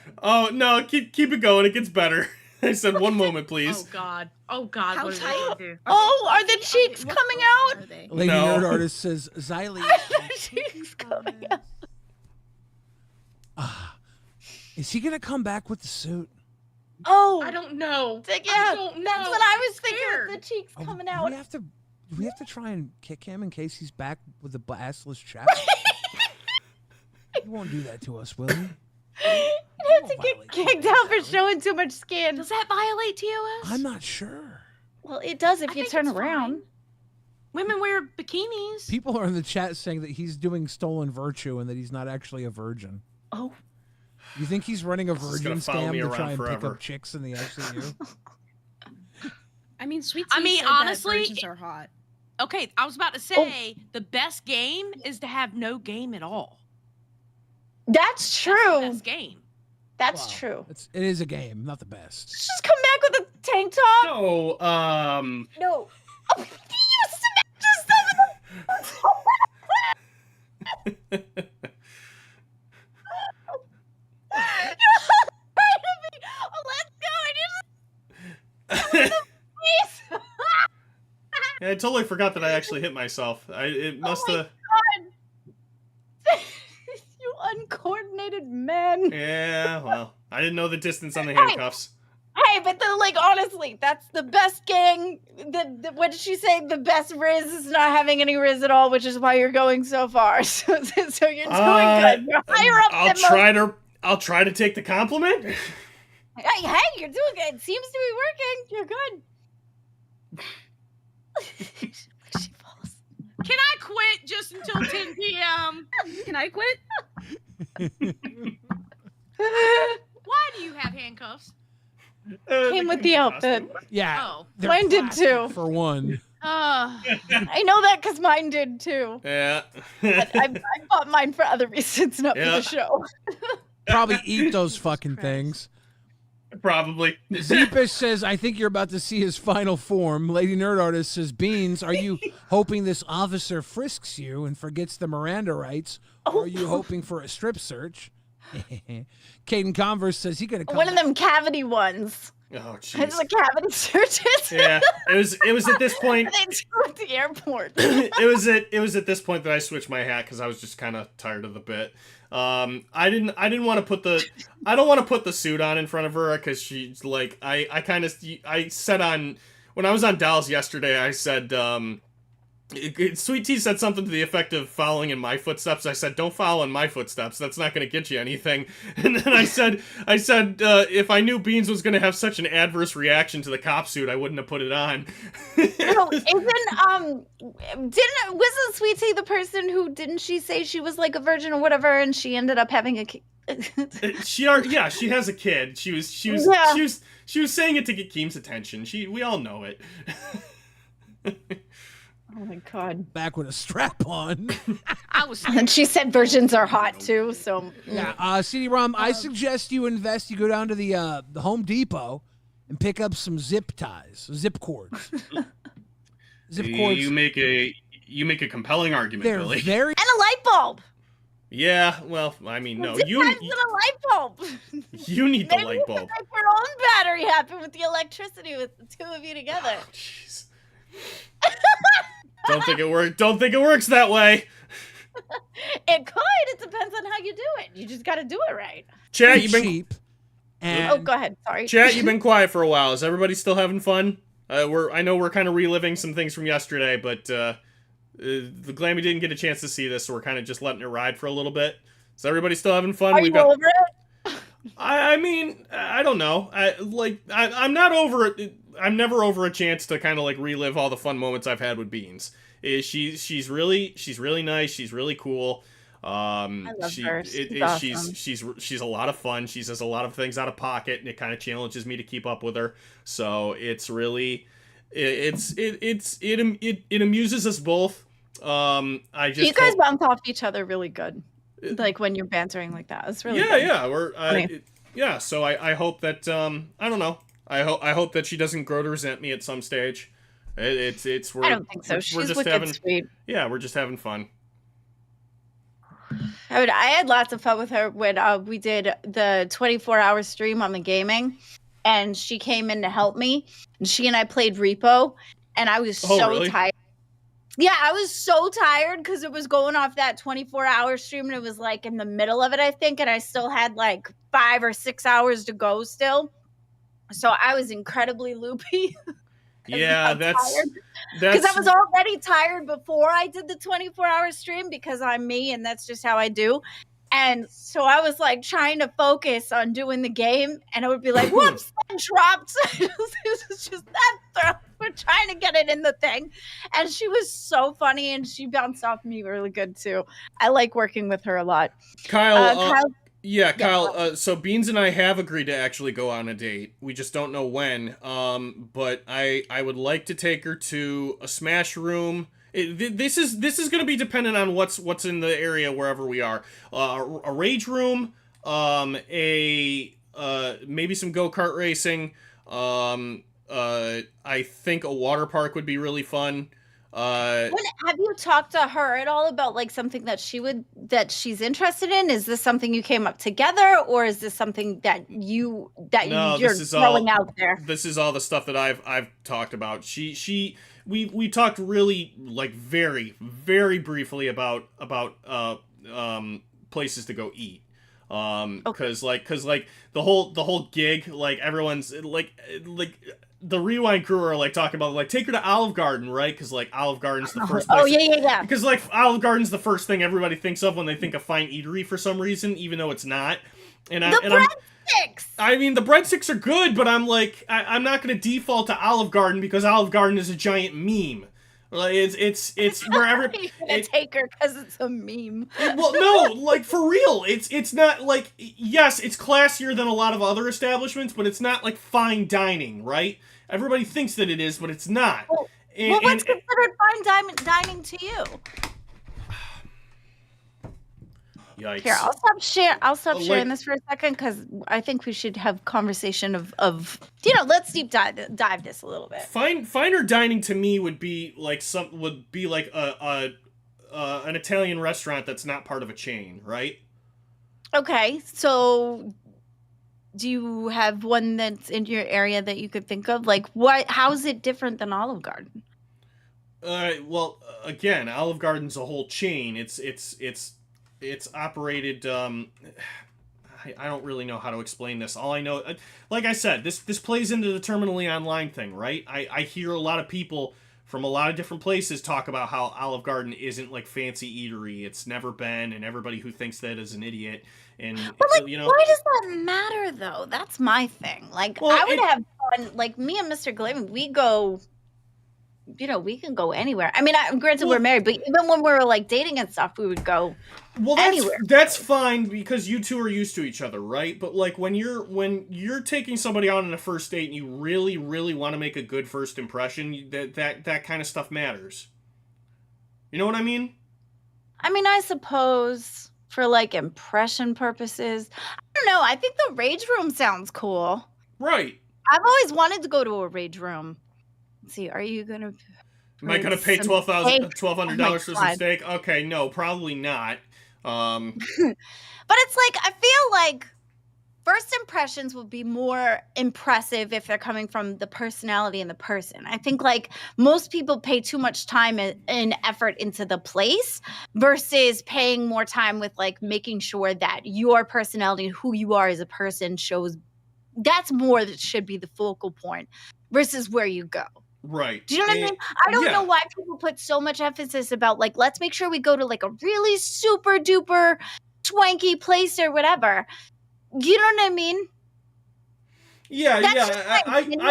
go. Oh no, keep it going. It gets better. I said one moment, please. Oh God! Oh God! How What did tight? they do? Oh, are the cheeks what coming color out? are they? Lady No. Nerd Artist says, Xylee. The cheeks coming out. Is he gonna come back with the suit? Oh, I don't know. yeah, I don't know. that's what I was I'm thinking scared. with the cheeks Oh, coming do out. we have to try and kick him in case he's back with the assless chest? He won't do that to us, will he? You'd have to get kicked out for showing too much skin. Does that violate TOS? I'm not sure. Well, it does if I you think turn it's around. fine. Women wear bikinis. People are in the chat saying that he's doing stolen virtue and that he's not actually a virgin. Oh, You think he's running a This is virgin gonna follow scam me to around try and pick forever. up chicks in the ICU? I mean, Sweet I Tea mean, said that honestly, virgins are hot. Okay, I was about to say the best game is to have no game at all. that's true. That's the best game. That's Wow. true. It is a game, not the best. Just come back with a tank top. So, No. Oh, he used to match stuff. Oh, let's go. And you just face. yeah, I totally forgot that I actually hit myself. It must have. God. You uncoordinated men. Yeah, well, I didn't know the distance on the handcuffs. Hey, but like honestly, that's the best gang. What did she say? The best Riz is not having any Riz at all, which is why you're going so far. So you're doing good. You're higher up than I'll try to take the compliment. Hey, you're doing good. It seems to be working. You're good. She falls. Can I quit just until 10 p.m.? Can I quit? Why do you have handcuffs? Came with the outfit. Yeah. Oh. they're Mine did plastic, too. For one. I know that because mine did too. Yeah. I bought mine for other reasons, not for Yeah. the show. Probably eat those fucking things. Probably. Zeepish says, I think you're about to see his final form. Lady Nerd Artist says, Beans, are you hoping this officer frisks you and forgets the Miranda rights? Or are you hoping for a strip search? Caden Converse says he gonna come One of them cavity ones. Oh, It's jeez. the cavity searches. Yeah, it was at this point. They do at the airport. it was at this point that I switched my hat because I was just kind of tired of the bit. I didn't want to put I don't want to put the suit on in front of her because she's like I said on when I was on Dolls yesterday I said Sweet Tea said something to the effect of following in my footsteps. I said, don't follow in my footsteps. That's not going to get you anything. And then I said, if I knew Beans was going to have such an adverse reaction to the cop suit, I wouldn't have put it on. No, wasn't Sweet Tea the person who, didn't she say she was like a virgin or whatever, and she ended up having a kid? She has a kid. She was saying it to get Keem's attention. We all know it. Oh my god. Back with a strap on. And she said virgins are hot too, so yeah. CD-ROM, I suggest you go down to the Home Depot and pick up some zip cords. Zip cords. You make a compelling argument, They're Billy. and a light bulb. Yeah, well, I mean, no, Zip ties and a light bulb. You need the light bulb. Maybe make your own battery happen with the electricity with the two of you together. Oh, jeez. Don't think it works that way. It could. It depends on how you do it. You just got to do it right. Chat, you've been cheap. Oh, go ahead. Sorry. Chat, you've been quiet for a while. Is everybody still having fun? I know we're kind of reliving some things from yesterday, but the Glammy didn't get a chance to see this, so we're kind of just letting it ride for a little bit. Is everybody still having fun? Are you over it? I mean, I don't know. I'm not over it. I'm never over a chance to kind of like relive all the fun moments I've had with Beans. She's really nice. She's really cool. I love her. Awesome. She's a lot of fun. She says a lot of things out of pocket, and it kind of challenges me to keep up with her. So it's really, it amuses us both. You guys bounce off each other really good. Like when you're bantering like that, it's really good. Yeah. So I hope that I don't know. I hope that she doesn't grow to resent me at some stage. I don't think so. She's wicked sweet. Yeah, we're just having fun. I had lots of fun with her when we did the 24-hour stream on the gaming, and she came in to help me. And she and I played Repo, and I was so tired. Yeah, I was so tired because it was going off that 24-hour stream, and it was like in the middle of it, I think, and I still had like 5 or 6 hours to go still. So I was incredibly loopy. Yeah, that's because I was already tired before I did the 24-hour stream because I'm me and that's just how I do. And so I was like trying to focus on doing the game, and I would be like, whoops, that dropped. It was just that. We're trying to get it in the thing. And she was so funny, and she bounced off me really good too. I like working with her a lot. Kyle. Kyle, so Beans and I have agreed to actually go on a date. We just don't know when. But I would like to take her to a Smash room. This is going to be dependent on what's in the area wherever we are. A rage room, maybe some go-kart racing. I think a water park would be really fun. Have you talked to her at all about like something that she's interested in? Is this something you came up together, or is this something that you're throwing out there? This is all the stuff that I've talked about. We talked really like very, very briefly about places to go eat. Cause the whole gig, like everyone's like the Rewind crew are like talking about like take her to Olive Garden, right? Because like Olive Garden's the first place. Oh yeah. Because like Olive Garden's the first thing everybody thinks of when they think of fine eatery for some reason, even though it's not. Breadsticks. I mean, the breadsticks are good, but I'm like I'm not gonna default to Olive Garden because Olive Garden is a giant meme. Like it's wherever. You're gonna take her because it's a meme. Well, no, like for real, it's not like yes, it's classier than a lot of other establishments, but it's not like fine dining, right? Everybody thinks that it is, but it's not. Well, what's considered fine dining to you? Yikes. Here, I'll stop sharing this for a second because I think we should have conversation of let's deep dive this a little bit. Finer dining to me would be like an Italian restaurant that's not part of a chain, right? Okay, so do you have one that's in your area that you could think of? Like how is it different than Olive Garden? Well, again, Olive Garden's a whole chain. It's operated, I don't really know how to explain this. All I know, like I said, this plays into the terminally online thing, right? I hear a lot of people from a lot of different places talk about how Olive Garden isn't like fancy eatery. It's never been, and everybody who thinks that is an idiot. And But like, you know, why does that matter though? That's my thing. Like, Well, I would have fun. Like me and Mr. Glavin, we go. You know, we can go anywhere. I mean, granted, we're married, but even when we were like dating and stuff, we would go. Well, anywhere. that's fine because you two are used to each other, right? But like when you're taking somebody out on a first date and you really want to make a good first impression, that kind of stuff matters. You know what I mean? I mean, I suppose for like impression purposes, I don't know. I think the rage room sounds cool. Right. I've always wanted to go to a rage room. Let's see, are you gonna? Am I gonna pay $1,200 for some steak? Okay, no, probably not. But it's like I feel like first impressions would be more impressive if they're coming from the personality and the person. I think like most people pay too much time and effort into the place versus paying more time with like making sure that your personality and who you are as a person shows. That's more that should be the focal point versus where you go. Right. Do you know what I mean? I don't know why people put so much emphasis about like, let's make sure we go to like a really super duper swanky place or whatever. You know what I mean? Yeah, I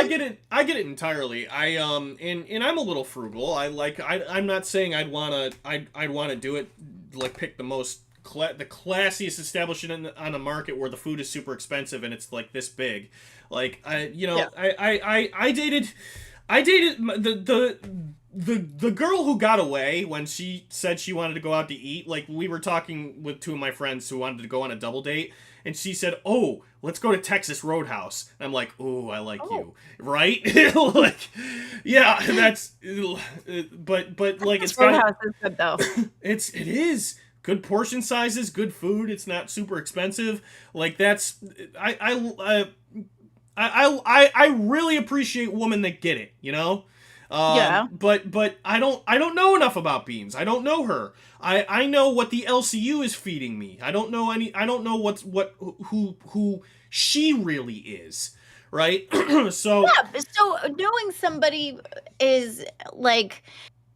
get it. I get it entirely. And I'm a little frugal. I'm not saying I'd wanna do it like pick the most the classiest establishment on the market where the food is super expensive and it's like this big. Like I dated the girl who got away when she said she wanted to go out to eat. Like we were talking with two of my friends who wanted to go on a double date, and she said, "Oh, let's go to Texas Roadhouse." And I'm like, "Ooh, I like you," right? Like, yeah, that's. But like it's Roadhouse is good though. It is good portion sizes, good food. It's not super expensive. Like that's I really appreciate women that get it, you know? Yeah. But I don't know enough about Beans. I don't know her. I know what the LCU is feeding me. I don't know who she really is, right? So knowing somebody is like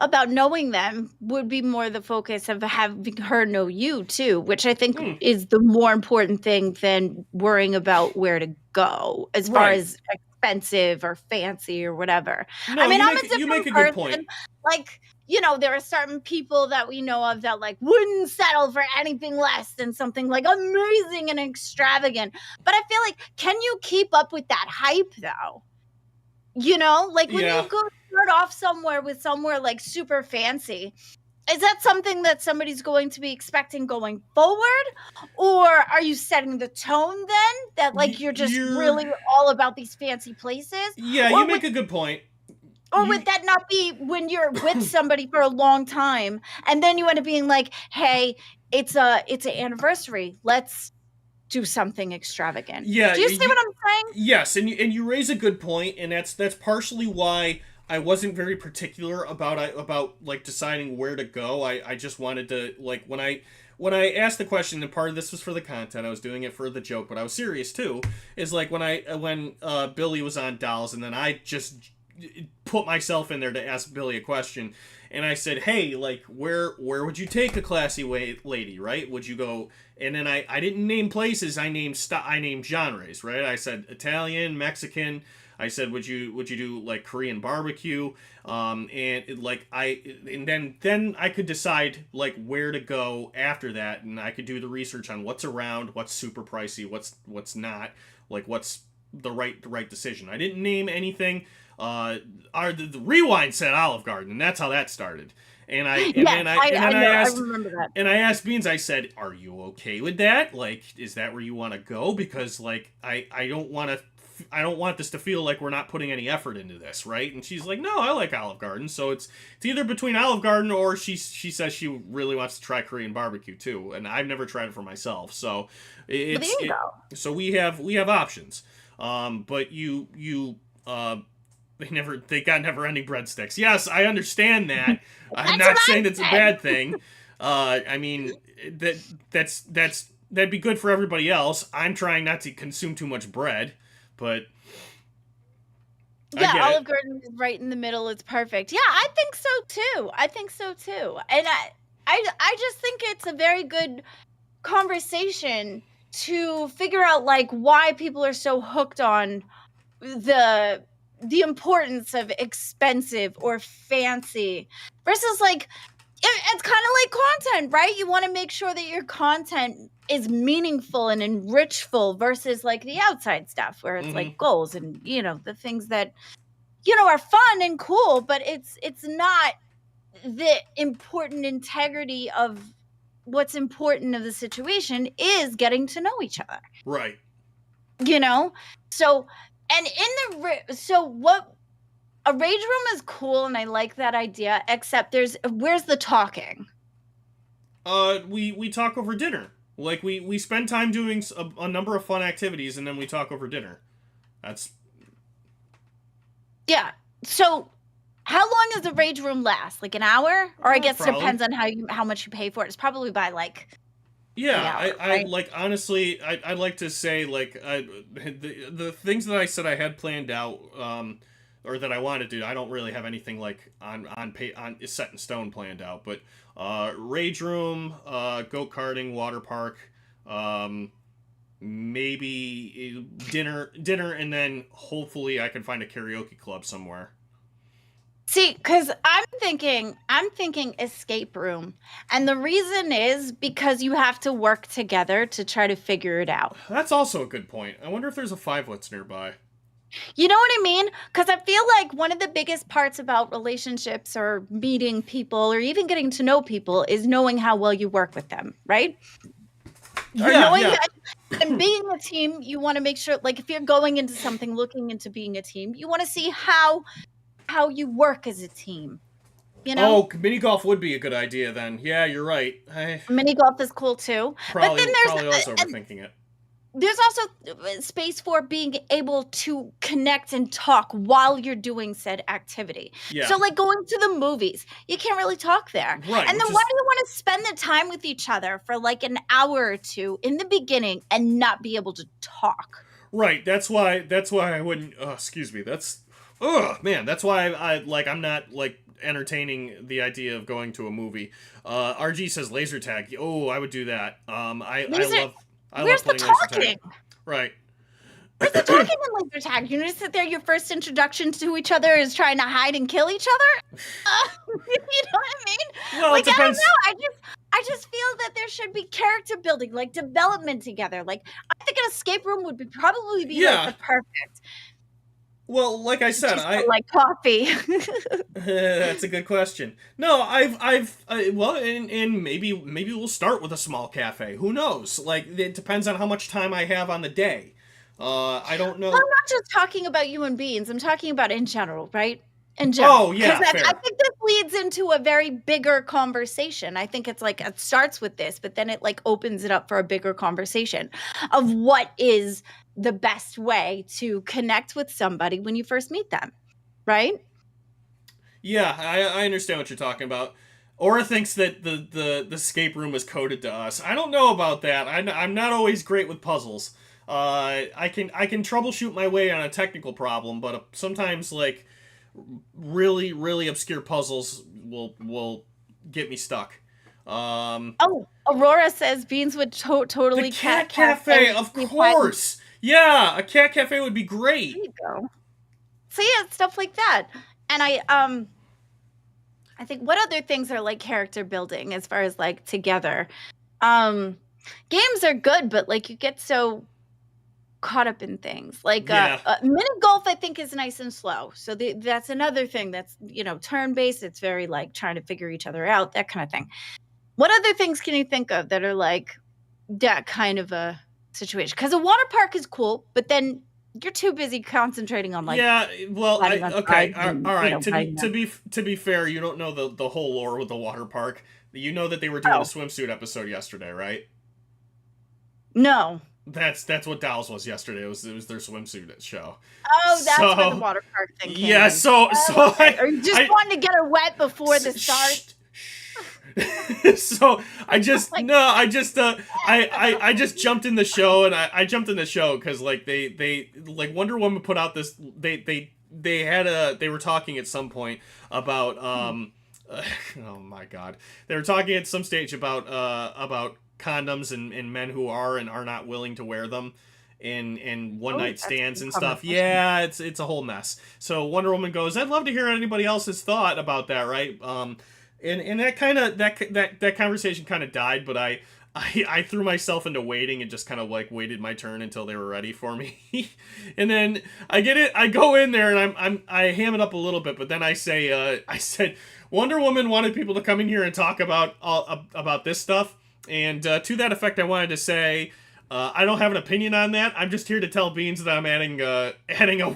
about knowing them would be more the focus of having her know you too, which I think is the more important thing than worrying about where to go as far as expensive or fancy or whatever. No, I mean, I'm a you different make a person. good point. Like, you know, there are certain people that we know of that like wouldn't settle for anything less than something like amazing and extravagant. But I feel like, can you keep up with that hype though? You know, like when you go start off somewhere like super fancy, is that something that somebody's going to be expecting going forward? Or are you setting the tone then that like you're really all about these fancy places? Yeah, you make a good point. Or would that not be when you're with somebody for a long time and then you end up being like, hey, it's an anniversary. Let's do something extravagant. Yeah. Do you see what I'm saying? Yes, and you raise a good point, and that's partially why I wasn't very particular about like deciding where to go. I just wanted to like when I asked the question, and part of this was for the content, I was doing it for the joke, but I was serious too. Is like when Billy was on Dolls, and then I just put myself in there to ask Billy a question, and I said, hey, like where would you take a classy lady, right? Would you go? And then I didn't name places. I named genres, right? I said Italian, Mexican. I said, would you do like Korean barbecue? And then I could decide like where to go after that, and I could do the research on what's around, what's super pricey, what's not, like what's the right decision. I didn't name anything. The rewind said Olive Garden, and that's how that started. And I remember that. And I asked Beans, I said, are you okay with that? Like, is that where you want to go? Because like I don't want this to feel like we're not putting any effort into this, right? And she's like, no, I like Olive Garden. So it's either between Olive Garden or she says she really wants to try Korean barbecue too, and I've never tried it for myself. So so we have options. But they got never-ending breadsticks. Yes, I understand that. I'm not saying it's a bad thing. I mean that'd be good for everybody else. I'm trying not to consume too much bread, but Yeah, get Olive it. Garden is right in the middle. It's perfect. Yeah, I think so too. And I just think it's a very good conversation to figure out like why people are so hooked on the importance of expensive or fancy versus like it's kind of like content, right? You want to make sure that your content is meaningful and enrichful versus like the outside stuff where it's like goals and the things that are fun and cool, but it's not the important integrity of what's important of the situation is getting to know each other. Right. So and so what a rage room is cool and I like that idea, except where's the talking? We talk over dinner. Like we spend time doing a number of fun activities and then we talk over dinner. That's Yeah. So how long does the rage room last? Like an hour? Or I guess probably. it depends on how much you pay for it. It's probably by like yeah. hour, right? Like honestly, I'd like to say like the things that I said I had planned out, or that I wanted to do. I don't really have anything like on set in stone planned out. But rage room, go karting, water park, maybe dinner, and then hopefully I can find a karaoke club somewhere. See, because I'm thinking escape room. And the reason is because you have to work together to try to figure it out. That's also a good point. I wonder if there's a 5-wits nearby. You know what I mean? Because I feel like one of the biggest parts about relationships or meeting people or even getting to know people is knowing how well you work with them, right? Or knowing that, and being a team, you want to make sure, like if you're going into something, looking into being a team, you want to see how you work as a team. Oh, mini golf would be a good idea then. Yeah, you're right. Mini golf is cool too. Probably, but then there's probably also overthinking it. There's also space for being able to connect and talk while you're doing said activity. Yeah. So like going to the movies, you can't really talk there. Right. And then why do you want to spend the time with each other for like an hour or two in the beginning and not be able to talk? Right. That's why I wouldn't. Excuse me. That's. Man. That's why I'm not like entertaining the idea of going to a movie. RG says laser tag. Oh, I would do that. I Where's love the playing laser talking? tag. Right. Where's the talking in laser tag? You just sit there. Your first introduction to each other is trying to hide and kill each other. You know what I mean? Well, like it depends. I don't know. I just feel that there should be character building, like development together. Like I think an escape room would probably be like the perfect. Well, like I said, I like coffee. That's a good question. No, well, and maybe we'll start with a small cafe. Who knows? Like it depends on how much time I have on the day. I don't know. Well, I'm not just talking about you and Beans. I'm talking about in general, right? In general. Oh yeah, fair. I think this leads into a very bigger conversation. I think it's like it starts with this, but then it like opens it up for a bigger conversation of what is the best way to connect with somebody when you first meet them, right? Yeah, I understand what you're talking about. Aura thinks that the escape room is coded to us. I don't know about that. I'm not always great with puzzles. I can troubleshoot my way on a technical problem, but sometimes like really really obscure puzzles will get me stuck. Aurora says Beans would totally the cat cafe, of course. Yeah, a cat cafe would be great. There you go. So yeah, stuff like that. And I think what other things are like character building as far as like together? Games are good, but like you get so caught up in things. Like mini golf I think is nice and slow. So that's another thing that's, turn-based. It's very like trying to figure each other out, that kind of thing. What other things can you think of that are like that kind of a situation? Because a water park is cool, but then you're too busy concentrating on like all right. And, To be fair, you don't know the whole lore with the water park. You know that they were doing a swimsuit episode yesterday, right? No. That's what Dolls was yesterday. It was their swimsuit show. Oh, that's where the water park thing came in. Or you just wanted to get her wet before the start. So I just jumped in the show, and I jumped in the show because like they like Wonder Woman put out this they they were talking at some point about oh my god, they were talking at some stage about condoms and men who are and are not willing to wear them in one night stands and stuff. Yeah, it's a whole mess. So Wonder Woman goes, I'd love to hear anybody else's thought about that, right? And that kind of that conversation kind of died, but I threw myself into waiting and just kind of like waited my turn until they were ready for me. And then I go in there and I ham it up a little bit, but then I said Wonder Woman wanted people to come in here and talk about this stuff, and to that effect I wanted to say, I don't have an opinion on that. I'm just here to tell Beans that I'm adding a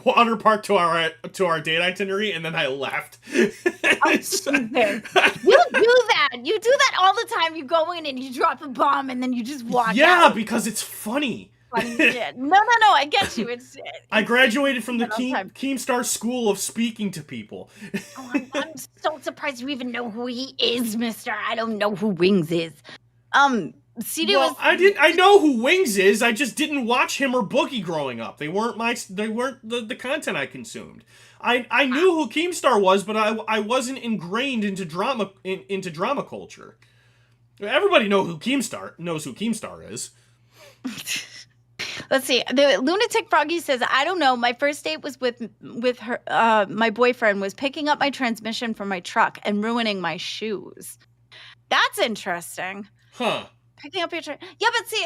water park to our date itinerary, and then I left. You do that. You do that all the time. You go in and you drop a bomb, and then you just walk out. Yeah, because it's funny. Funny shit. No, I get you. I graduated from the KEEMSTAR School of Speaking to People. I'm so surprised you even know who he is, mister. I don't know who Wings is. I know who Wings is. I just didn't watch him or Boogie growing up. They weren't the content I consumed. I knew who KEEMSTAR was, but I wasn't ingrained into drama culture. Everybody knows who KEEMSTAR is. Let's see. The Lunatic Froggy says, I don't know. My first date was with her. My boyfriend was picking up my transmission from my truck and ruining my shoes. That's interesting. Huh. Picking up your yeah, but see,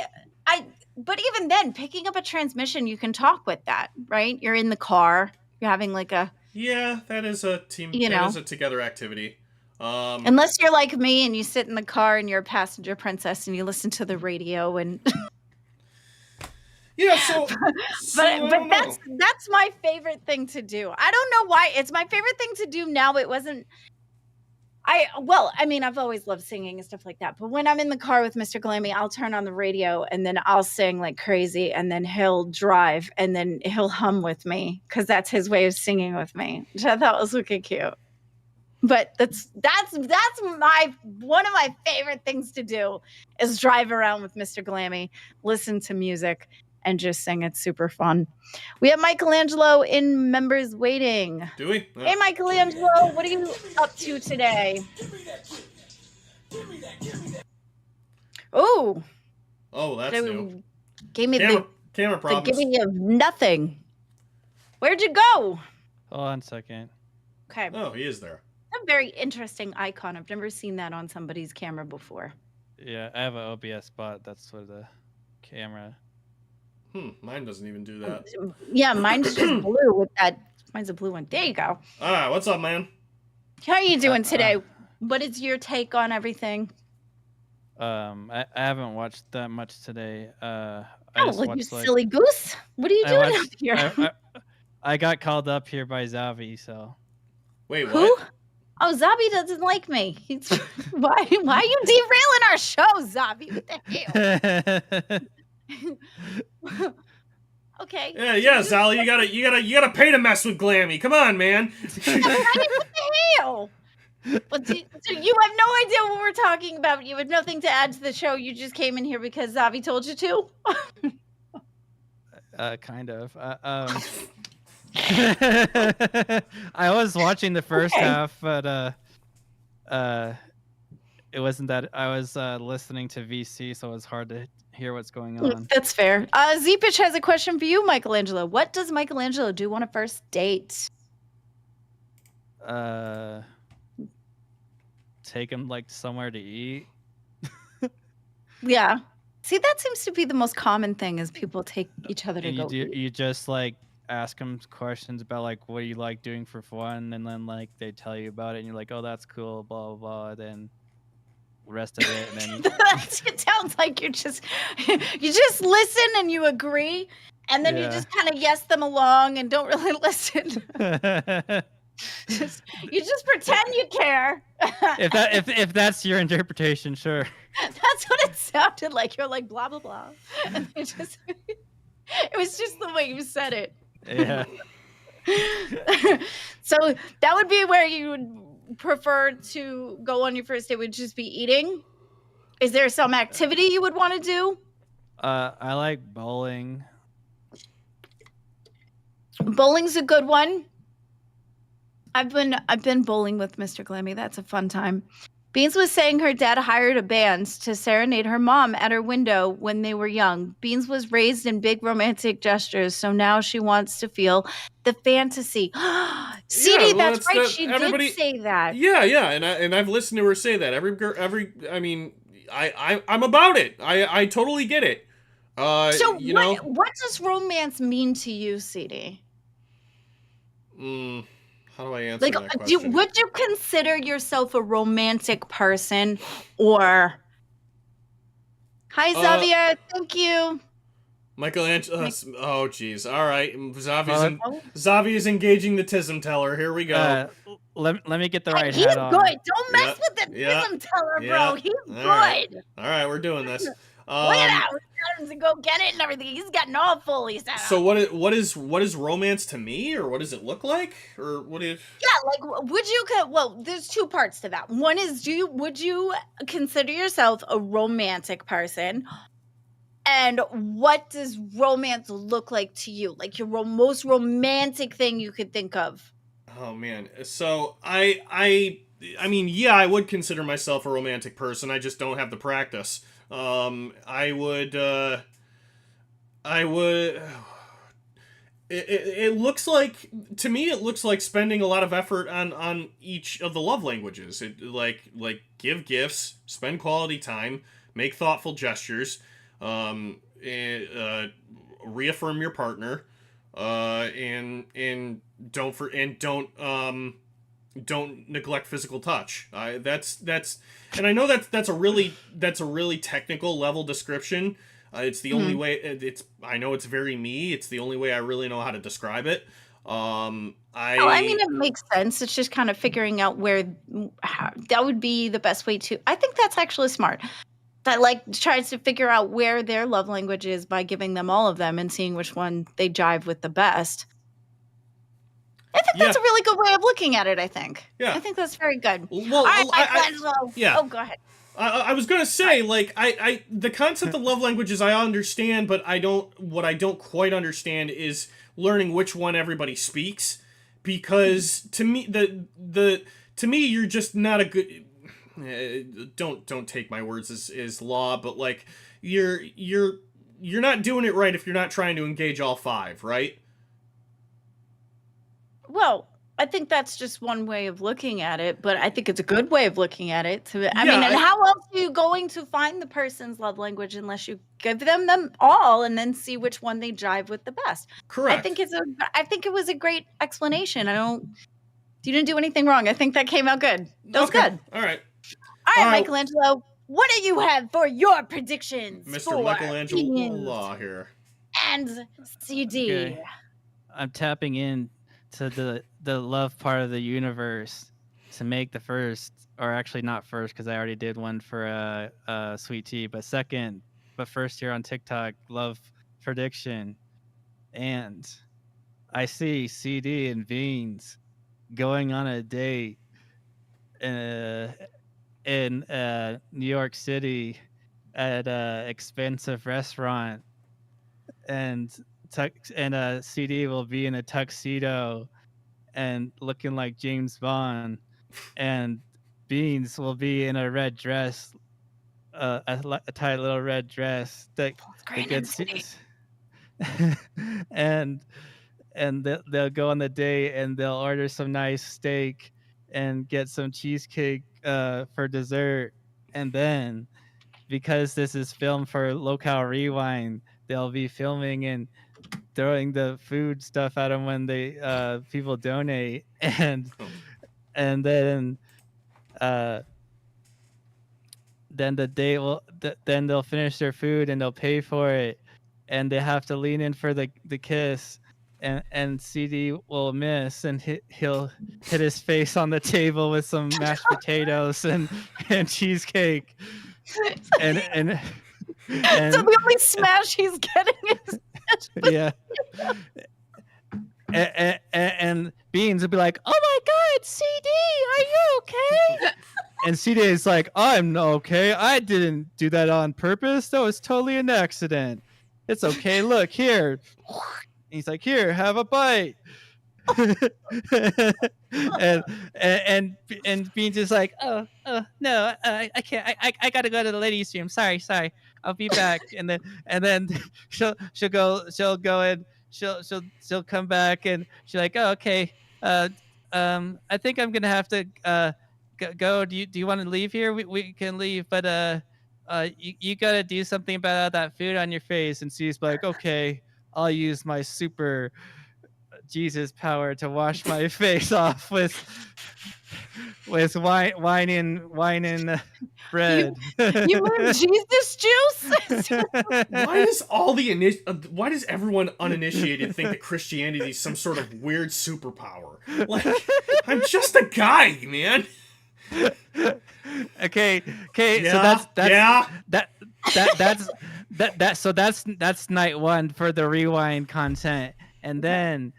but even then, picking up a transmission, you can talk with that, right? You're in the car, you're having like a that is a team. That is a together activity. Unless you're like me and you sit in the car and you're a passenger princess and you listen to the radio and. Yeah, so but that's my favorite thing to do. I don't know why it's my favorite thing to do now. It wasn't. I've always loved singing and stuff like that. But when I'm in the car with Mr. Glammy, I'll turn on the radio and then I'll sing like crazy, and then he'll drive and then he'll hum with me because that's his way of singing with me, which I thought was looking cute. But that's my one of my favorite things to do is drive around with Mr. Glammy, listen to music, and just sing. It's super fun. We have Michelangelo in members waiting. Do we? Hey, Michelangelo, what are you up to today? Oh, that's new. Gave me camera problems. the giving of nothing. Where'd you go? Hold on a second. Okay. Oh, he is there. A very interesting icon. I've never seen that on somebody's camera before. Yeah, I have an OBS bot. That's for the camera. Mine doesn't even do that. Yeah, mine's just blue with that. Mine's a blue one. There you go. All right, what's up, man? How are you doing today? What is your take on everything? I haven't watched that much today. You silly goose! What are you doing up here? I got called up here by Zavi, so. Wait, what? Who? Oh, Zabi doesn't like me. Why are you derailing our show, Zabi? What the hell? Okay. Yeah, Zali, you gotta pay to mess with Glammy. Come on, man. What the hell? So you have no idea what we're talking about. You have nothing to add to the show. You just came in here because Zavi told you to. Kind of. I was watching the first half, but it wasn't that. I was listening to VC, so it was hard to hear what's going on. That's fair. Z-Pitch has a question for you, Michelangelo. What does Michelangelo do on a first date? Take him like somewhere to eat. Yeah. See, that seems to be the most common thing is people take each other to go eat. You just like ask them questions about like what do you like doing for fun, and then like they tell you about it and you're like, oh, that's cool, blah blah blah. Then the rest of it, and then it sounds like you just listen and you agree, and then you just kind of yes them along and don't really listen. You just pretend you care. if that's your interpretation, sure. That's what it sounded like. You're like blah blah blah, and it was just the way you said it. Yeah. So that would be where you would prefer to go on your first date, would just be eating? Is there some activity you would want to do? I like bowling. Bowling's a good one. I've been bowling with Mr. Glammy. That's a fun time. Beans was saying her dad hired a band to serenade her mom at her window when they were young. Beans was raised in big romantic gestures, so now she wants to feel the fantasy. CD, well, that's right. She everybody, did say that. Yeah, and I've listened to her say that. I mean, I'm about it. I totally get it. So you know, what does romance mean to you, CD? How do I answer that question? Would you consider yourself a romantic person, or? Hi, Xavier. Thank you. Michelangelo. Oh, geez. All right. Xavier's engaging the tism teller. Here we go. Let me get the right He's hat on. good. Don't mess with the tism teller, bro. He's good. All right, we're doing this. Look at that. We got him to go get it and everything. He's gotten all fully set up. So what is romance to me, or what does it look like, or what is? Yeah, like would you? Well, there's two parts to that. One is, would you consider yourself a romantic person? And what does romance look like to you? Like your most romantic thing you could think of? Oh man, so I mean, yeah, I would consider myself a romantic person. I just don't have the practice. I would. It looks like, to me, it looks like spending a lot of effort on each of the love languages. It like give gifts, spend quality time, make thoughtful gestures, reaffirm your partner, and don't neglect physical touch. That's and I know that's a really technical level description. It's the only way. I know it's very me. It's the only way I really know how to describe it. I mean, it makes sense. It's just kind of figuring out that would be the best way to. I think that's actually smart. That tries to figure out where their love language is by giving them all of them and seeing which one they jive with the best. I think that's a really good way of looking at it. I think that's very good. Well, all right, Michelangelo. Oh, go ahead. I was gonna say, the concept of love languages I understand, but what I don't quite understand is learning which one everybody speaks, because to me to me you're just not a good. Don't take my words as law, but you're not doing it right if you're not trying to engage all five, right? Well, I think that's just one way of looking at it, but I think it's a good way of looking at it. And how else are you going to find the person's love language unless you give them all and then see which one they jive with the best? Correct. I think it was a great explanation. You didn't do anything wrong. I think that came out good. That was good. All right. All right, Michelangelo. What do you have for your predictions? Mr. Michelangelo Law here. And CD. Okay. I'm tapping in to the love part of the universe to make the first, or actually not first, because I already did one for Sweet Tea, but first here on TikTok, love prediction. And I see CD and Beans going on a date in New York City at an expensive restaurant, and CD will be in a tuxedo and looking like James Bond, and Beans will be in a red dress, a tight little red dress that gets, and they'll go on the date and they'll order some nice steak and get some cheesecake for dessert, and then because this is filmed for Locale Rewind, they'll be filming and throwing the food stuff at them when they people donate, and then the date will then they'll finish their food and they'll pay for it, and they have to lean in for the kiss, and CD will miss, and he'll hit his face on the table with some mashed potatoes and cheesecake, and so the only smash he's getting is yeah. And Beans would be like, "Oh my God, CD, are you okay?" And CD is like, "I'm okay. I didn't do that on purpose. That was totally an accident. It's okay. Look here." He's like, "Here, have a bite." and Beans is like, oh no, I can't. I gotta go to the ladies' room. Sorry. I'll be back. And then she'll go and she'll come back and she's like, oh, okay. I think I'm gonna have to go. Do you want to leave here? We can leave, but you gotta do something about that food on your face. And she's like, okay, I'll use my super Jesus power to wash my face off with wine and bread. You mean Jesus juice? Why does everyone uninitiated think that Christianity is some sort of weird superpower? Like, I'm just a guy, man. Okay. Yeah, So that's night one for the rewind content, and then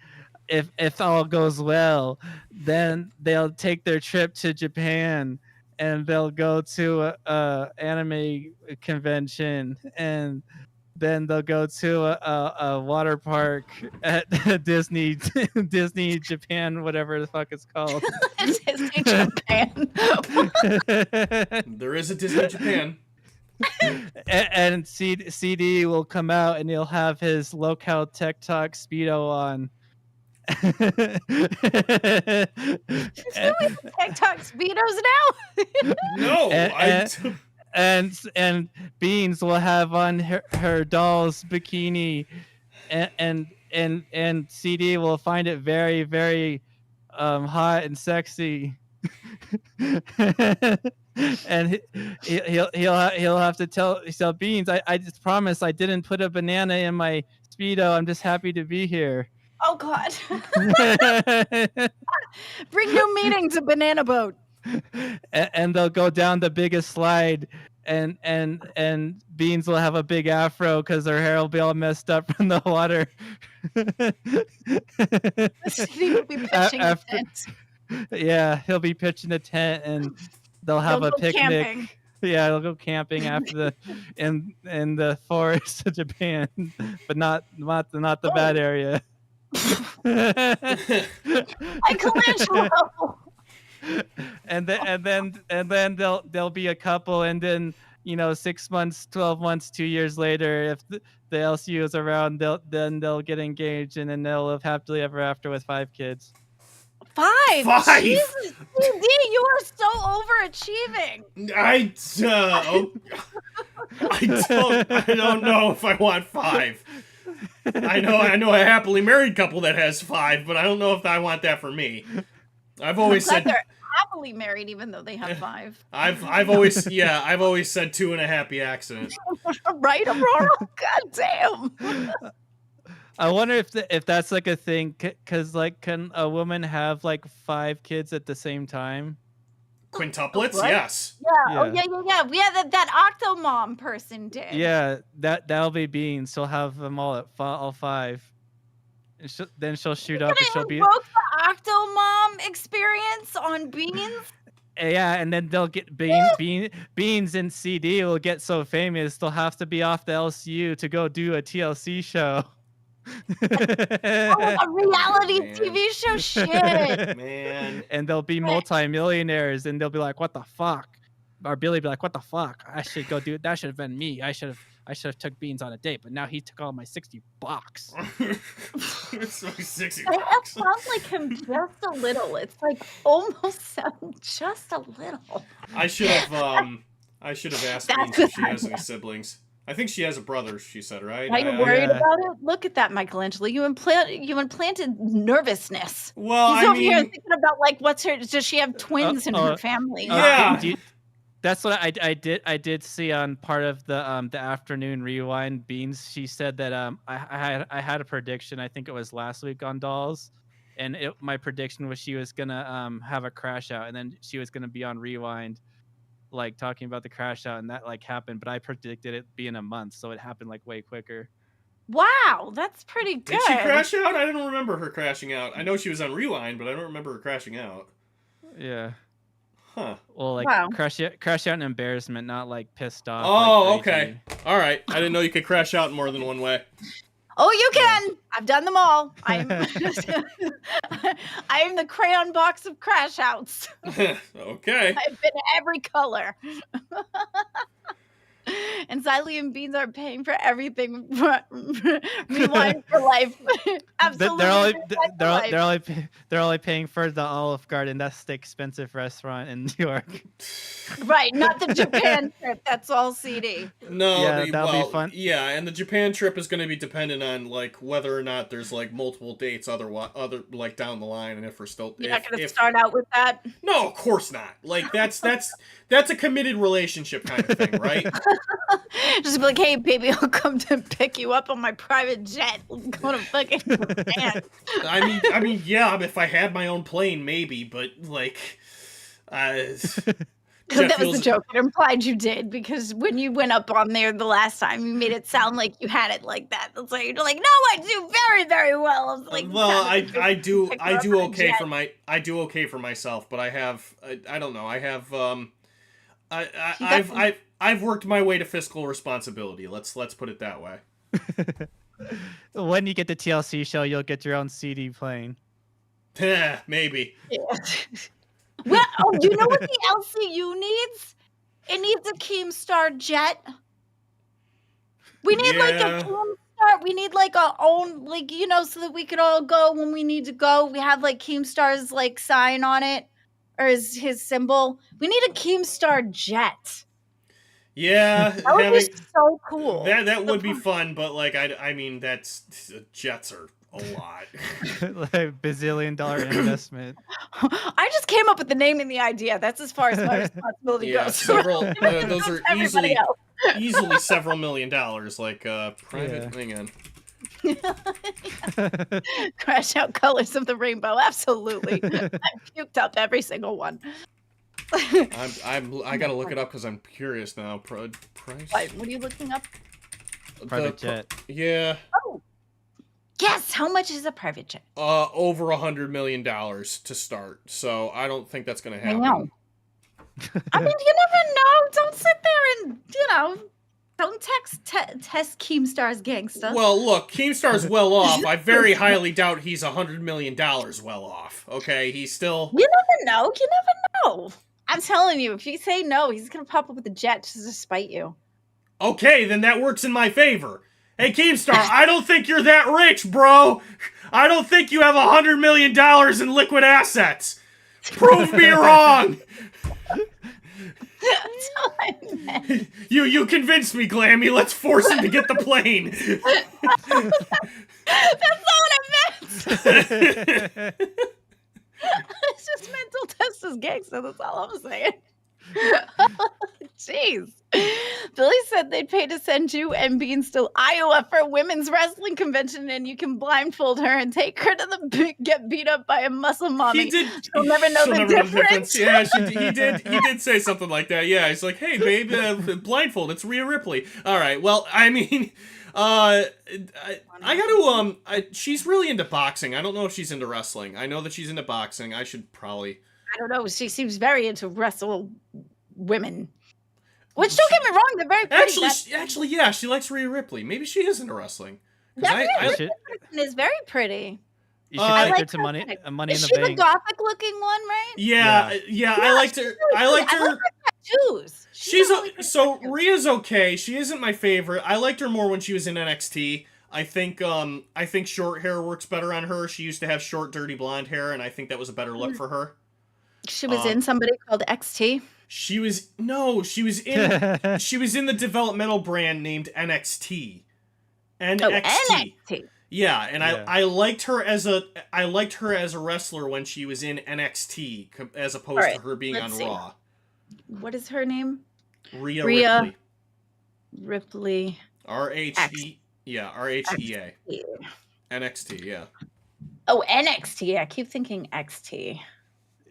if all goes well, then they'll take their trip to Japan, and they'll go to a anime convention, and then they'll go to a water park at Disney Japan, whatever the fuck it's called. Disney Japan. There is a Disney Japan. and CD will come out and he'll have his Locale Tech Talk Speedo on. TikTok speedos now. No, and Beans will have on her doll's bikini, and CD will find it very, very hot and sexy. And he'll have to tell Beans, I just promise I didn't put a banana in my Speedo. I'm just happy to be here. Oh God. Bring new meaning to Banana Boat. And they'll go down the biggest slide, and Beans will have a big afro because her hair will be all messed up from the water. He will be pitching a tent. Yeah, he'll be pitching a tent, and they'll have a picnic. Camping. Yeah, they'll go camping after in the forest of Japan, but not the bad area. Michelangelo. And then they'll be a couple, and then 6 months, 12 months, 2 years later, if the LCU is around, they'll get engaged, and then they'll live happily ever after with 5 kids. 5. Jesus, CD, you are so overachieving. I don't know if I want 5. I know a happily married couple that has 5, but I don't know if I want that for me. I've always said they're happily married, even though they have 5. I've always said 2 in a happy accident. Right, Aurora? God damn. I wonder if that's like a thing, because can a woman have 5 kids at the same time? Quintuplets? What? Yes. Yeah. Oh yeah. We had that Octomom person did. Yeah, that'll be Beans. She'll have them all all 5. And then she'll shoot up, and she'll be the Octomom experience on Beans. Yeah, and then they'll get Beans and CD will get so famous they'll have to be off the LCU to go do a TLC show. A reality TV show, shit, man. And they'll be multi-millionaires, and they'll be like, "What the fuck?" Or Billy be like, "What the fuck? I should go do it. That should have been me. I should have took Beans on a date, but now he took all my $60." It's like $60. It sounds like him just a little. It's almost sounds just a little. I should have asked Beans if she has any siblings. I think she has a brother, she said, right? Are you worried about it? Look at that, Michelangelo. You implanted nervousness. Well, he's over here thinking about does she have twins in her family? Yeah. That's what I did see on part of the afternoon rewind. Beans, she said that I had a prediction. I think it was last week on Dolls, and my prediction was she was gonna have a crash out, and then she was gonna be on rewind, talking about the crash out, and that happened. But I predicted it being a month, so it happened way quicker. Wow, that's pretty good. Did she crash out? I didn't remember her crashing out. I know she was on rewind, but I don't remember her crashing out. Yeah. Huh. Well, wow. crash out in embarrassment, not pissed off. Oh, okay. All right. I didn't know you could crash out in more than one way. Oh, you can. I've done them all. I'm I am the crayon box of crash outs. Okay. I've been every color. And Xylee and Beans are paying for everything. Rewind for life. Absolutely. They're only paying for the Olive Garden. That's the expensive restaurant in New York. Right, not the Japan trip. That's all CD. No, Yeah, that'll be fun. Yeah, and the Japan trip is going to be dependent on like whether or not there's like multiple dates other like down the line, and if we're still. You're not going to start out with that. No, of course not. Like that's a committed relationship kind of thing, right? Just be like, hey, baby, I'll come to pick you up on my private jet. Go to fucking Japan. I mean, yeah. If I had my own plane, maybe, but like, that was a joke. It implied you did, because when you went up on there the last time, you made it sound like you had it like that. It's like you're like, no, I do very, very well. I was like, well, I do okay for myself, but I have I don't know. I have I've worked my way to fiscal responsibility. Let's put it that way. When you get the TLC show, you'll get your own CD playing. Maybe. Yeah. Well, you know what the LCU needs? It needs a Keemstar jet. We need like a Keemstar. We need like our own, like, you know, so that we could all go when we need to go. We have like Keemstar's like sign on it, or his symbol. We need a Keemstar jet. Yeah, that would be so cool. That would be fun, but like I mean jets are a lot. Like $bazillion investment. I just came up with the name and the idea. That's as far as my responsibility goes. Several those are easily several $1 million. Like private. Hang on. Crash out colors of the rainbow. Absolutely. I puked up every single one. I gotta look it up because I'm curious now. Price. What are you looking up? Private jet. Yeah. Oh. Yes. How much is a private jet? Over $100 million to start. So I don't think that's gonna happen. I know. I mean, you never know. Don't sit there and don't test Keemstar's gangsta. Well, look, Keemstar's well off. I very highly doubt he's $100 million well off. Okay, he's still. You never know. You never know. I'm telling you, if you say no, he's gonna pop up with a jet just to spite you. Okay, then that works in my favor. Hey, Keemstar, I don't think you're that rich, bro. I don't think you have $100 million in liquid assets. Prove me wrong. That's all I meant. You convinced me, Glammy. Let's force him to get the plane. That's not what I meant. It's just mental test as gangster. That's all I'm saying. Jeez. Billy said they'd pay to send you and Beans to Iowa for a women's wrestling convention, and you can blindfold her and take her to get beat up by a muscle mommy. He did. She'll never know the difference. Yeah, he did say something like that. Yeah, he's like, hey, babe, blindfold. It's Rhea Ripley. All right. Well, I mean, I gotta she's really into boxing. I don't know if she's into wrestling. I know that she's into boxing. I should probably. I don't know. She seems very into wrestle women. Which, don't get me wrong, they're very pretty. Actually, yeah, she likes Rhea Ripley. Maybe she is into wrestling. That is very pretty. You should take her to Money in the Bank. Is she the gothic looking one, right? Yeah, I liked her. I liked her tattoos. So Rhea's okay. She isn't my favorite. I liked her more when she was in NXT. I think short hair works better on her. She used to have short, dirty blonde hair, and I think that was a better look for her. She was in somebody called XT. She was in the developmental brand named NXT. NXT. Yeah, and I liked her as a wrestler when she was in NXT as opposed to her being on Raw. What is her name? Rhea Ripley. Ripley. R-H-E. Yeah, R-H-E-A. NXT, yeah. Oh, NXT. I keep thinking XT.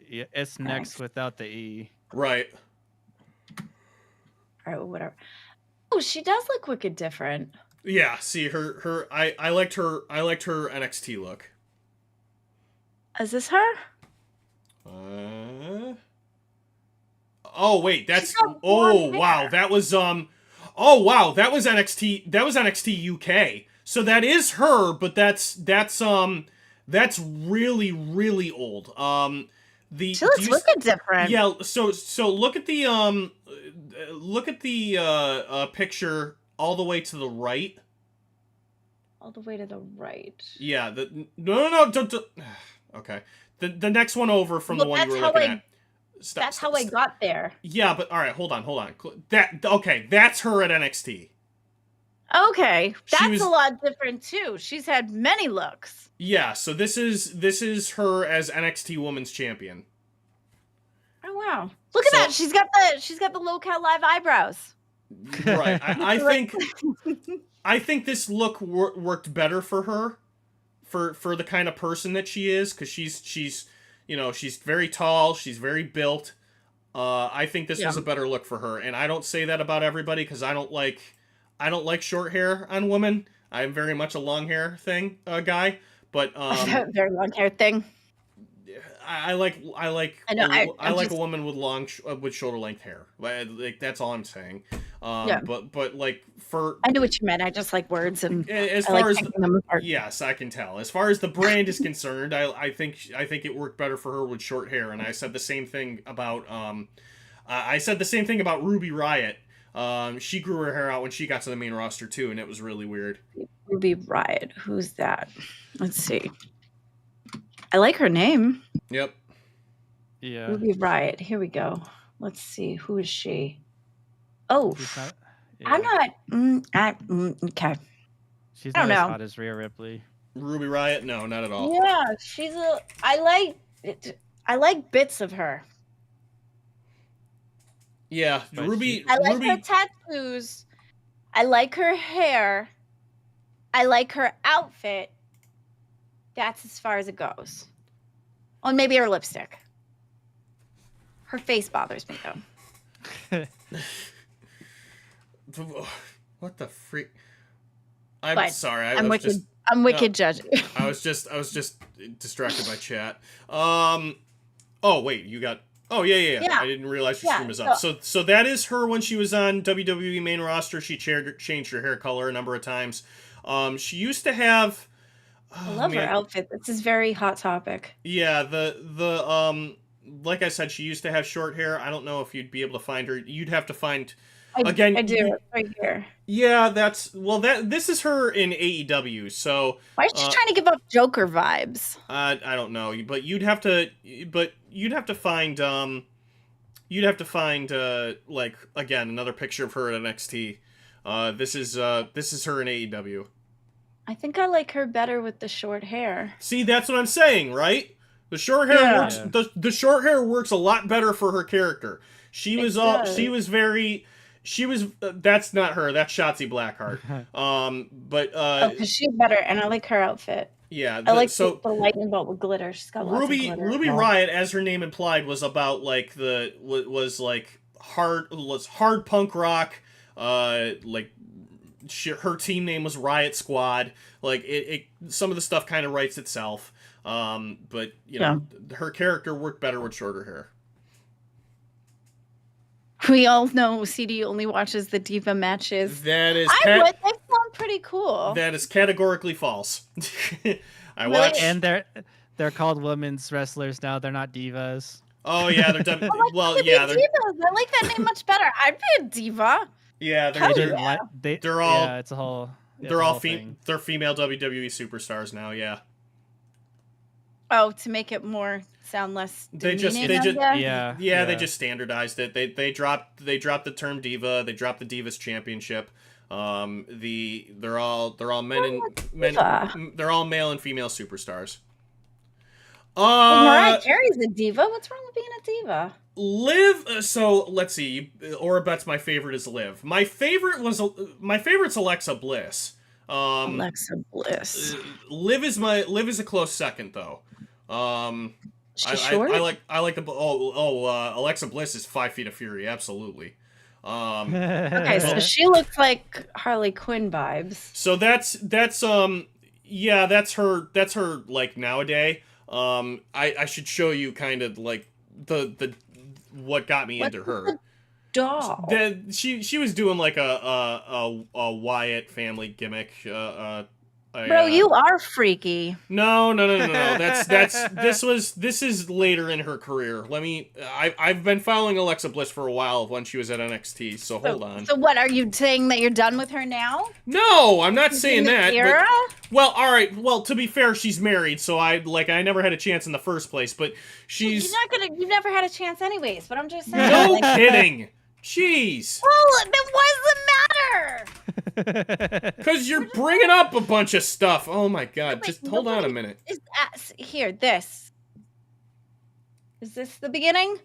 Yeah, it's next without the E. Right. Or whatever. Oh, she does look wicked different. Yeah, see I liked her NXT look. Is this her? Oh wait, that's wow, that was NXT UK. So that is her, but that's really really old. She looks wicked different. Yeah, so look at the picture all the way to the right. All the way to the right. Yeah, no, don't. Okay. The next one over from the one you were looking at. That's how I got there. Yeah, but all right, hold on. That's her at NXT. Okay, that's a lot different too. She's had many looks. Yeah, so this is her as NXT Women's Champion. Oh wow! Look at that. She's got the low-cal live eyebrows. Right. I think this look worked better for her, for the kind of person that she is, because she's very tall, she's very built. I think this was a better look for her, and I don't say that about everybody because I don't like short hair on women. I'm very much a long hair guy, but very long hair thing. I like a woman with long with shoulder length hair. Like that's all I'm saying. But like I knew what you meant. I just like words and as far as yes, I can tell. As far as the brand is concerned, I think it worked better for her with short hair. And I said the same thing about Ruby Riott. She grew her hair out when she got to the main roster too, and it was really weird. Ruby Riott, who's that? Let's see. I like her name. Yep. Yeah. Ruby Riott. Here we go. Let's see. Who is she? Oh, I'm not. Okay. She's not as hot as Rhea Ripley. Ruby Riott? No, not at all. Yeah, she's a. I like bits of her. Yeah, Ruby. I like her tattoos. I like her hair. I like her outfit. That's as far as it goes. Oh, and maybe her lipstick. Her face bothers me though. What the freak? I'm sorry. I'm wicked judging. I was just distracted by chat. Oh wait, you got. Oh yeah. I didn't realize your stream was up. So that is her when she was on WWE main roster. She changed her hair color a number of times. She used to have. I love her outfit. This is very hot topic. Yeah, the like I said, she used to have short hair. I don't know if you'd be able to find her. You'd have to find. I do right here. Yeah, this is her in AEW. So why is she trying to give up Joker vibes? I don't know, but you'd have to find like again another picture of her at NXT. This is her in AEW. I think I like her better with the short hair. See, that's what I'm saying, right? The short hair works. The short hair works a lot better for her character. That's not her. That's Shotzi Blackheart. Because she's better, and I like her outfit. Yeah, I like the lightning bolt with glitter. She's got lots of glitter. Ruby Riott, as her name implied, was about like hard punk rock. Her team name was Riot Squad. Like some of the stuff kind of writes itself. But her character worked better with shorter hair. We all know CD only watches the diva matches. That is. They sound pretty cool. That is categorically false. I Really? watch. And they're called women's wrestlers now. They're not divas. Oh yeah, they're done. Well, yeah, they're divas. I like that name much better. I'd be a diva. Yeah, they're all. Yeah, it's a whole. They're female WWE superstars now. Yeah. Oh, to make it more sound less demeaning, they just standardized it. They dropped the term diva. They dropped the Divas Championship. They're all male and female superstars. Mariah Carey's a diva. What's wrong with being a diva? Liv. So let's see. Aura Bet's my favorite is Liv. My favorite's Alexa Bliss. Alexa Bliss. Liv is a close second though. She's short? I like the Alexa Bliss is 5 feet of fury, absolutely. Okay, so she looks like Harley Quinn vibes. So that's her like nowadays. I should show you kind of like the what got me into her. Doll. She was doing like a Wyatt family gimmick Bro, you are freaky. No. This is later in her career. I've been following Alexa Bliss for a while when she was at NXT. So hold on. So what, are you saying that you're done with her now? No, I'm not saying that. Era? Well, all right. Well, to be fair, she's married, so I never had a chance in the first place. But she's You've never had a chance anyways. But I'm just saying. no kidding. Jeez. Well, then what's the matter? Because you're bringing up a bunch of stuff. Oh my god. Just hold on a minute. Here, this. Is this the beginning?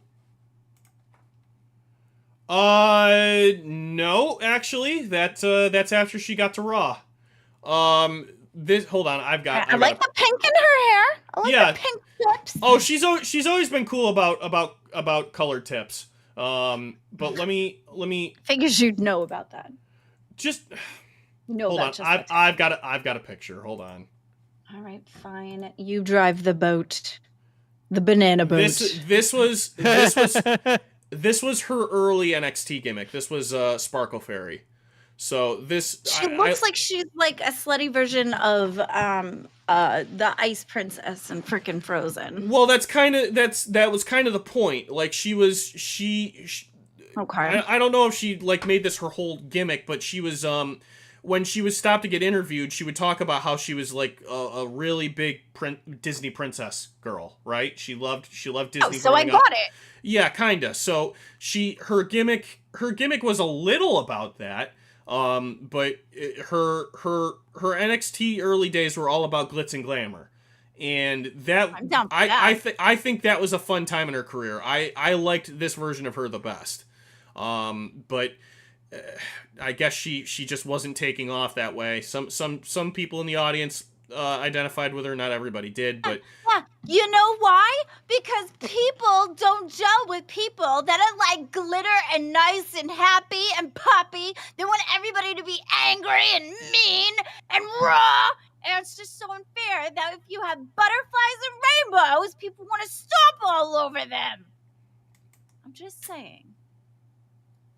No, actually. That's after she got to Raw. Hold on. I like the pink in her hair. I like the pink tips. Oh, she's always been cool about colored tips. But let me. Figures you'd know about that. Just hold on. I've got a picture. Hold on. All right, fine. You drive the boat, the banana boat. This was her early NXT gimmick. This was Sparkle Fairy. So this she looks like she's like a slutty version of the Ice Princess and frickin' Frozen. Well, that was kind of the point. Like she okay. I don't know if she like made this her whole gimmick, but she was when she was stopped to get interviewed, she would talk about how she was like a really big Disney princess girl, right? She loved Disney. Oh, so I got it. Yeah, kinda. So her gimmick was a little about that. But her NXT early days were all about glitz and glamour, and I think that was a fun time in her career. I liked this version of her the best, but I guess she just wasn't taking off that way. Some people in the audience identified with her, not everybody did, but you know why? Because people don't gel with people that are like glitter and nice and happy and puppy. They want everybody to be angry and mean and raw. And it's just so unfair that if you have butterflies and rainbows, people want to stomp all over them. I'm just saying.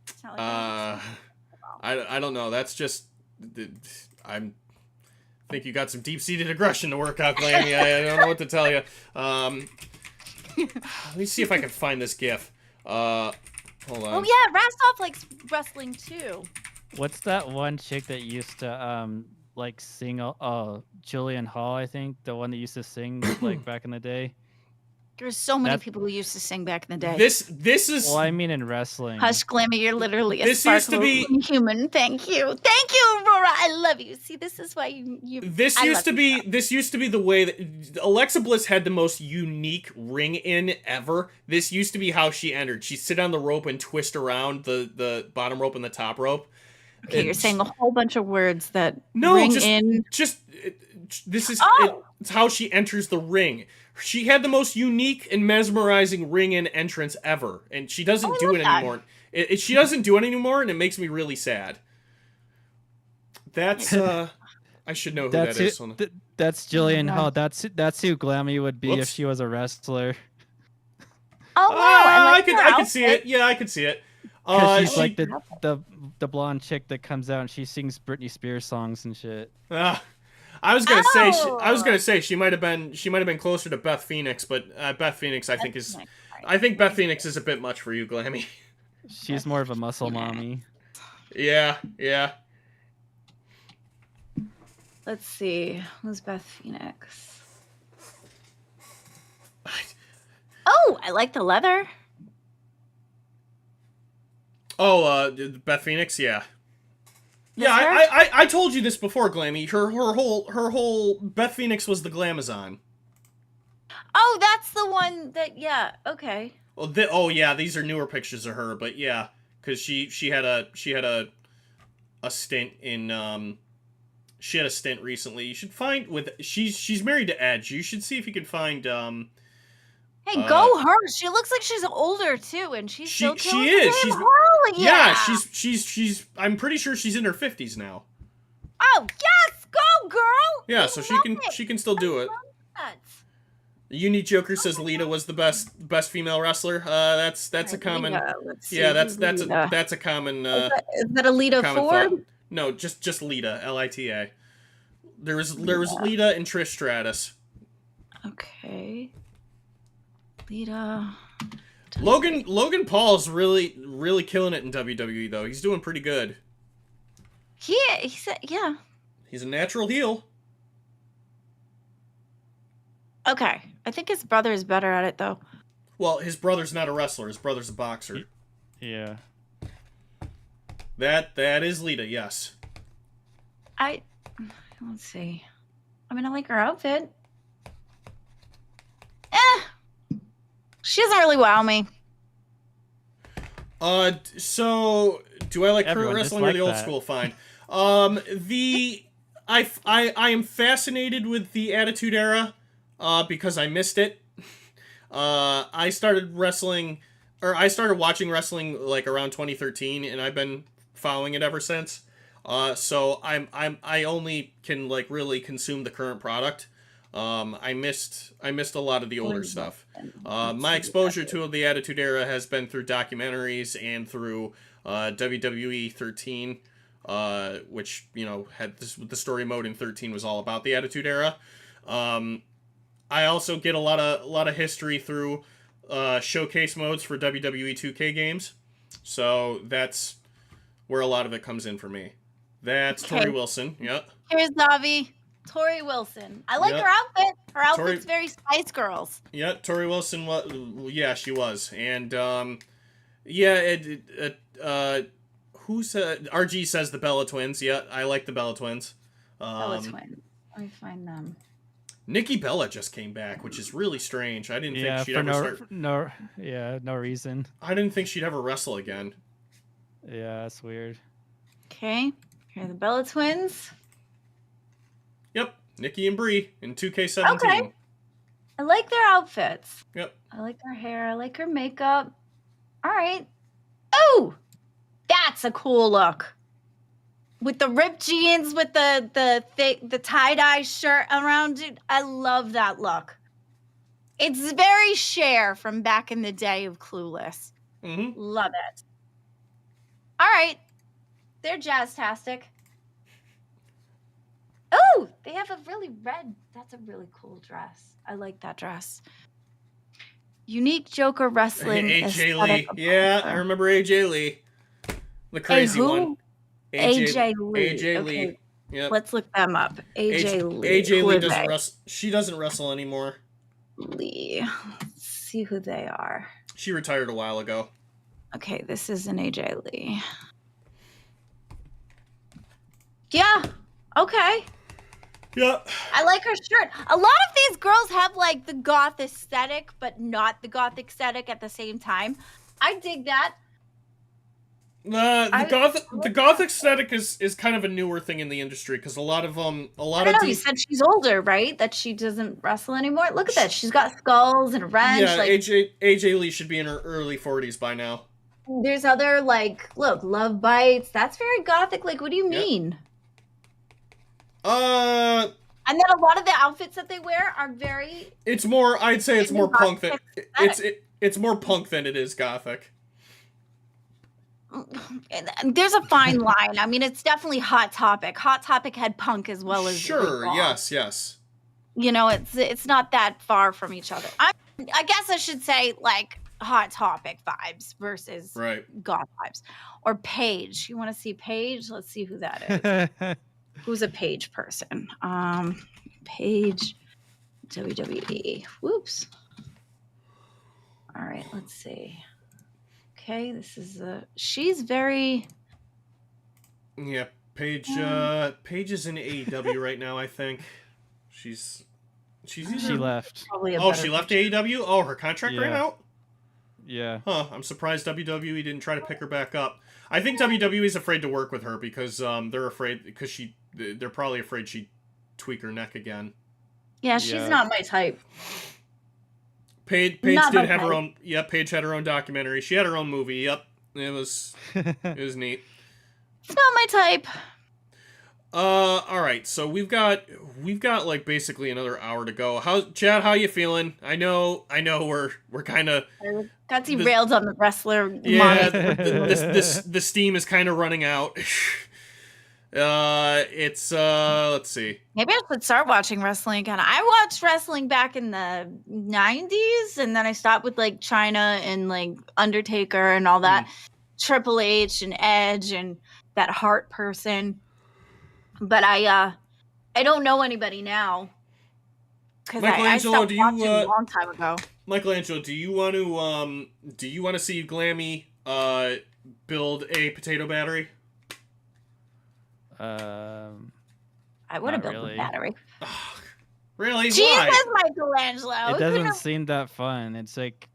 It's not like I don't know. That's just I think you got some deep-seated aggression to work out, Glammy. I don't know what to tell you. Let me see if I can find this GIF. Hold on. Oh yeah, Rastov likes wrestling too. What's that one chick that used to like sing? Jillian Hall, I think, the one that used to sing like back in the day. There's so many people who used to sing back in the day. This is. Well, I mean in wrestling. Hush, Glammy, you're literally a this used to be human. Thank you, Aurora. I love you. See, this is why you. This used to be the way that Alexa Bliss had the most unique ring in ever. This used to be how she entered. She'd sit on the rope and twist around the bottom rope and the top rope. Okay, you're saying a whole bunch of words that it's how she enters the ring. She had the most unique and mesmerizing ring-in entrance ever, and she doesn't do it anymore. She doesn't do it anymore, and it makes me really sad. That's I should know who that is. That's Jillian Hall. That's who Glammy would be if she was a wrestler. Oh wow! I could see it. Yeah, I could see it. She's like the blonde chick that comes out and she sings Britney Spears songs and shit. I was gonna say she might have been closer to Beth Phoenix, but Beth Phoenix I think Beth Phoenix is a bit much for you, Glammy. She's more of a muscle mommy. Yeah. Let's see. Who's Beth Phoenix? Oh, I like the leather. Oh, Beth Phoenix, yeah. Yeah, I told you this before, Glammy. Her whole Beth Phoenix was the Glamazon. Oh, that's the one that okay. Well, yeah, these are newer pictures of her, but yeah, because she had a stint in she had a stint recently. You should find she's married to Edge. You should see if you can find Hey, go her! She looks like she's older too, and she's still killing the game. She's. I'm pretty sure she's in her 50s now. Oh yes, go girl! Yeah, so she can still do it. Unique Joker says Lita was the best female wrestler. That's a common. That's a common. Is that a Lita common Ford? thought. No, just Lita, Lita. There was Lita and Trish Stratus. Okay. Lita. Logan Paul's really killing it in WWE though. He's doing pretty good. He said, yeah. He's a natural heel. Okay. I think his brother is better at it though. Well, his brother's not a wrestler. His brother's a boxer. Yeah. That is Lita, yes. Let's see. I mean, I like her outfit. She doesn't really wow me. So do I like current Everyone wrestling or the old disliked that. school? Fine. I am fascinated with the Attitude Era, because I missed it. I started watching wrestling like around 2013, and I've been following it ever since. So I only can like really consume the current product. I missed a lot of the older stuff. My exposure to the Attitude Era has been through documentaries and through WWE 13, which had the story mode in 13 was all about the Attitude Era. I also get a lot of history through showcase modes for WWE 2K games, so that's where a lot of it comes in for me. That's Okay. Tori Wilson. Yep. Here's Navi. Tori Wilson. I like Yep. her outfit. Her outfit's Tori- very Spice Girls. Yeah, Tori Wilson. She was, and who's RG says the Bella Twins. Yeah, I like the Bella Twins. Bella Twin. Let me find them. Nikki Bella just came back, which is really strange. I didn't Yeah, think she'd for ever start. no reason. I didn't think she'd ever wrestle again. Yeah, that's weird. Okay. Here are the Bella Twins. Yep, Nikki and Brie in 2K17. Okay. I like their outfits. Yep. I like her hair. I like her makeup. All right. Oh, that's a cool look. With the ripped jeans, with the tie-dye shirt around it. I love that look. It's very Cher from back in the day of Clueless. Mm-hmm. Love it. All right. They're jazztastic. Oh, they have a really red. That's a really cool dress. I like that dress. Unique Joker wrestling. AJ aesthetic Lee. Yeah, I remember AJ Lee. The crazy who? one. AJ Lee. AJ Okay. Lee. Yep. Let's look them up. AJ Lee. AJ Who Lee are doesn't they? wrestle. She doesn't wrestle anymore. Lee. Let's see who they are. She retired a while ago. Okay, this is an AJ Lee. Yeah. Okay. Yeah. I like her shirt. A lot of these girls have like the goth aesthetic, but not the goth aesthetic at the same time. I dig that. The goth aesthetic is kind of a newer thing in the industry because a lot of I don't know. You said she's older, right? That she doesn't wrestle anymore. Look at that. She's got skulls and a wrench. Yeah, like, AJ Lee should be in her early 40s by now. there's other like, look, Love Bites. That's very gothic. Like, what do you mean? Uh, And then a lot of the outfits that they wear are very. it's more. I'd say it's more punk than Gothic it's more punk than it is gothic. There's a fine line. I mean, it's definitely Hot Topic. Hot Topic had punk as well as Sure. goth. Yes. You know, it's not that far from each other. I guess I should say like Hot Topic vibes versus Right. goth vibes. Or Paige. You want to see Paige? Let's see who that is. Who's a Paige person? Paige WWE. Whoops. All right, let's see. Okay, this is she's very. Yeah, Paige. Paige is in AEW right now. I think she's She either... left. Probably a Oh, better she left picture. AEW. Oh, her contract ran Yeah. out. Yeah. Huh. I'm surprised WWE didn't try to pick her back up. I think WWE's afraid to work with her because they're afraid because they're probably afraid she'd tweak her neck again. Yeah, she's Yeah. not my type. Paige Not did my have her type. own. Yep, Paige had her own documentary. She had her own movie. Yep, it was neat. It's not my type. All right. So we've got like basically another hour to go. Chad? How you feeling? I know. We're kind of Got derailed on the wrestler. yeah. monologue. the steam is kind of running out. It's let's see. Maybe I should start watching wrestling again. I watched wrestling back in the 90s, and then I stopped with like China and like Undertaker and all that. Triple H and Edge and that Hart person. But I don't know anybody now. Because I stopped watching a long time ago. Michelangelo, do you want to see Glammy build a potato battery? I would have built really. a battery. Really? Jesus, Why? Michelangelo. It doesn't seem that fun. It's like,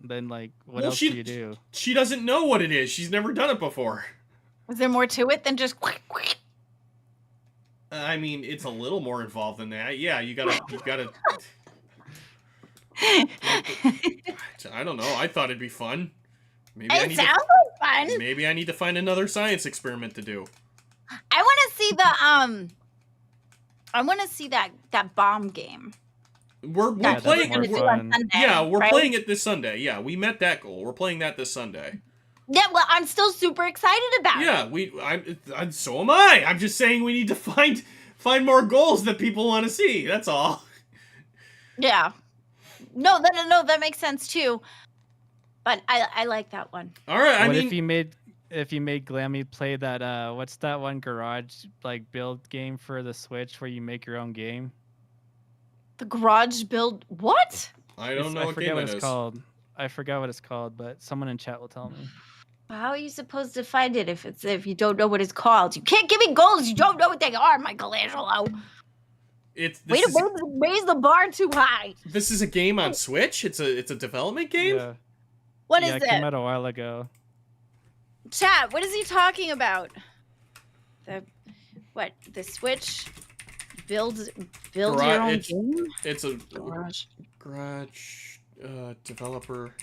then like, what else do you do? She doesn't know what it is. She's never done it before. Is there more to it than just? I mean, it's a little more involved than that. Yeah, you gotta. I don't know. I thought it'd be fun. Maybe It sounds like fun. Maybe I need to find another science experiment to do. I want to see I want to see that bomb game. We're That playing. we're gonna do on Sunday, Yeah, we're right? playing it this Sunday. Yeah, we met that goal. We're playing that this Sunday. Yeah, well, I'm still super excited about it. Yeah, so am I. I'm just saying we need to find more goals that people want to see. That's all. Yeah. No, that makes sense too. But I like that one. All right. What if you made Glammy play that what's that one garage like build game for the Switch where you make your own game? The garage build what? I don't know I what forget game what it it's is. called. I forgot what it's called, but someone in chat will tell me. How are you supposed to find it if you don't know what it's called? You can't give me goals. You don't know what they are, Michelangelo. Way to raise the bar too high. This is a game on Switch. It's a development game. Yeah. What yeah, is it came it? out a while ago. Chat, what is he talking about? The Switch build your own game? It's a garage developer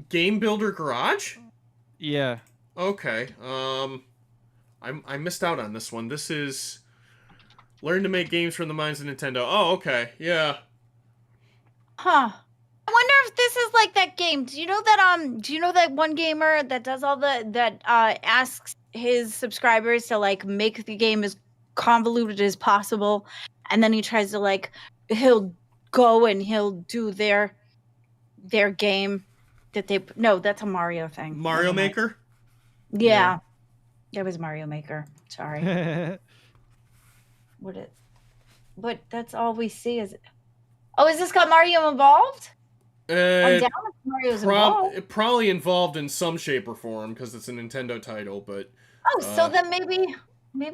game builder garage? Yeah. Okay. I missed out on this one. This is learn to make games from the minds of Nintendo. Oh, okay. Yeah. Huh. I wonder if this is like that game. Do you know that one gamer that does all asks his subscribers to like make the game as convoluted as possible, and then he tries to like he'll go and he'll do their game that they no, that's a Mario thing. Mario Maker? Yeah. It was Mario Maker. Sorry. But that's all we see is oh, is this got Mario involved? I'm down if Mario's involved. Probably involved in some shape or form because it's a Nintendo title, but So then maybe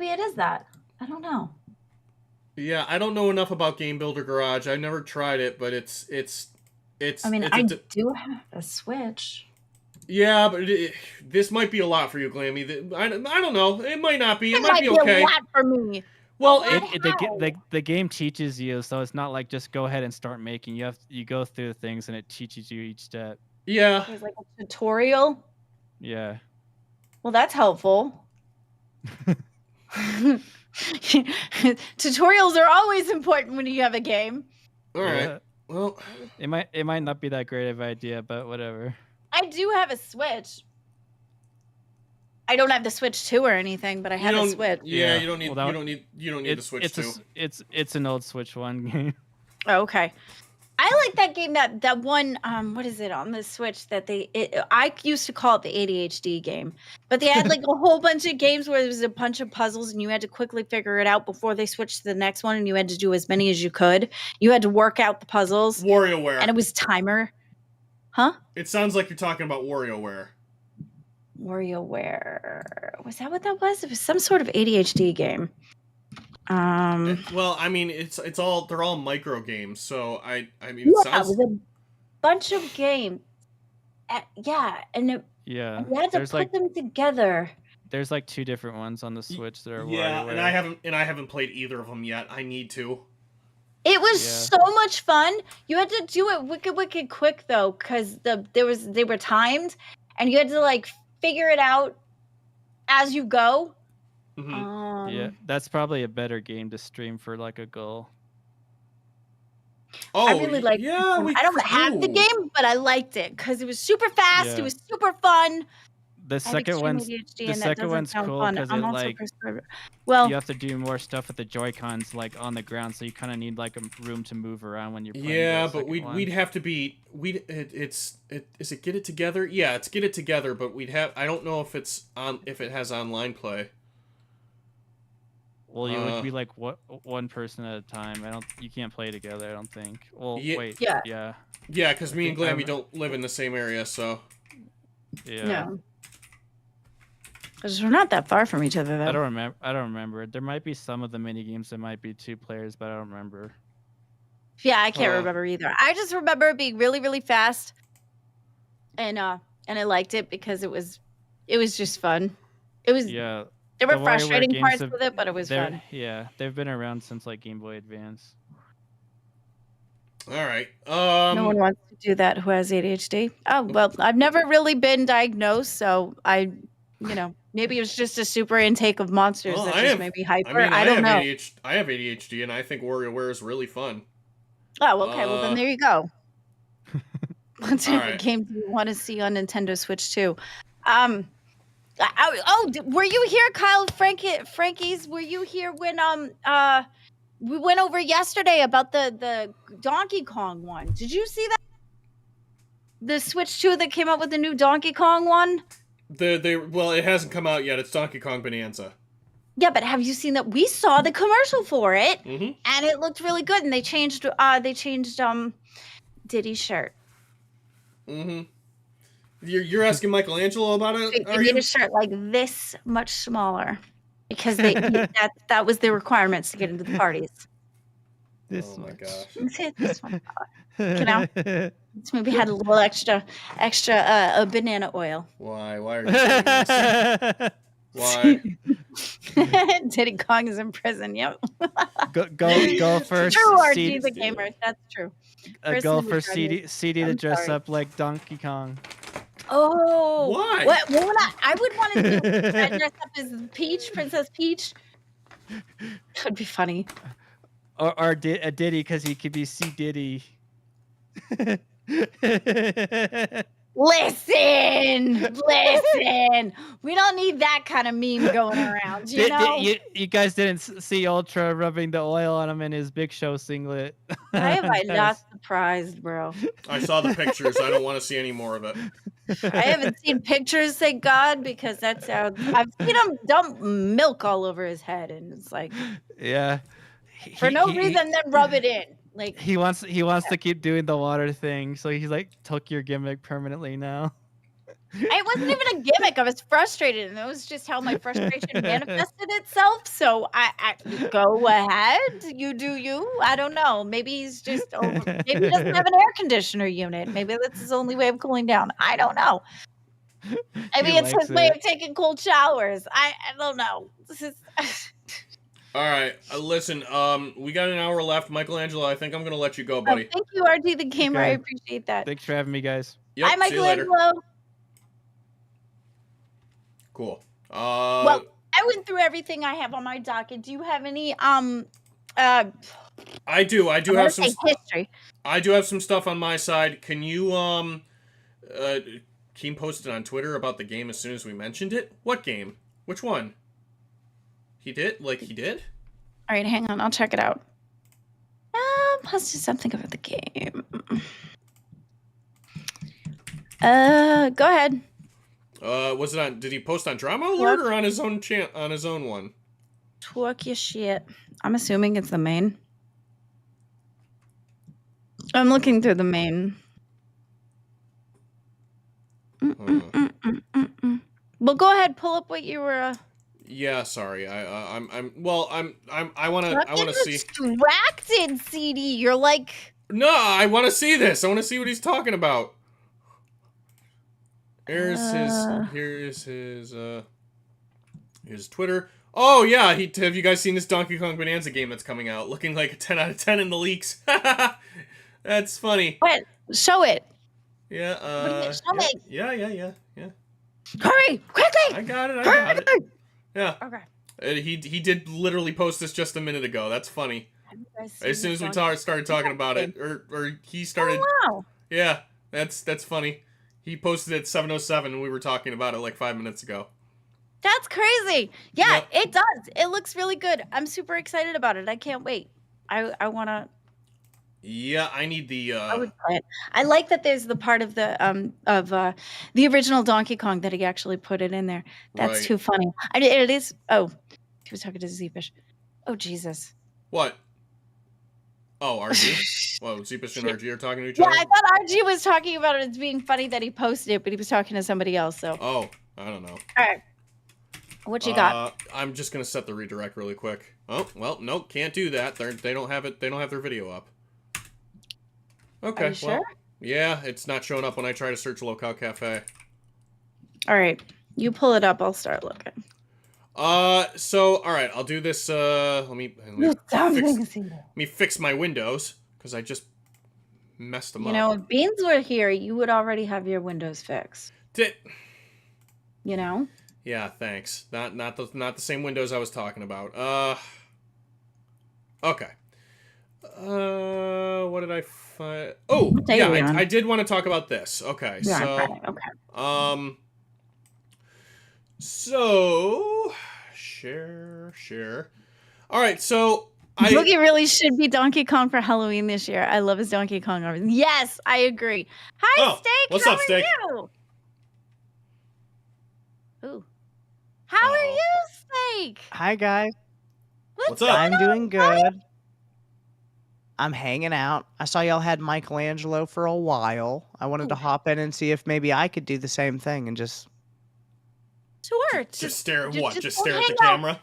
it is that. I don't know. Yeah, I don't know enough about Game Builder Garage. I've never tried it, but it's. I mean, I do have a Switch. Yeah, but this might be a lot for you, Glammy. I don't know. It might not be. It might be be okay. a lot for me. Well, the game teaches you, so it's not like just go ahead and start making. You go through things and it teaches you each step. Yeah. There's like a tutorial. Yeah. Well, that's helpful. Tutorials are always important when you have a game. All right. Well, it might not be that great of an idea, but whatever. I do have a Switch. I don't have the Switch 2 or anything, but I have a Switch. Yeah, you don't need the Switch 2. It's an old Switch 1 game. Oh, okay. I like that game that one what is it on the Switch that I used to call it the ADHD game. But they had like a whole bunch of games where there was a bunch of puzzles and you had to quickly figure it out before they switched to the next one and you had to do as many as you could. You had to work out the puzzles. WarioWare. And it was timer. Huh? It sounds like you're talking about WarioWare. WarioWare. Was that what that was? It was some sort of ADHD game. Well, I mean, they're all micro games, so I mean, it was a bunch of games. Yeah, and you had to put them together. There's like 2 different ones on the Switch that are WarioWare. WarioWare. and I haven't played either of them yet. I need to. It was so much fun. You had to do it wicked quick though, because they were timed, and you had to like figure it out as you go. Mm-hmm. Yeah, that's probably a better game to stream for like a goal. Oh, I really like. Yeah, I don't have the game, but I liked it because it was super fast. Yeah. It was super fun. The I have second extreme one's ADHD, the and that second doesn't one's sound cool fun. because I'm it also like prescribed. Well, you have to do more stuff with the Joy-Cons like on the ground, so you kind of need like a room to move around when you're playing. Yeah, the but second one. we'd have to be is it Get It Together? Yeah, it's Get It Together, but I don't know if it has online play. Well, you would be like one person at a time. You can't play together. I don't think. Well, Yeah, wait. Yeah. Yeah. Yeah, because me and Glammy I'm- don't live in the same area, so. Yeah. no. Because we're not that far from each other, though. I don't remember. There might be some of the mini games that might be 2 players, but I don't remember. Yeah, I can't remember either. I just remember it being really, really fast, and I liked it because it was just fun. It was. Yeah. There were the WarioWare frustrating games parts have- with it, but it was fun. Yeah, they've been around since like Game Boy Advance. All right. No one wants to do that who has ADHD. Oh, well, I've never really been diagnosed, so maybe it was just a super intake of monsters Well, that I just have- made me hyper. I mean, I don't know. I have ADHD, and I think WarioWare is really fun. Oh, okay. Well, then there you go. What type right. of game do you want to see on Nintendo Switch too? Were you here, Kyle? Frankie's? Were you here when we went over yesterday about the Donkey Kong one? Did you see that? The Switch 2 that came out with the new Donkey Kong one? Well, it hasn't come out yet. It's Donkey Kong Bonanza. Yeah, but have you seen that? We saw the commercial for it, Mm-hmm. and it looked really good. And they changed Diddy's shirt. Mm-hmm. You're asking Michelangelo about it? They made a shirt like this much smaller because that was the requirements to get into the parties. Oh my gosh. This one, this movie had a little extra banana oil. Why? Why are you doing this? Why? Diddy Kong is in prison. Yep. Go for True, RG CD, the gamer. That's true. go Person for who tried CD to I'm dress sorry. up like Donkey Kong. Oh, Why? What would I would want to do dress up as Peach, Princess Peach. That'd be funny. Or a Diddy because he could be C Diddy. Listen. We don't need that kind of meme going around, you know? You guys didn't see Ultra rubbing the oil on him in his Big Show singlet. Why am I not surprised, bro? I saw the pictures. I don't want to see any more of it. I haven't seen pictures, thank God, because that's how I've seen him dump milk all over his head, and it's like Yeah. for no reason, then rub it in. Like He wants to keep doing the water thing, so he's like took your gimmick permanently now. it wasn't even a gimmick. I was frustrated, and it was just how my frustration manifested itself. So I go ahead, you do you. I don't know. Maybe he's just over. Maybe he doesn't have an air conditioner unit. Maybe that's his only way of cooling down. I don't know. Maybe He it's likes his way it. of taking cold showers. I don't know. This is. All right. Listen, we got an hour left. Michelangelo, I think I'm going to let you go, buddy. Thank you, RT the gamer. I Okay. appreciate that. Thanks for having me, guys. Yep, Hi, see you later. Michelangelo. Cool. Well, I went through everything I have on my docket. Do you have any I do. I do I'm have some gonna say history. I do have some stuff on my side. Can you Keem posted on Twitter about the game as soon as we mentioned it? What game? Which one? He did? He did? All right, hang on. I'll check it out. Posted something about the game. Go ahead. Was it on? Did he post on Drama Alert or on his own one? Talk your shit. I'm assuming it's the main. I'm looking through the main. Well, go ahead. Pull up what you were. Yeah, sorry. I want to see. Distracted, CD. You're like. No, I want to see this. I want to see what he's talking about. Here's his Twitter. Oh yeah, have you guys seen this Donkey Kong Bonanza game that's coming out? Looking like a 10 out of 10 in the leaks. That's funny. What? Show it. Yeah. Show me. Yeah. Hurry, quickly! I got it. Yeah. Okay. He did literally post this just a minute ago. That's funny. As soon as we started talking about it, or he started. Oh, wow. Yeah. That's funny. He posted it at 7:07 and we were talking about it like 5 minutes ago. That's crazy. Yeah, Yep. it does. It looks really good. I'm super excited about it. I can't wait. I want to. Yeah, I need the. I would play it. I like that there's the part of the original Donkey Kong that he actually put it in there. That's Right. too funny. It is. Oh, he was talking to Zeepish. Oh Jesus. What? Oh, RG. Whoa, Zeepish and RG are talking to each Yeah, other. I thought RG was talking about it as being funny that he posted it, but he was talking to somebody else. So. Oh, I don't know. All right. What you got? I'm just gonna set the redirect really quick. Oh, well, no, can't do that. They don't have it. They don't have their video up. Okay. Are you sure? Well, yeah, it's not showing up when I try to search Locale Cafe. All right, you pull it up. I'll start looking. So all right, I'll do this. Let me fix my windows because I just messed them up. You know, if Beans were here, you would already have your windows fixed. You know. Yeah, thanks. Not the same windows I was talking about. Okay. What did I find? Oh, yeah, I did want to talk about this. Okay, Yeah, so okay. So share. All right, so Boogie really should be Donkey Kong for Halloween this year. I love his Donkey Kong. Yes, I agree. Hi, Steak. What's How up, Steak? Are you? Ooh. How are you, Steak? Hi, guys. What's up? I'm doing good. I'm hanging out. I saw y'all had Michelangelo for a while. I wanted to hop in and see if maybe I could do the same thing and just... Sure. Just stare at what? Just go stare at the hang out. camera?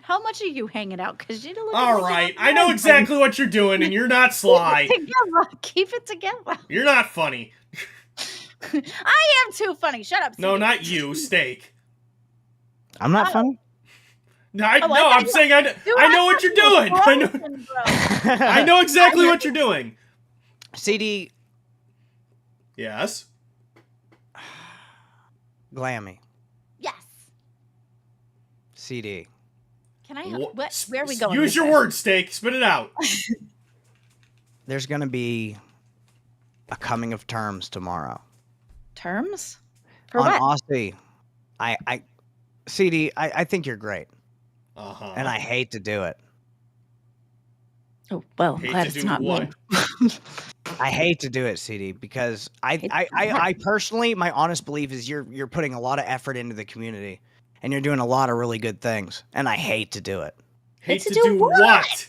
How much are you hanging out? Because you don't look. All right, I know exactly what you're doing, and you're not sly. Keep it together. You're not funny. I am too funny. Shut up. No, Steve. not you, Steak. I'm not funny? No, I'm saying I know what you're doing. I know exactly what you're doing. CD. Yes. Glammy. Yes. CD. Can I? Where are we going? Use your words, Steak. Spit it out. There's going to be a coming of terms tomorrow. Terms? For on what? Aussie. CD, I think you're great. Uh-huh. And I hate to do it. Oh, well, I'm glad it's not me. I hate to do it, CD, because I personally, my honest belief is you're putting a lot of effort into the community, and you're doing a lot of really good things, and I hate to do it. Hate to do what?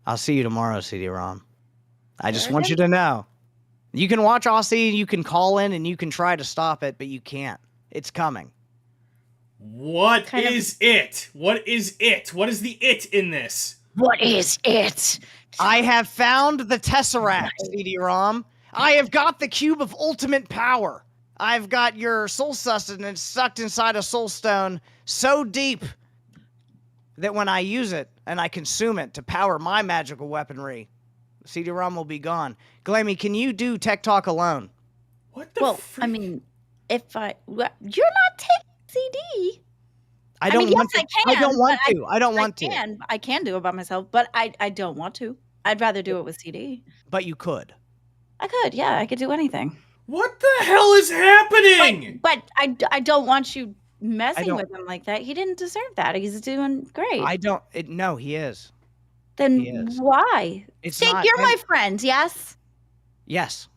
I'll see you tomorrow, CD-ROM. I just want you to know. You can watch Aussie, you can call in, and you can try to stop it, but you can't. It's coming. What is it? What is it? What is the it in this? What is it? I have found the Tesseract, CD-ROM. I have got the Cube of Ultimate Power. I've got your soul sustenance sucked inside a soul stone so deep that when I use it and I consume it to power my magical weaponry, CD-ROM will be gone. Glammy, can you do Tech Talk alone? What the I mean, if you're not taking CD. I don't want to. I don't want to. I don't want to. I can do it by myself, but I don't want to. I'd rather do it with CD. But you could. I could, yeah. I could do anything. What the hell is happening? But I don't want you messing with him like that. He didn't deserve that. He's doing great. No, he is. Then He is. why? It's not you're him. my friend, yes? Yes.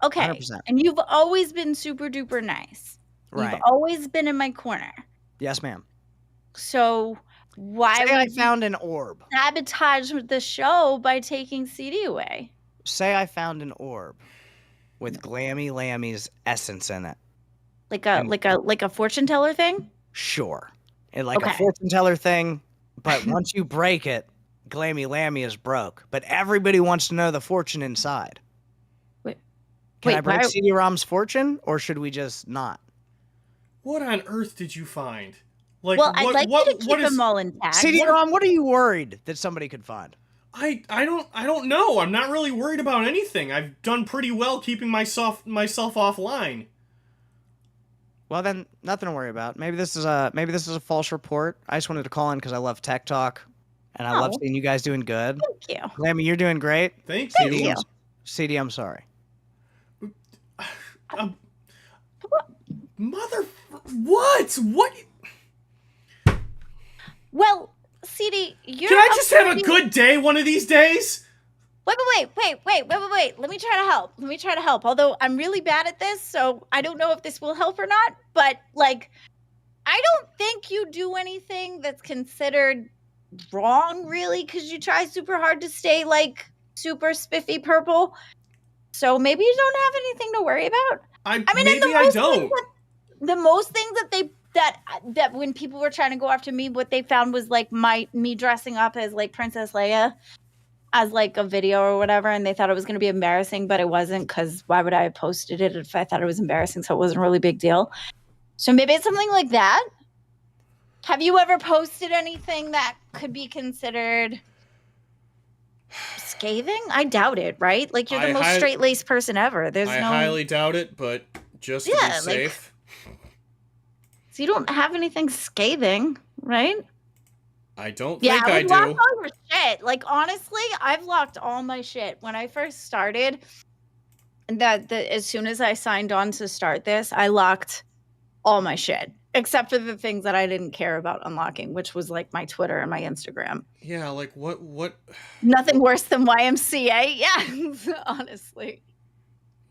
Okay. 100%. And you've always been super duper nice. Right. You've always been in my corner. Yes, ma'am. So why Say would I you found an orb. sabotage the show by taking CD away? Say I found an orb with Glammy Lammy's essence in it. Like a fortune teller thing? Sure. And like a Okay. fortune teller thing, but once you break it, Glammy Lammy is broke. But everybody wants to know the fortune inside. Can I break CD-ROM's fortune, or should we just not? What on earth did you find? Like, Well, I'd like you to keep them all intact. CD-ROM, what are you worried that somebody could find? I don't know. I'm not really worried about anything. I've done pretty well keeping myself offline. Well, then nothing to worry about. Maybe this is a false report. I just wanted to call in because I love Tech Talk, and I love Oh. seeing you guys doing good. Thank you. Glammy, you're doing great. Thank Thank you. you. CD, I'm sorry. Mother, what? What? Well, CD, you're. Can I just have a uploading- good day one of these days? Wait. Let me try to help. Although I'm really bad at this, so I don't know if this will help or not. But like, I don't think you do anything that's considered wrong, really, because you try super hard to stay like super spiffy purple. So maybe you don't have anything to worry about. I mean, and maybe I don't. The most things that when people were trying to go after me, what they found was like me dressing up as like Princess Leia as like a video or whatever, and they thought it was going to be embarrassing, but it wasn't, because why would I have posted it if I thought it was embarrassing? So it wasn't a really big deal. So maybe it's something like that. Have you ever posted anything that could be considered scathing? I doubt it, right? Like, you're the most straight-laced person ever. There's I no. highly doubt it, but just to be safe. So you don't have anything scathing, right? I don't think I do. Lock all your shit. Like, honestly, I've locked all my shit. When I first started, as soon as I signed on to start this, I locked all my shit, except for the things that I didn't care about unlocking, which was like my Twitter and my Instagram. Yeah, like what? Nothing worse than YMCA. Yeah, honestly.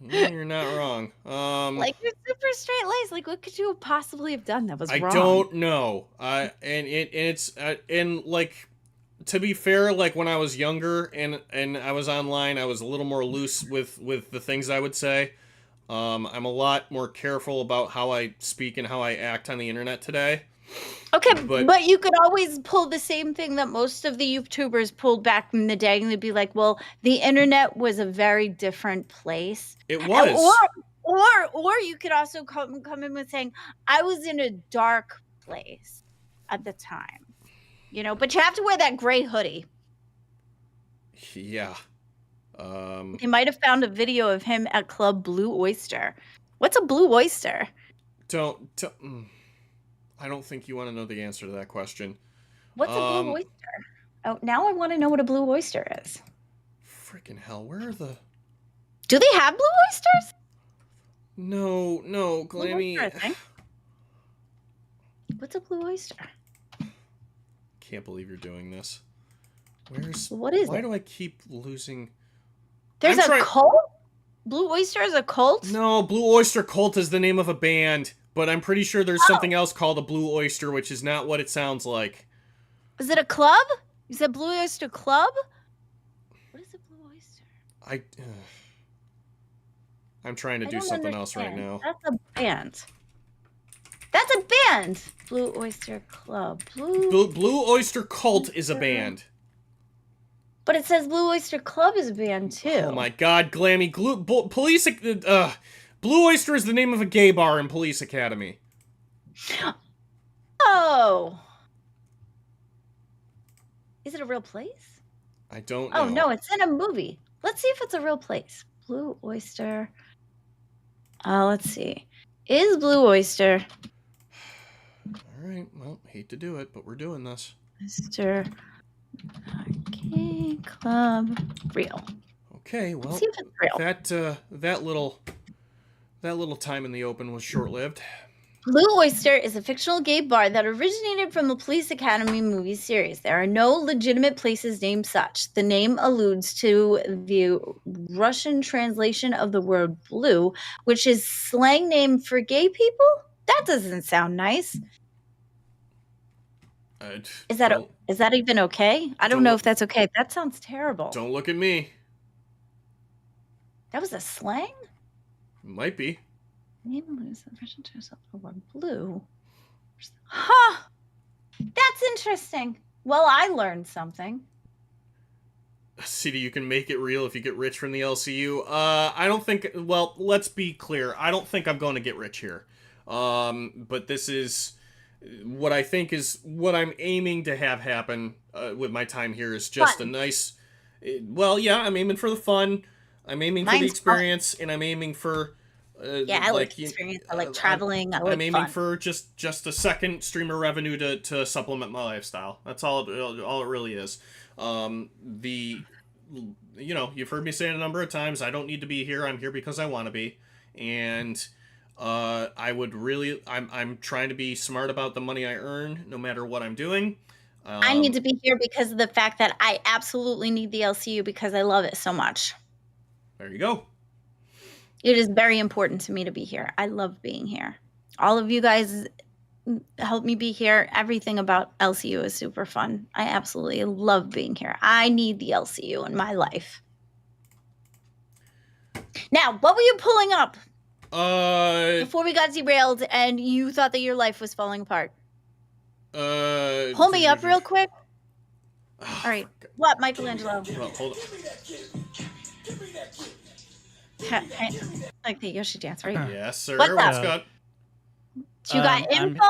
You're not wrong. Like, you're super straight laced. Like, what could you possibly have done that was wrong? I don't know. And like, to be fair, like when I was younger and I was online, I was a little more loose with the things I would say. I'm a lot more careful about how I speak and how I act on the internet today. Okay, but you could always pull the same thing that most of the YouTubers pulled back in the day, and they'd be like, well, the internet was a very different place. It was. Or you could also come in with saying, I was in a dark place at the time. You know, but you have to wear that gray hoodie. Yeah. You might have found a video of him at Club Blue Oyster. What's a Blue Oyster? I don't think you want to know the answer to that question. What's a Blue Oyster? Oh, now I want to know what a Blue Oyster is. Freaking hell, where are the... Do they have Blue Oysters? No, Glammy. What's a Blue Oyster? Can't believe you're doing this. What is it? Why do I keep losing... There's a cult? Blue Oyster is a cult? No, Blue Oyster Cult is the name of a band, but I'm pretty sure there's something else called a Blue Oyster, which is not what it sounds like. Is it a club? You said Blue Oyster Club? What is a Blue Oyster? I'm trying to do something else right now. That's a band. That's a band! Blue Oyster Club. Blue Oyster Cult is a band. But it says Blue Oyster Club is a band, too. Oh my god, Glammy. Blue Oyster is the name of a gay bar in Police Academy. Oh. Is it a real place? I don't know. Oh, no, it's in a movie. Let's see if it's a real place. Blue Oyster. Let's see. Is Blue Oyster... Alright, well, hate to do it, but we're doing this. Oyster... Gay Club real. Okay, well, see if it's real. that little time in the open was short-lived. Blue Oyster is a fictional gay bar that originated from the Police Academy movie series. There are no legitimate places named such. The name alludes to the Russian translation of the word blue, which is slang name for gay people. That doesn't sound nice. Is that even okay? I don't know if that's okay. That sounds terrible. Don't look at me. That was a slang? Might be. Name alludes to the Russian translation of the word blue. Huh. That's interesting. Well, I learned something. CD, you can make it real if you get rich from the LCU. I don't think... Well, let's be clear. I don't think I'm going to get rich here. But this is... What I think is... What I'm aiming to have happen with my time here is just a nice... Well, yeah, I'm aiming for the fun. I'm aiming for the experience. And I'm aiming for Yeah, I like experience. I like traveling. I like I'm aiming fun. for just a second stream of revenue to supplement my lifestyle. That's all it really is. You've heard me say it a number of times. I don't need to be here. I'm here because I want to be, and I'm trying to be smart about the money I earn, no matter what I'm doing. I need to be here because of the fact that I absolutely need the LCU because I love it so much. There you go. It is very important to me to be here. I love being here. All of you guys help me be here. Everything about LCU is super fun. I absolutely love being here. I need the LCU in my life. Now, what were you pulling up? Before we got derailed and you thought that your life was falling apart. Pull me up real quick. All right. What, Michelangelo? Well, hold on. Like the Yoshi dance, right? Yes, sir. What's What's up? good? You got info,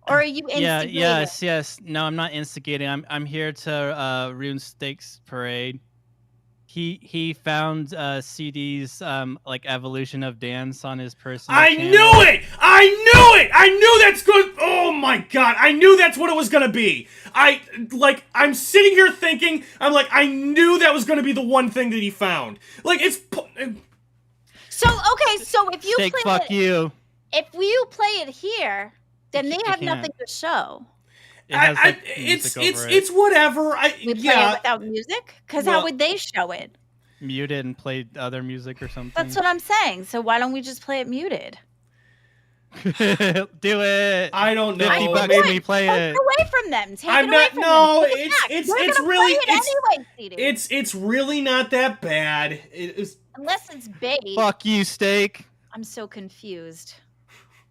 or are you instigating? Yes. No, I'm not instigating. I'm here to ruin Steak's parade. He found CD's like evolution of dance on his personal channel. I knew that's good. Oh my god, I knew that's what it was gonna be. I'm sitting here thinking, I knew that was gonna be the one thing that he found. So if you Steak, play fuck it, you. if you play it here, then they have can't. nothing to show. It has like music over it. It's whatever. We play it without music? Because how would they show it? Muted and played other music or something. That's what I'm saying. So why don't we just play it muted? Do it. I don't know. $50 made me play Take it. it away from them. Take I'm it away not. from No, them. Take it back. it's We're gonna really play it anyway, CD. it's really not that bad. Unless it's bait. Fuck you, Steak. I'm so confused.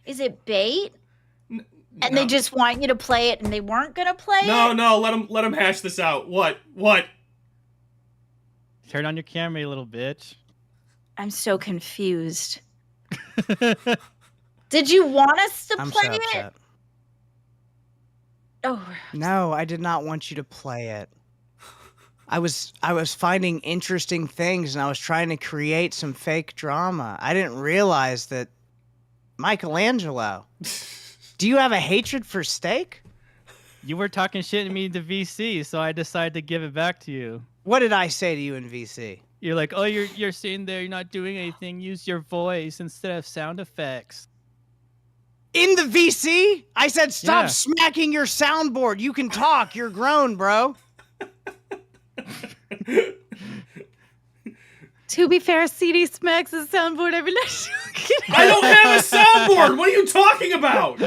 Is it bait? And they just want you to play it, and they weren't gonna play it? No, let them hash this out. What? Turn on your camera, you little bitch. I'm so confused. Did you want us to I'm play so upset. it? Oh. No, I did not want you to play it. I was finding interesting things, and I was trying to create some fake drama. I didn't realize that Michelangelo. Do you have a hatred for Steak? You were talking shit to me to VC, so I decided to give it back to you. What did I say to you in VC? You're like, oh, you're sitting there, you're not doing anything. Use your voice instead of sound effects. In the VC? I said, stop smacking your soundboard. You can talk. You're grown, bro. To be fair, CD smacks the soundboard every night. I don't have a soundboard. What are you talking about?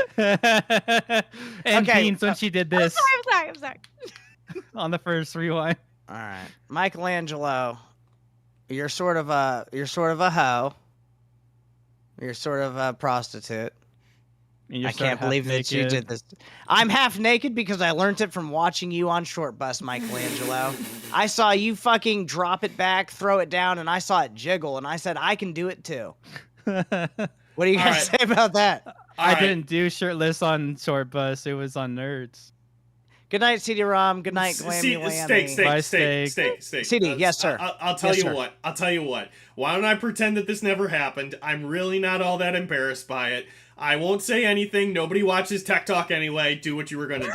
And Beans when she did this I'm sorry. on the first rewind. All right, Michelangelo, you're sort of a hoe. You're sort of a prostitute. I can't believe that you did this. I'm half naked because I learned it from watching you on Short Bus, Michelangelo. I saw you fucking drop it back, throw it down, and I saw it jiggle, and I said, I can do it too. What do you guys say about that? I didn't do shirtless on Short Bus. It was on Nerds. Good night, CD-ROM. Good night, Glammy Lammy. Steak. CD, yes, sir. I'll tell you what. I'll tell you what. Why don't I pretend that this never happened? I'm really not all that embarrassed by it. I won't say anything. Nobody watches Tech Talk anyway. Do what you were going to do.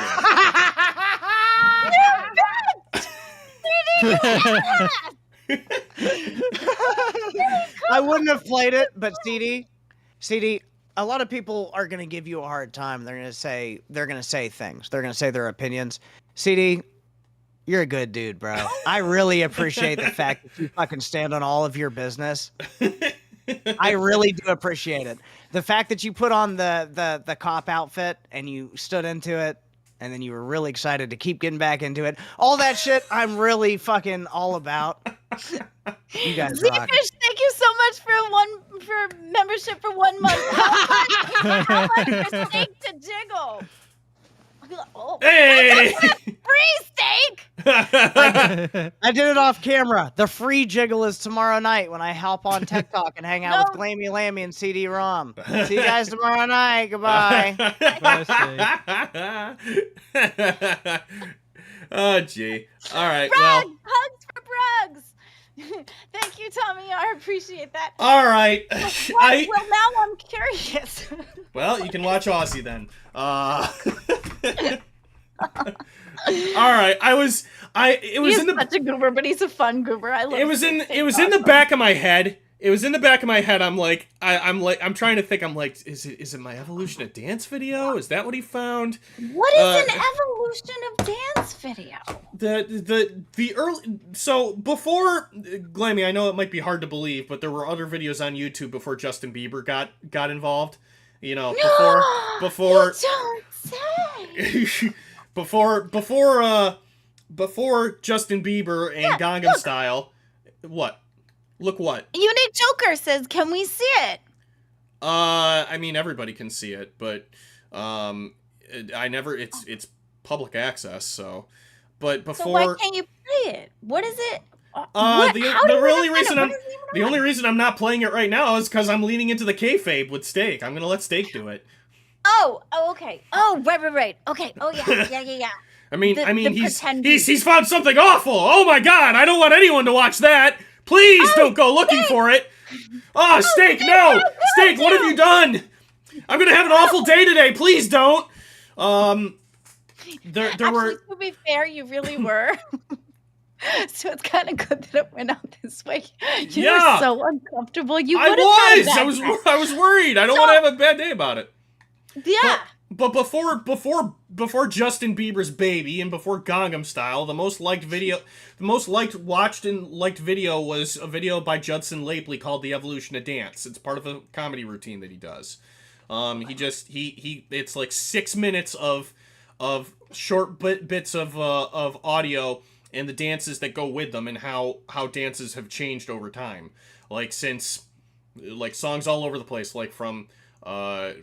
I wouldn't have played it, but CD, a lot of people are going to give you a hard time. They're going to say things. They're going to say their opinions. CD, you're a good dude, bro. I really appreciate the fact that you fucking stand on all of your business. I really do appreciate it. The fact that you put on the cop outfit and you stood into it, and then you were really excited to keep getting back into it. All that shit, I'm really fucking all about. You guys rock. Zefish, thank you so much for membership for 1 month. How much for Steak to jiggle? Oh, hey! Free Steak! I did it off camera. The free jiggle is tomorrow night when I hop on Tech Talk and hang out with Glammy Lammy and CD-ROM. See you guys tomorrow night. Goodbye. Oh, gee. All right, Brug! Hugs for Brugs! Thank you, Tommy. I appreciate that. All right. Well, now I'm curious. Well, you can watch Aussie then. All right. He's such a goober, but he's a fun goober. I love it was in the back of my head. It was in the back of my head. I'm trying to think. I'm like, is it my Evolution of Dance video? Is that what he found? What is an Evolution of Dance video? The early, so before Glammy, I know it might be hard to believe, but there were other videos on YouTube before Justin Bieber got involved. You know, before You don't say. before Justin Bieber and Gangnam Style. What? Look what? Unique Joker says, "Can we see it?" I mean, everybody can see it, but it's public access, so. But before. So why can't you play it? What is it? The only reason I'm not playing it right now is because I'm leaning into the kayfabe with Steak. I'm gonna let Steak do it. Oh, okay. Oh, right. Okay. Oh, yeah. I mean, he's found something awful. Oh my God! I don't want anyone to watch that. Please don't go looking for it. Oh, Steak, no! Steak, what have you done? I'm gonna have an awful day today. Please don't. There were. To be fair, you really were. So it's kind of good that it went out this way. You were so uncomfortable. I was worried. I don't want to have a bad day about it. Yeah. But before Justin Bieber's Baby and before Gangnam Style, the most watched and liked video was a video by Judson Lapely called The Evolution of Dance. It's part of a comedy routine that he does. It's like 6 minutes of short bits of audio and the dances that go with them and how dances have changed over time. Like since songs all over the place, from the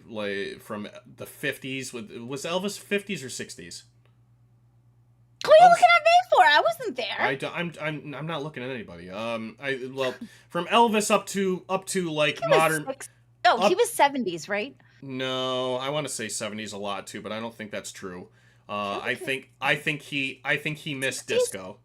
50s. Was Elvis 50s or 60s? Who are you looking at me for? I wasn't there. I'm not looking at anybody. From Elvis up to like modern. He was 70s, right? No, I want to say 70s a lot too, but I don't think that's true. I think he missed disco.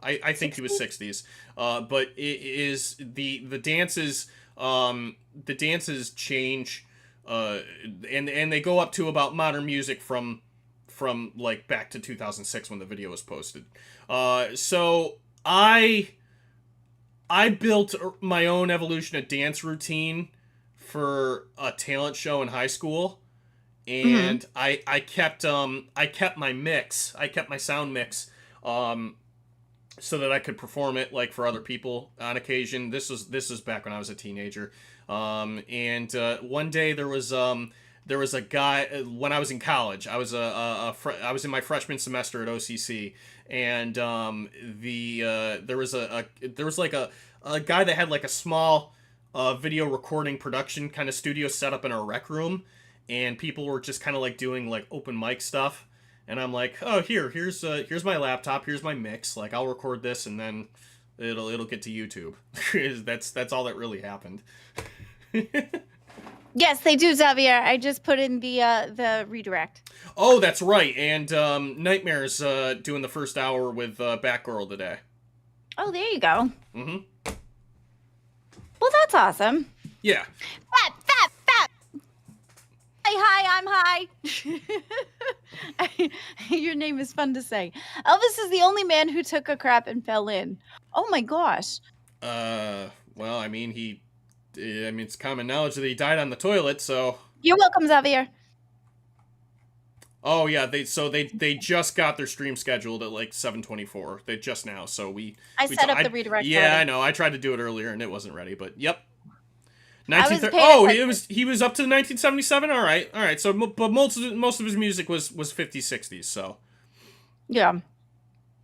I think he was 60s. But it is the dances. The dances change, and they go up to about modern music from like back to 2006 when the video was posted. So I built my own Evolution of Dance routine for a talent show in high school, and I kept my mix. I kept my sound mix. So that I could perform it for other people on occasion. This was back when I was a teenager. And one day there was a guy when I was in college. I was I was in my freshman semester at OCC, and there was a guy that had a small video recording production kind of studio set up in a rec room, and people were just kind of doing open mic stuff. And I'm like, oh, here's my laptop, here's my mix. I'll record this and then it'll get to YouTube. that's all that really happened. Yes, they do, Xavier. I just put in the redirect. Oh, that's right. And Nightmare's doing the first hour with Batgirl today. Oh, there you go. Mm-hmm. Well, that's awesome. Yeah. Fat. Hi, I'm high. Your name is fun to say. Elvis is the only man who took a crap and fell in. Oh my gosh. Well, I mean, it's common knowledge that he died on the toilet, so. You're welcome, Xavier. Oh yeah, they just got their stream scheduled at 7:24. They just now, so I set up the redirect. Yeah, already. I know. I tried to do it earlier and it wasn't ready, but yep. He was up to 1977. All right. So, but most of his music was 50s, 60s. So, yeah.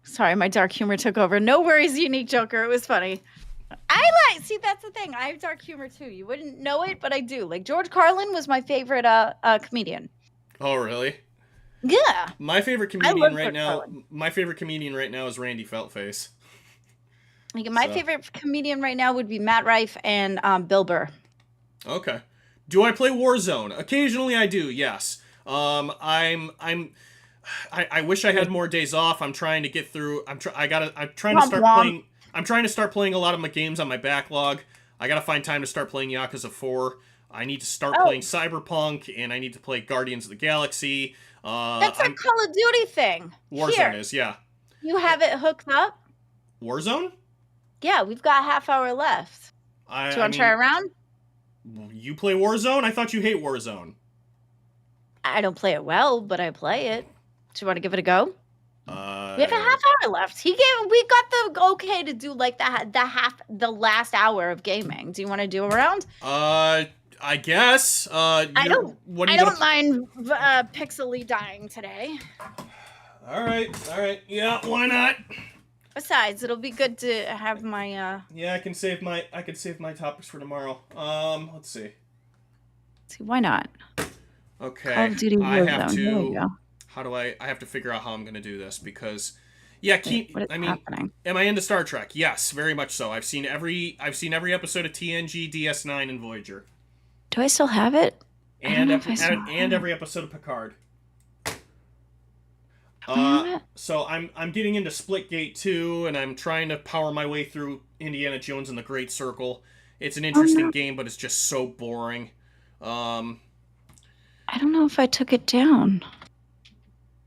Sorry, my dark humor took over. No worries, Unique Joker. It was funny. See, that's the thing. I have dark humor too. You wouldn't know it, but I do. George Carlin was my favorite comedian. Oh, really? Yeah. My favorite comedian right now. My favorite comedian right now is Randy Feltface. My favorite comedian right now would be Matt Rife and Bill Burr. Okay. Do I play Warzone? Occasionally I do, yes. I wish I had more days off. I'm trying to get through. I'm trying to start playing. I'm trying to start playing a lot of my games on my backlog. I gotta find time to start playing Yakuza 4. I need to start playing Cyberpunk, and I need to play Guardians of the Galaxy. That's a Call of Duty thing. Warzone is, yeah. You have it hooked up? Warzone? Yeah, we've got a half hour left. Do you want to try a round? You play Warzone? I thought you hate Warzone. I don't play it well, but I play it. Do you want to give it a go? We have a half hour left. We got the okay to do like the last hour of gaming. Do you want to do a round? I guess. I don't mind Pixely dying today. All right. Yeah, why not? Besides, it'll be good to have my Yeah, I can save my topics for tomorrow. Let's see. See, why not? Okay. Call of Duty Warzone. I have to figure out how I'm going to do this because yeah, happening? Am I into Star Trek? Yes, very much so. I've seen every episode of TNG, DS9 and Voyager. Do I still have it? And every episode of Picard. So I'm getting into Splitgate 2, and I'm trying to power my way through Indiana Jones and the Great Circle. It's an interesting game, but it's just so boring. I don't know if I took it down.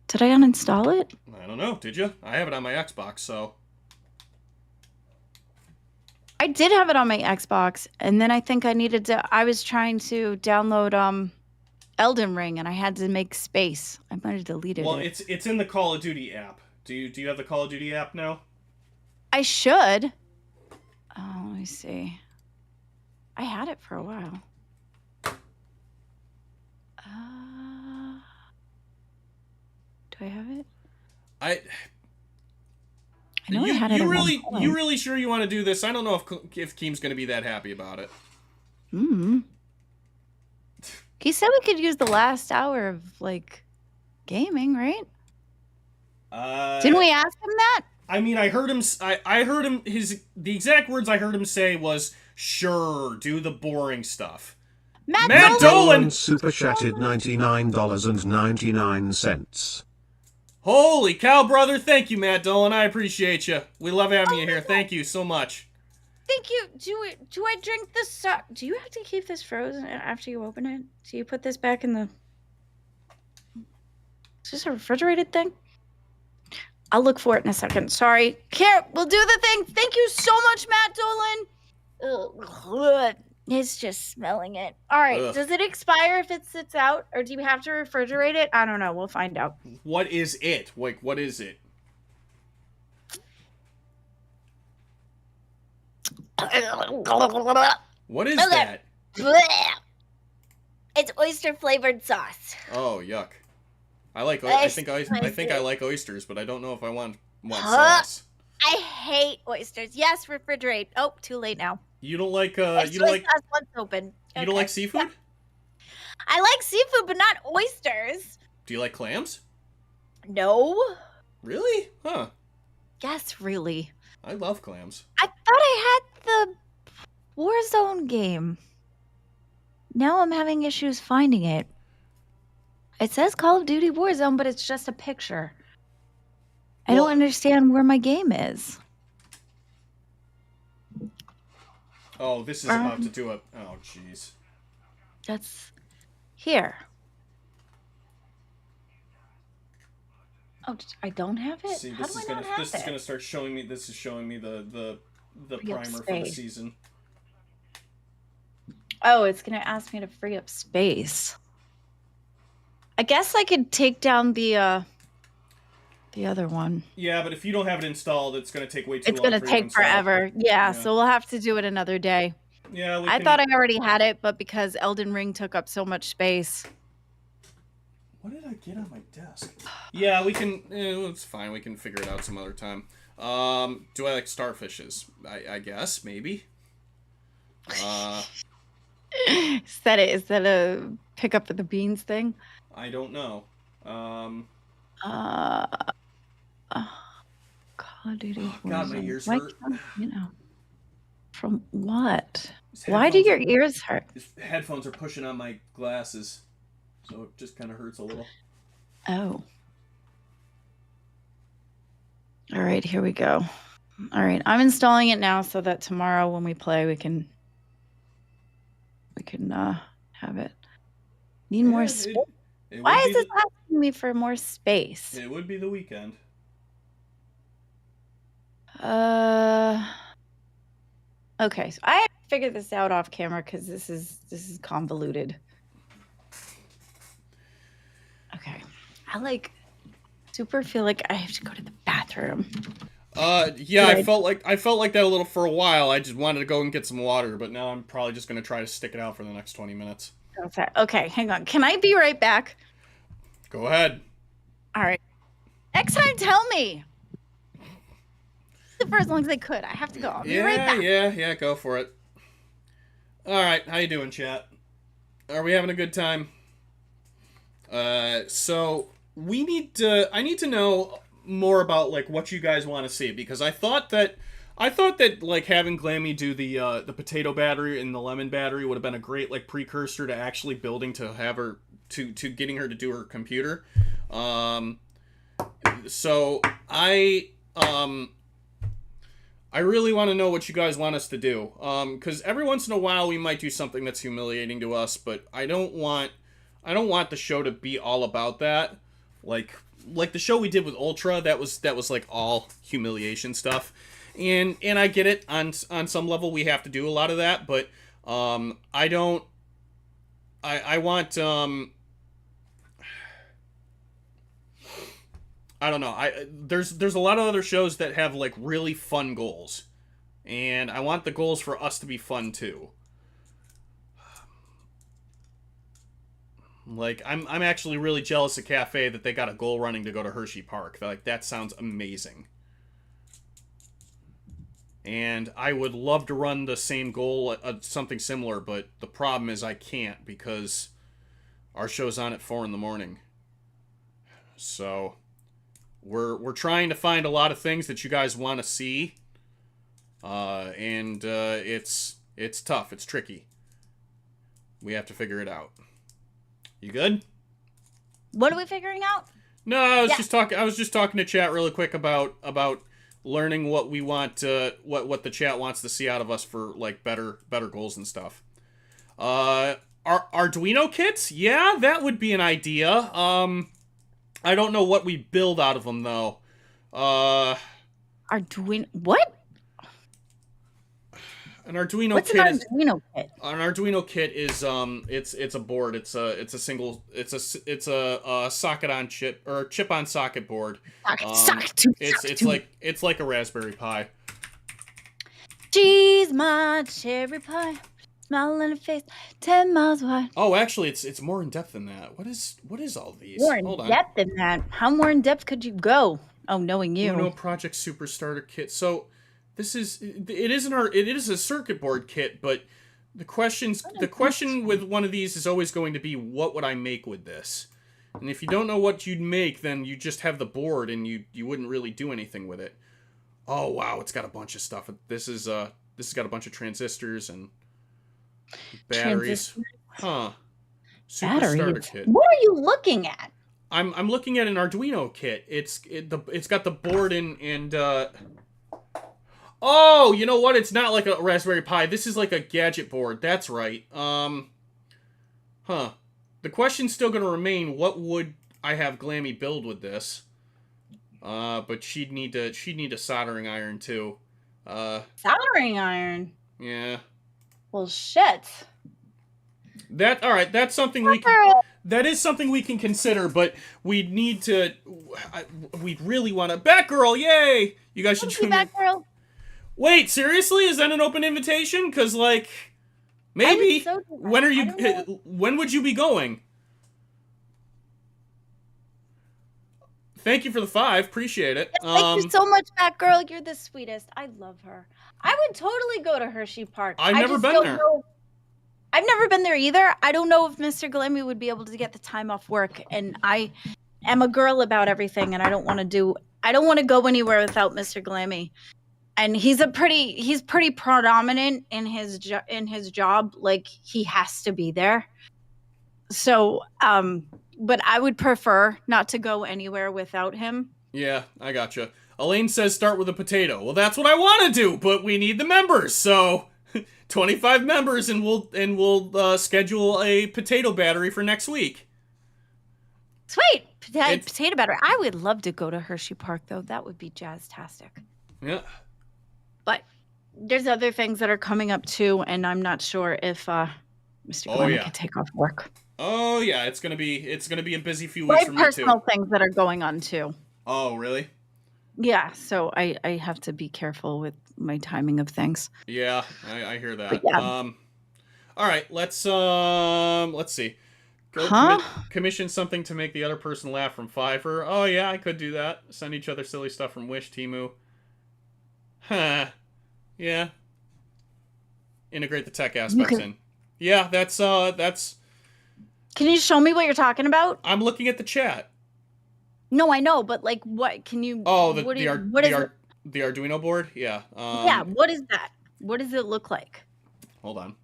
Did I uninstall it? I don't know. Did you? I have it on my Xbox, so. I did have it on my Xbox, and then I think I was trying to download Elden Ring, and I had to make space. I might have deleted it. Well, it's in the Call of Duty app. Do you have the Call of Duty app now? I should. Oh, let me see. I had it for a while. Do I have it? I know I had it at one point. You really sure you want to do this? I don't know if Keem's going to be that happy about it. He said we could use the last hour of gaming, right? Didn't we ask him that? I mean, I heard him. The exact words I heard him say was, "Sure, do the boring stuff." Matt Dolan super chatted $99.99. Holy cow, brother! Thank you, Matt Dolan. I appreciate you. We love having you here. Thank you so much. Thank you. Do I drink this? Do you have to keep this frozen after you open it? Do you put this back in the? Is this a refrigerated thing? I'll look for it in a second. Sorry. Here, we'll do the thing. Thank you so much, Matt Dolan. Ugh, it's just smelling it. All right. Ugh. Does it expire if it sits out, or do you have to refrigerate it? I don't know. We'll find out. What is it? What is it? What is that? It's oyster flavored sauce. Oh, yuck. I think I like oysters, but I don't know if I want sauce. I hate oysters. Yes, refrigerate. Oh, too late now. You don't like Once open. You don't like seafood? I like seafood, but not oysters. Do you like clams? No. Really? Huh. Yes, really. I love clams. I thought I had the Warzone game. Now I'm having issues finding it. It says Call of Duty Warzone, but it's just a picture. I don't understand where my game is. Oh, this is about to do a... Oh, jeez. That's... Here. Oh, I don't have it? See, How do I not have this is gonna start showing me... This is showing me the primer for the season. Oh, it's gonna ask me to free up space. I guess I could take down the other one. Yeah, but if you don't have it installed, it's gonna take way too long. It's gonna take forever. Yeah, so we'll have to do it another day. Yeah, I thought I already had it, but because Elden Ring took up so much space. What did I get on my desk? Yeah, we can... it's fine. We can figure it out some other time. Do I like starfishes? I guess, maybe. Is that it? Is that a pick up for the beans thing? I don't know. Call of Duty. Oh, God, my ears Why hurt. you know. From what? Why do your ears hurt? These headphones are pushing on my glasses, so it just kind of hurts a little. Oh. All right, here we go. All right, I'm installing it now so that tomorrow when we play, we can have it. Need more space. Why is this asking me for more space? It would be the weekend. Okay, so I have to figure this out off camera because this is convoluted. Okay, I like super feel like I have to go to the bathroom. Yeah, I felt like that a little for a while. I just wanted to go and get some water, but now I'm probably just gonna try to stick it out for the next 20 minutes. Okay, hang on. Can I be right back? Go ahead. All right. Next time, tell me. For as long as I could. I have to go. I'll be right back. Yeah, go for it. All right, how you doing, chat? Are we having a good time? So I need to know more about like what you guys want to see, because I thought that like having Glammy do the potato battery and the lemon battery would have been a great like precursor to actually building to have her to getting her to do her computer. So I really want to know what you guys want us to do. Because every once in a while we might do something that's humiliating to us, but I don't want the show to be all about that. Like the show we did with Ultra, that was like all humiliation stuff. And I get it, on some level we have to do a lot of that, but I want I don't know. There's a lot of other shows that have like really fun goals, and I want the goals for us to be fun too. Like I'm actually really jealous of Cafe that they got a goal running to go to Hershey Park. Like that sounds amazing. And I would love to run the same goal, something similar, but the problem is I can't because our show's on at 4 in the morning. So we're trying to find a lot of things that you guys want to see, and it's tough. It's tricky. We have to figure it out. You good? What are we figuring out? No, I was just talking to chat really quick about learning what we want, what the chat wants to see out of us for like better goals and stuff. Arduino kits? Yeah, that would be an idea. I don't know what we build out of them though. Arduino what? An Arduino What's kit an Arduino kit? An Arduino kit is it's a board. It's a socket on chip or chip on socket board. It's like a Raspberry Pi. She's my cherry pie, smile on her face, 10 miles wide. Oh, actually, it's more in depth than that. What is all these? More in depth than that. How more in depth could you go? Oh, knowing you. Uno Project Super Starter Kit. So it is a circuit board kit, but the question with one of these is always going to be, what would I make with this? And if you don't know what you'd make, then you just have the board and you wouldn't really do anything with it. Oh wow, it's got a bunch of stuff. This has got a bunch of transistors and batteries. Huh. Super Starter Kit. What are you looking at? I'm looking at an Arduino kit. It's got the board and oh, you know what? It's not like a Raspberry Pi. This is like a gadget board. That's right. Huh. The question's still going to remain, what would I have Glammy build with this? But she'd need a soldering iron too. Soldering iron? Yeah. Well, shit. All right, that's something that is something we can consider, but we'd really want to Batgirl, yay! You guys should tune in. Batgirl. Wait, seriously? Is that an open invitation? Because, like, maybe. When would you be going? Thank you for the 5. Appreciate it. Thank you so much, Batgirl. You're the sweetest. I love her. I would totally go to Hershey Park. I've never been there. I've never been there either. I don't know if Mr. Glammy would be able to get the time off work, and I am a girl about everything, and I don't want to go anywhere without Mr. Glammy. And he's pretty predominant in his job. Like, he has to be there. So, but I would prefer not to go anywhere without him. Yeah, I gotcha. Elaine says start with a potato. Well, that's what I want to do, but we need the members, so 25 members, and we'll schedule a potato battery for next week. Sweet. Potato batter. I would love to go to Hershey Park, though. That would be jazz-tastic. Yeah. But there's other things that are coming up, too, and I'm not sure if Mr. Glenn can take off work. Oh, yeah. It's gonna be a busy few weeks for me, too. Personal things that are going on, too. Oh, really? Yeah, so I have to be careful with my timing of things. Yeah, I hear that. But yeah. All right, let's see. Go commission something to make the other person laugh from Fiverr. Oh yeah, I could do that. Send each other silly stuff from Wish, Temu. Huh. Yeah. Integrate the tech aspects in. Yeah, that's. Can you show me what you're talking about? I'm looking at the chat. No, I know, but like, what can you? Oh, the Arduino board. Yeah. Yeah. What is that? What does it look like? Hold on.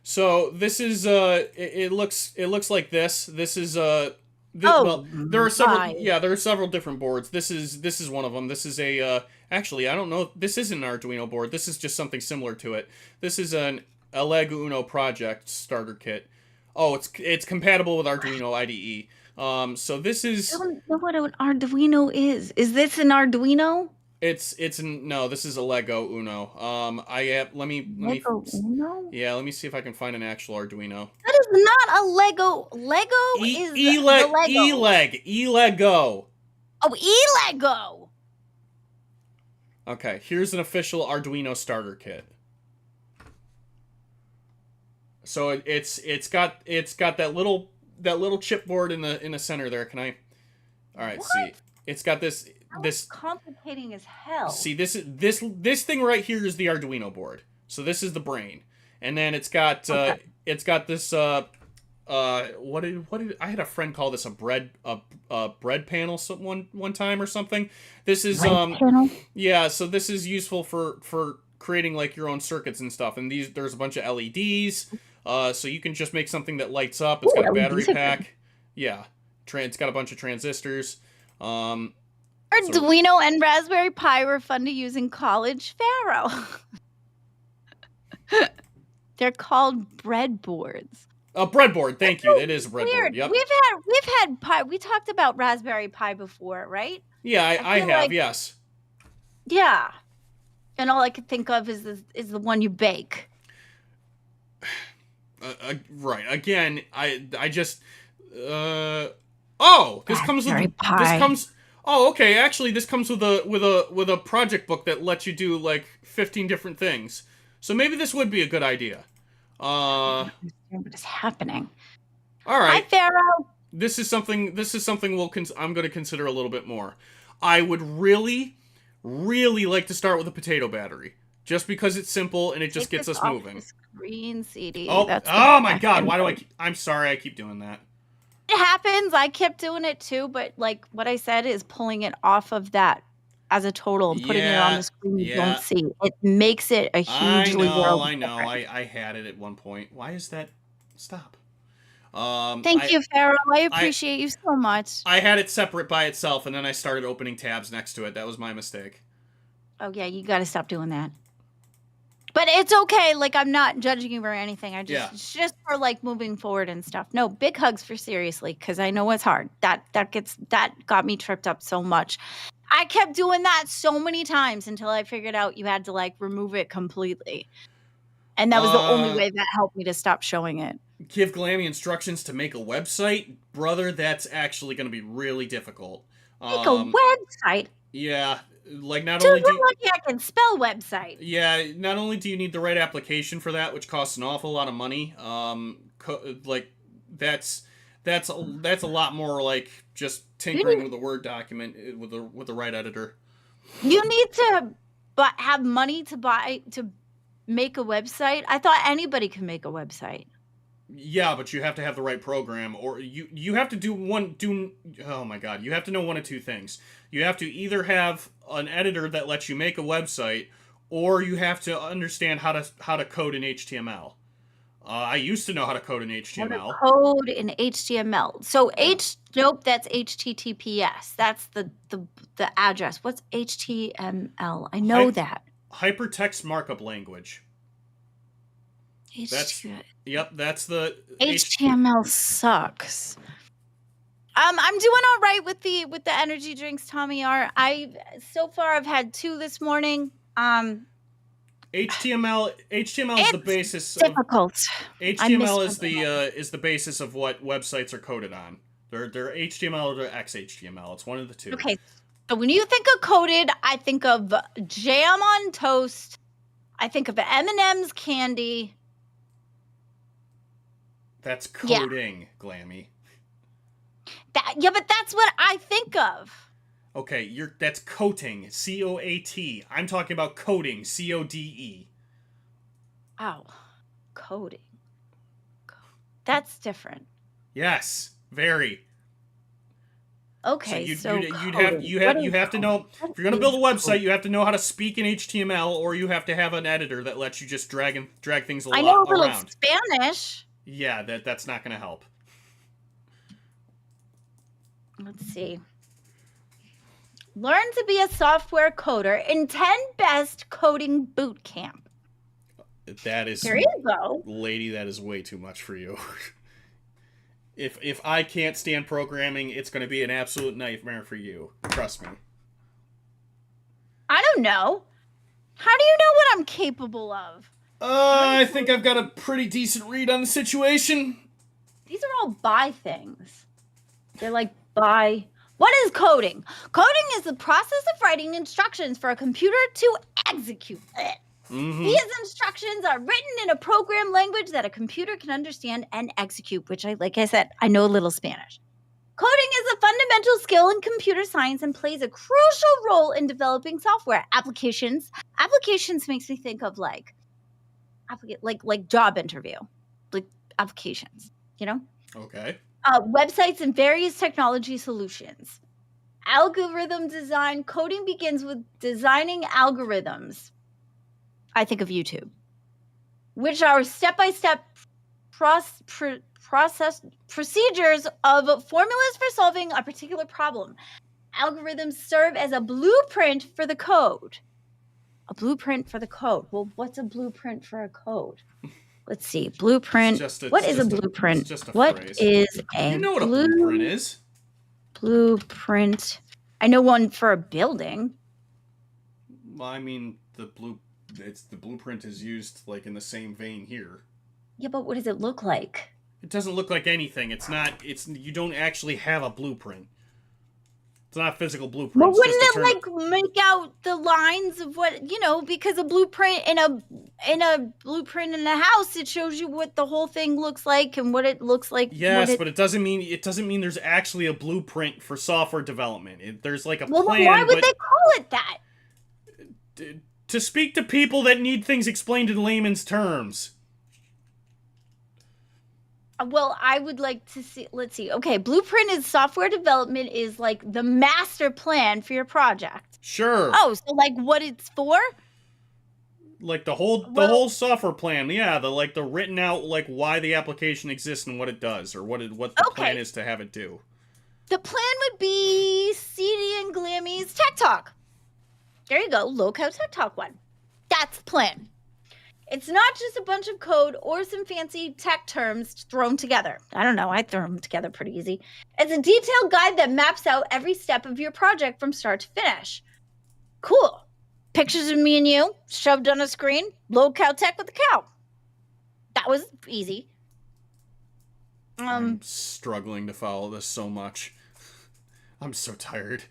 So this is it looks like this. This is well, there are several. Yeah, there are several different boards. This is one of them. This is a actually, I don't know. This isn't an Arduino board. This is just something similar to it. This is a Leg Uno project starter kit. Oh, it's compatible with Arduino IDE. So this is. I don't know what an Arduino is. Is this an Arduino? No, this is a Lego Uno. Let me Uno? Yeah, let me see if I can find an actual Arduino. That is not a Lego. Lego is the Lego. E-Lego. Oh, E-Lego. Okay, here's an official Arduino starter kit. So it's got that little chipboard in the center there. Can I? All right, see. It's got this complicating as hell. See, this thing right here is the Arduino board. So this is the brain, and then it's got this what did I had a friend call this a bread panel one time or something. This is panel? Yeah. So this is useful for creating like your own circuits and stuff. And there's a bunch of LEDs. So you can just make something that lights up. It's got a battery pack. Yeah, it's got a bunch of transistors. Arduino and Raspberry Pi were fun to use in college. Pharaoh. They're called breadboards. A breadboard, thank you. It is a breadboard. Yep. We've had Pi. We talked about Raspberry Pi before, right? Yeah, I have. Yes. Yeah, and all I could think of is the one you bake. Right. Again, I just. Oh, this comes with this comes. Oh, okay. Actually, this comes with a project book that lets you do like 15 different things. So maybe this would be a good idea. What is happening? All right. Hi, Pharaoh. This is something I'm going to consider a little bit more. I would really, really like to start with a potato battery, just because it's simple and it just gets us moving. Green CD. Oh, oh my God! Why do I'm sorry. I keep doing that. It happens. I kept doing it too, but like what I said is pulling it off of that as a total and putting it on the screen you don't see. It makes it a hugely world. I know. I had it at one point. Why is that? Stop. Thank you, Pharaoh. I appreciate you so much. I had it separate by itself, and then I started opening tabs next to it. That was my mistake. Oh yeah, you got to stop doing that. But it's okay. Like, I'm not judging you or anything. It's just for like moving forward and stuff. No, big hugs for seriously, because I know it's hard. That got me tripped up so much. I kept doing that so many times until I figured out you had to like remove it completely. And that was the only way that helped me to stop showing it. Give Glammy instructions to make a website? Brother, that's actually going to be really difficult. Make a website? Yeah. Like not Dude, only you're lucky I can spell website. Yeah, not only do you need the right application for that, which costs an awful lot of money. Like that's a lot more like just tinkering with a Word document with the right editor. You need to have money to make a website. I thought anybody could make a website. Yeah, but you have to have the right program, or you have to oh my God, you have to know one of two things. You have to either have an editor that lets you make a website, or you have to understand how to code in HTML. I used to know how to code in How HTML. to code in HTML. So nope, that's HTTPS. That's the address. What's HTML? I know that. Hypertext markup language. That's the HTML sucks. I'm doing all right with the energy drinks, Tommy R. I've had 2 this morning. HTML is the basis. Difficult. HTML is the basis of what websites are coded on. They're HTML or they're XHTML. It's one of the two. Okay. So when you think of coded, I think of jam on toast. I think of M&M's candy. That's coding, Glammy. But that's what I think of. Okay, that's coating, COAT. I'm talking about coding, CODE. Oh, coding. That's different. Yes, very. Okay, so you have to know, if you're gonna build a website, you have to know how to speak in HTML, or you have to have an editor that lets you just drag things around. I know a little Spanish. Yeah, that's not gonna help. Let's see. Learn to be a software coder in 10 best coding boot camp. That is, there you go, lady. That is way too much for you. If I can't stand programming, it's going to be an absolute nightmare for you. Trust me. I don't know. How do you know what I'm capable of? I think I've got a pretty decent read on the situation. These are all buy things. They're like buy. What is coding? Coding is the process of writing instructions for a computer to execute it. Mm-hmm. These instructions are written in a program language that a computer can understand and execute, which like I said, I know a little Spanish. Coding is a fundamental skill in computer science and plays a crucial role in developing software applications. Applications makes me think of like job interview, like applications, you know? Okay. Websites and various technology solutions. Algorithm design. Coding begins with designing algorithms. I think of YouTube, which are step-by-step process procedures of formulas for solving a particular problem. Algorithms serve as a blueprint for the code. A blueprint for the code. Well, what's a blueprint for a code? Let's see. Blueprint. What is a blueprint? What is a You know what a blueprint is. Blueprint. I know one for a building. Well, I mean, the blueprint is used like in the same vein here. Yeah, but what does it look like? It doesn't look like anything. You don't actually have a blueprint. It's not a physical blueprint. Well, wouldn't it make out the lines of what, because a blueprint in a blueprint in a house, it shows you what the whole thing looks like and what it looks like. Yes, but it doesn't mean there's actually a blueprint for software development. There's like a plan. Well, why would they call it that? To speak to people that need things explained in layman's terms. Well, I would like to see, let's see. Okay, blueprint is software development is like the master plan for your project. Sure. Oh, so like what it's for? Like the whole software plan. Yeah, the written out like why the application exists and what it does or what the plan is to have it do. The plan would be CD and Glammy's Tech Talk. There you go, low-code Tech Talk one. That's the plan. It's not just a bunch of code or some fancy tech terms thrown together. I don't know, I throw them together pretty easy. It's a detailed guide that maps out every step of your project from start to finish. Cool. Pictures of me and you, shoved on a screen, low-cow tech with a cow. That was easy. I'm struggling to follow this so much. I'm so tired.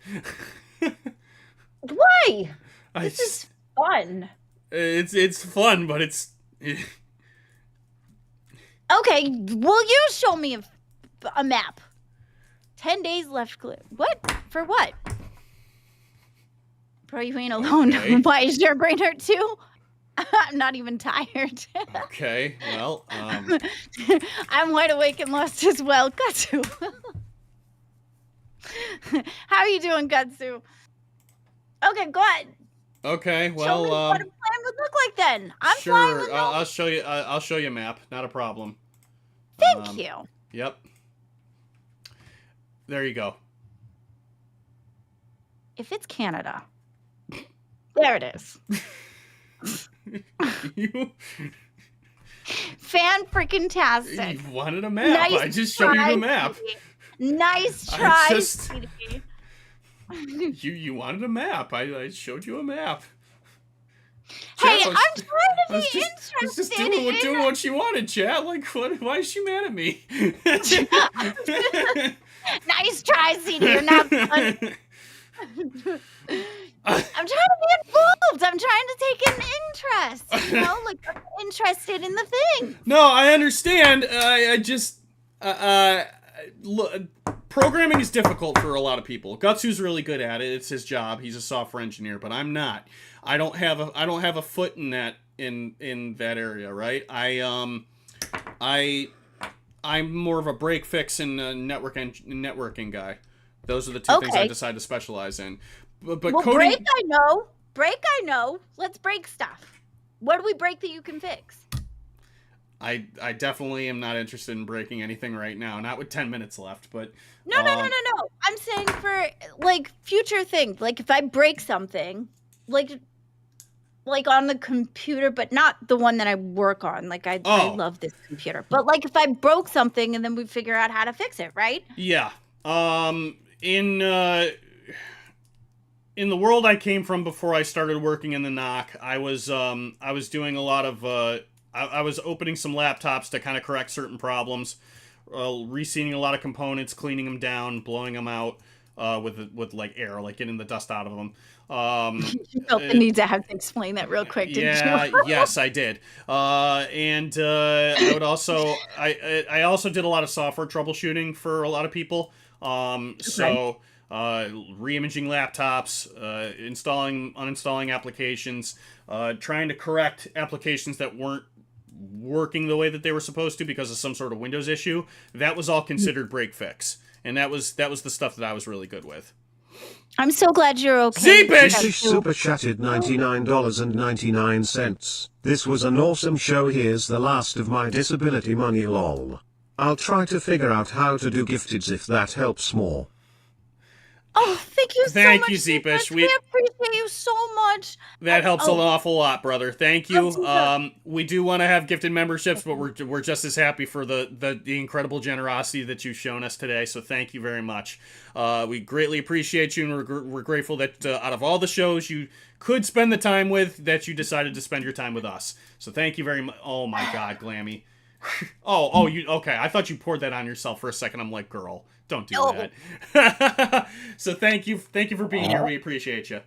Why? This is fun. It's fun, but it's... Okay, will you show me a map? 10 days left. What? For what? Bro, you ain't alone. Okay. Why, is your brain hurt too? I'm not even tired. Okay, well, I'm wide awake and lost as well. Gutsu. How are you doing, Gutsu? Okay, go ahead. Okay, Show well, me what a plan would look like then. I'm flying with sure. no. I'll show you. I'll show you a map. Not a problem. Thank you. Yep. There you go. If it's Canada, there it is. You Fan-freaking-tastic. wanted a map. Nice I just showed you try, the map. Sweetie. Nice I try, just- sweetie. You wanted a map. I showed you a map. Hey, Chat, I'm I was trying to be just interested doing in. what she wanted, chat. Like, why is she mad at me? Nice try, CD. You're not funny. I'm trying to be involved. I'm trying to take an interest. You know, like I'm interested in the thing. No, I understand. I just look, programming is difficult for a lot of people. Gutsu's really good at it. It's his job. He's a software engineer, but I'm not. I don't have a foot in that in that area, right? I'm more of a break fix and networking guy. Those are the two things I decided to specialize in. But well, coding. break I know. Break I know. Let's break stuff. What do we break that you can fix? I definitely am not interested in breaking anything right now. Not with 10 minutes left, but No. I'm saying for like future things. Like if I break something, like on the computer, but not the one that I work on. Like I love this computer. But like if I broke something and then we figure out how to fix it, right? Yeah. In the world I came from before I started working in the NOC, I was doing a lot of I was opening some laptops to kind of correct certain problems, reseating a lot of components, cleaning them down, blowing them out with like air, like getting the dust out of them. You felt the need to have to explain that real quick, didn't you? Yes, I did. And I would also I also did a lot of software troubleshooting for a lot of people. So re-imaging laptops, uninstalling applications, trying to correct applications that weren't working the way that they were supposed to because of some sort of Windows issue. That was all considered break fix, and that was the stuff that I was really good with. I'm so glad you're okay. Zeepish super chatted $99.99. This was an awesome show. Here's the last of my disability money, lol. I'll try to figure out how to do gifteds if that helps more. Oh, thank you so much. Thank you, Zeepish. We appreciate you so much. That helps an awful lot, brother. Thank you. Absolutely. We do want to have gifted memberships, but we're just as happy for the incredible generosity that you've shown us today. So thank you very much. We greatly appreciate you, and we're grateful that out of all the shows you could spend the time with, that you decided to spend your time with us. So thank you very much. Oh my God, Glammy. You okay? I thought you poured that on yourself for a second. I'm like, girl, don't do that. So thank you for being here. We appreciate you.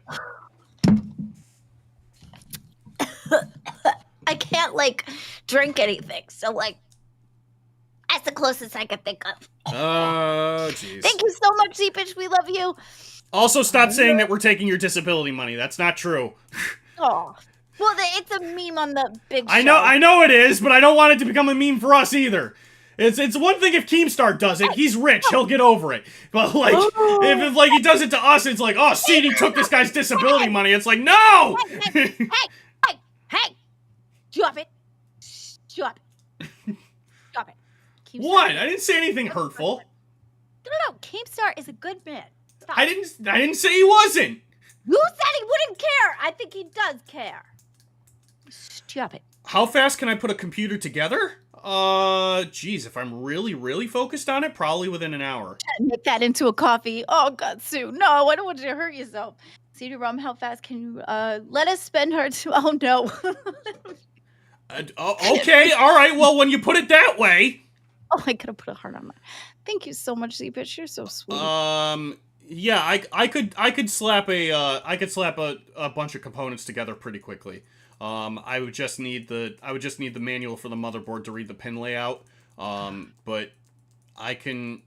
I can't like drink anything, so like that's the closest I could think of. Oh, jeez. Thank you so much, Zeepish. We love you. Also, stop saying that we're taking your disability money. That's not true. Oh, well, it's a meme on the big show. I know it is, but I don't want it to become a meme for us either. It's one thing if Keemstar does it. He's rich. He'll get over it. But, like, if like he does it to us, it's like, oh, CD took this guy's disability money. It's like, no! Hey! Drop it. Drop it. Drop it. Keemstar What? I didn't say anything hurtful. No. Keemstar is a good man. Stop. I didn't say he wasn't. Who said he wouldn't care? I think he does care. Stop it. How fast can I put a computer together? Geez, if I'm really focused on it, probably within an hour. Make that into a coffee. Oh, God, Sue. No, I don't want you to hurt yourself. CD-ROM, how fast can you, let us spend her to, oh, no. Okay, all right, well, when you put it that way. Oh, I could have put a heart on that. Thank you so much, Zeepish. You're so sweet. Yeah, I could slap a bunch of components together pretty quickly. I would just need the manual for the motherboard to read the pin layout. But I can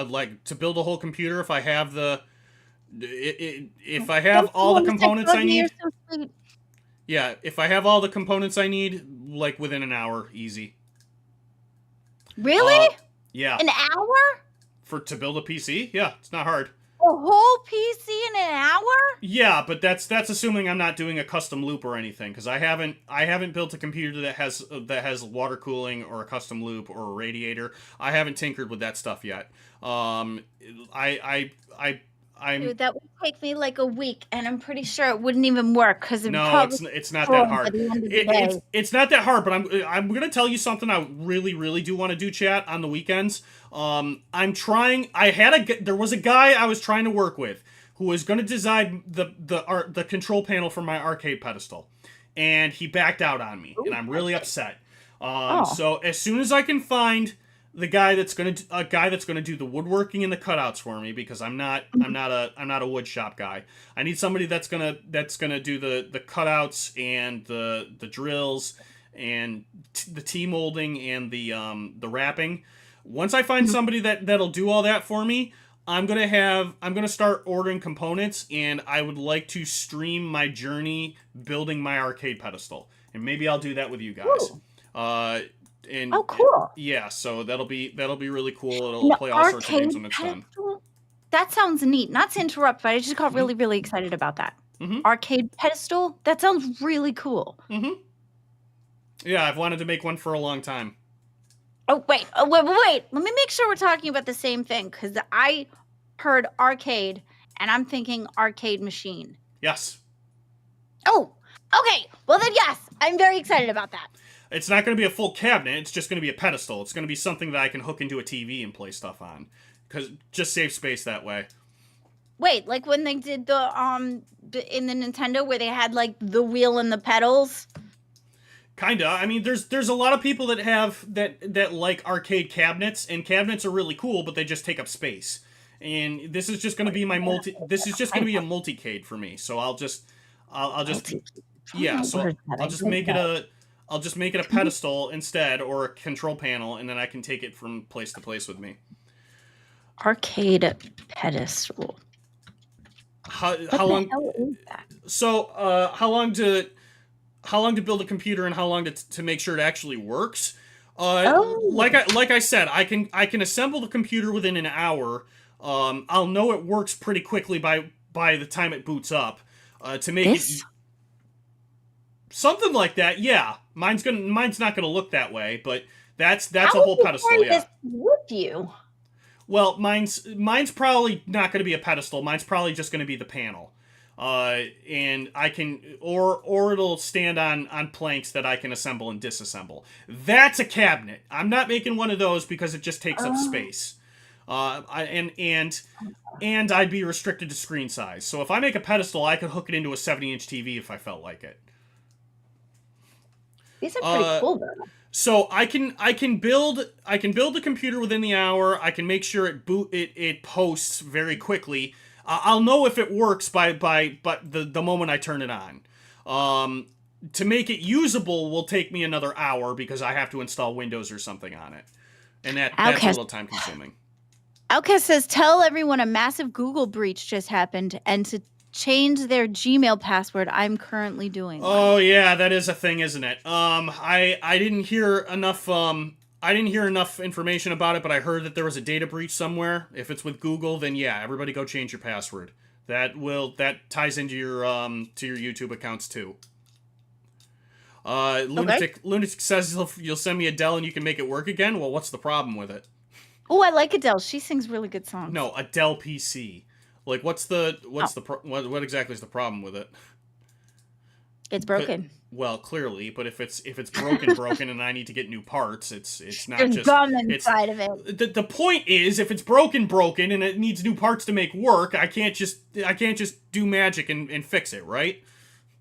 like to build a whole computer if I have if I have all the components I need. Yeah, if I have all the components I need, like within an hour, easy. Really? Yeah. An hour? To build a PC? Yeah, it's not hard. whole PC in an hour? Yeah, but that's assuming I'm not doing a custom loop or anything, because I haven't built a computer that has water cooling or a custom loop or a radiator. I haven't tinkered with that stuff yet. Dude, that would take me like a week, and I'm pretty sure it wouldn't even work because it's not that hard. It's not that hard, but I'm gonna tell you something I really do want to do, chat, on the weekends. I'm trying. There was a guy I was trying to work with who was gonna design the control panel for my arcade pedestal, and he backed out on me, and I'm really upset. So as soon as I can find a guy that's gonna do the woodworking and the cutouts for me, because I'm not a wood shop guy. I need somebody that's gonna do the cutouts and the drills and the T-molding and the wrapping. Once I find somebody that'll do all that for me, I'm gonna start ordering components, and I would like to stream my journey building my arcade pedestal, and maybe I'll do that with you guys. Cool. Yeah, so that'll be really cool. It'll play all sorts of games when it's done. That sounds neat. Not to interrupt, but I just got really excited about that. Arcade pedestal? That sounds really cool. Yeah, I've wanted to make one for a long time. Oh, wait. Let me make sure we're talking about the same thing, because I heard arcade, and I'm thinking arcade machine. Yes. Oh, okay. Well, then, yes. I'm very excited about that. It's not going to be a full cabinet. It's just going to be a pedestal. It's going to be something that I can hook into a TV and play stuff on, because just save space that way. Wait, like when they did in the Nintendo where they had like the wheel and the pedals? Kinda. I mean, there's a lot of people that have that like arcade cabinets, and cabinets are really cool, but they just take up space. And this is just going to be This is just going to be a multicade for me. So I'll just make it a pedestal instead, or a control panel, and then I can take it from place to place with me. Arcade pedestal. How long? Is that? So, how long to build a computer, and how long to make sure it actually works? Like I said, I can assemble the computer within an hour. I'll know it works pretty quickly by the time it boots up. To make it something like that, yeah. Mine's not gonna look that way, but that's a whole pedestal, yeah. With you. Well, mine's probably not gonna be a pedestal. Mine's probably just gonna be the panel, and I can or it'll stand on planks that I can assemble and disassemble. That's a cabinet. I'm not making one of those because it just takes up space. And I'd be restricted to screen size. So if I make a pedestal, I could hook it into a 70-inch TV if I felt like it. These are pretty cool, though. So I can build the computer within the hour. I can make sure it posts very quickly. I'll know if it works by the moment I turn it on. To make it usable will take me another hour because I have to install Windows or something on it, and that's a little time consuming. Outcast says, tell everyone a massive Google breach just happened and to change their Gmail password. I'm currently doing one. Oh yeah, that is a thing, isn't it? I didn't hear enough information about it, but I heard that there was a data breach somewhere. If it's with Google, then yeah, everybody go change your password. That ties into your YouTube accounts too. Lunatic says you'll send me Adele and you can make it work again. Well, what's the problem with it? Oh, I like Adele. She sings really good songs. No, Adele PC. Like, what exactly is the problem with it? It's broken. Well, clearly, but if it's broken, and I need to get new parts, it's not There's just gum inside of it. The point is, if it's broken, and it needs new parts to make work, I can't just do magic and fix it, right?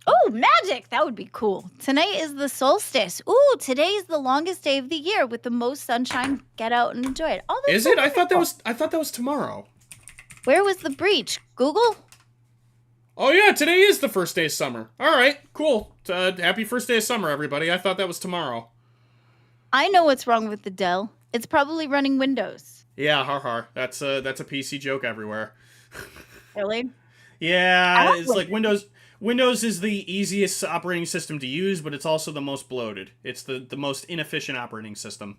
Oh, magic! That would be cool. Tonight is the solstice. Ooh, today is the longest day of the year with the most sunshine. Get out and enjoy it. Oh, is it? I thought that was tomorrow. Where was the breach? Google? Oh yeah, today is the first day of summer. All right, cool. Happy first day of summer, everybody. I thought that was tomorrow. I know what's wrong with the Dell. It's probably running Windows. Yeah, har. That's a PC joke everywhere. Really? Yeah, it's like Windows. Windows is the easiest operating system to use, but it's also the most bloated. It's the most inefficient operating system.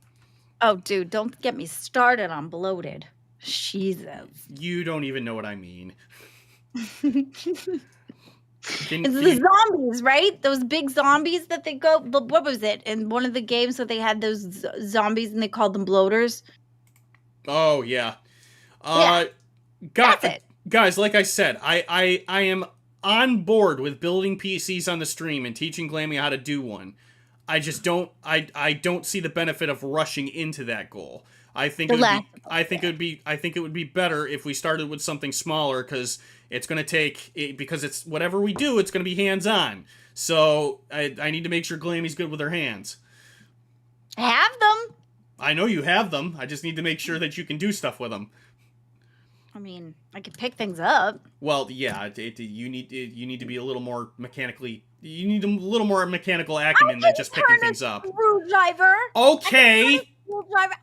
Oh, dude, don't get me started on bloated. Jesus. You don't even know what I mean. It's the zombies, right? Those big zombies that they go. What was it? In one of the games that they had those zombies and they called them bloaters. Oh yeah. Yeah. That's it. Guys, like I said, I am on board with building PCs on the stream and teaching Glammy how to do one. I just don't I don't see the benefit of rushing into that goal. I think it would be better if we started with something smaller, because it's going to take because it's whatever we do, it's going to be hands-on. So I need to make sure Glammy's good with her hands. I have them. I know you have them. I just need to make sure that you can do stuff with them. I mean, I can pick things up. Well, yeah, you need to be a little more mechanically. You need a little more mechanical acumen than just picking things up. Screwdriver. Okay.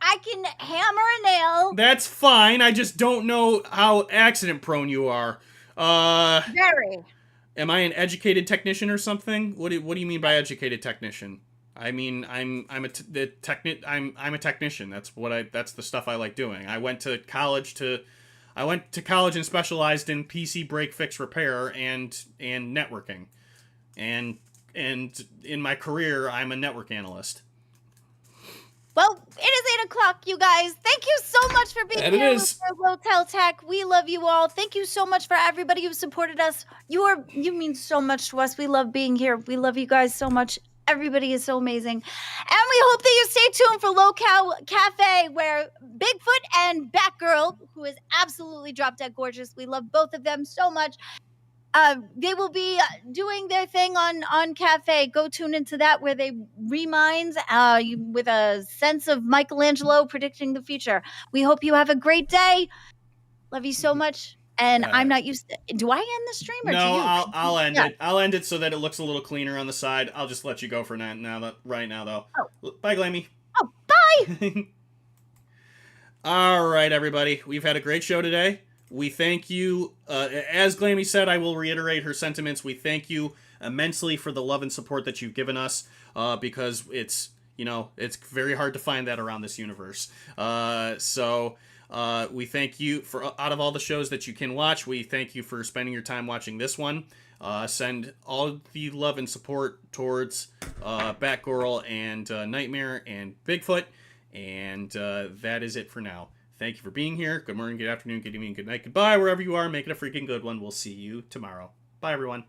I can hammer a nail. That's fine. I just don't know how accident prone you are. Very. Am I an educated technician or something? What do you mean by educated technician? I mean, I'm a technician. That's the stuff I like doing. I went to college and specialized in PC break fix repair and networking. And in my career, I'm a network analyst. Well, it is 8 o'clock, you guys. Thank you so much for being here with Hotel Tech. We love you all. Thank you so much for everybody who supported us. You mean so much to us. We love being here. We love you guys so much. Everybody is so amazing. And we hope that you stay tuned for Locale Cafe, where Bigfoot and Batgirl, who is absolutely drop dead gorgeous, we love both of them so much. They will be doing their thing on Cafe. Go tune into that, where they reminds with a sense of Michelangelo predicting the future. We hope you have a great day. Love you so much. And I'm not used to. Do I end the stream or no? do you? I'll end it. I'll end it so that it looks a little cleaner on the side. I'll just let you go for now. Right now, though. Oh. Bye, Glammy. Oh, bye. All right, everybody. We've had a great show today. We thank you. As Glammy said, I will reiterate her sentiments. We thank you immensely for the love and support that you've given us, because it's very hard to find that around this universe. So we thank you for, out of all the shows that you can watch, we thank you for spending your time watching this one. Send all the love and support towards Batgirl and Nightmare and Bigfoot. And that is it for now. Thank you for being here. Good morning, good afternoon, good evening, good night, goodbye, wherever you are. Make it a freaking good one. We'll see you tomorrow. Bye, everyone.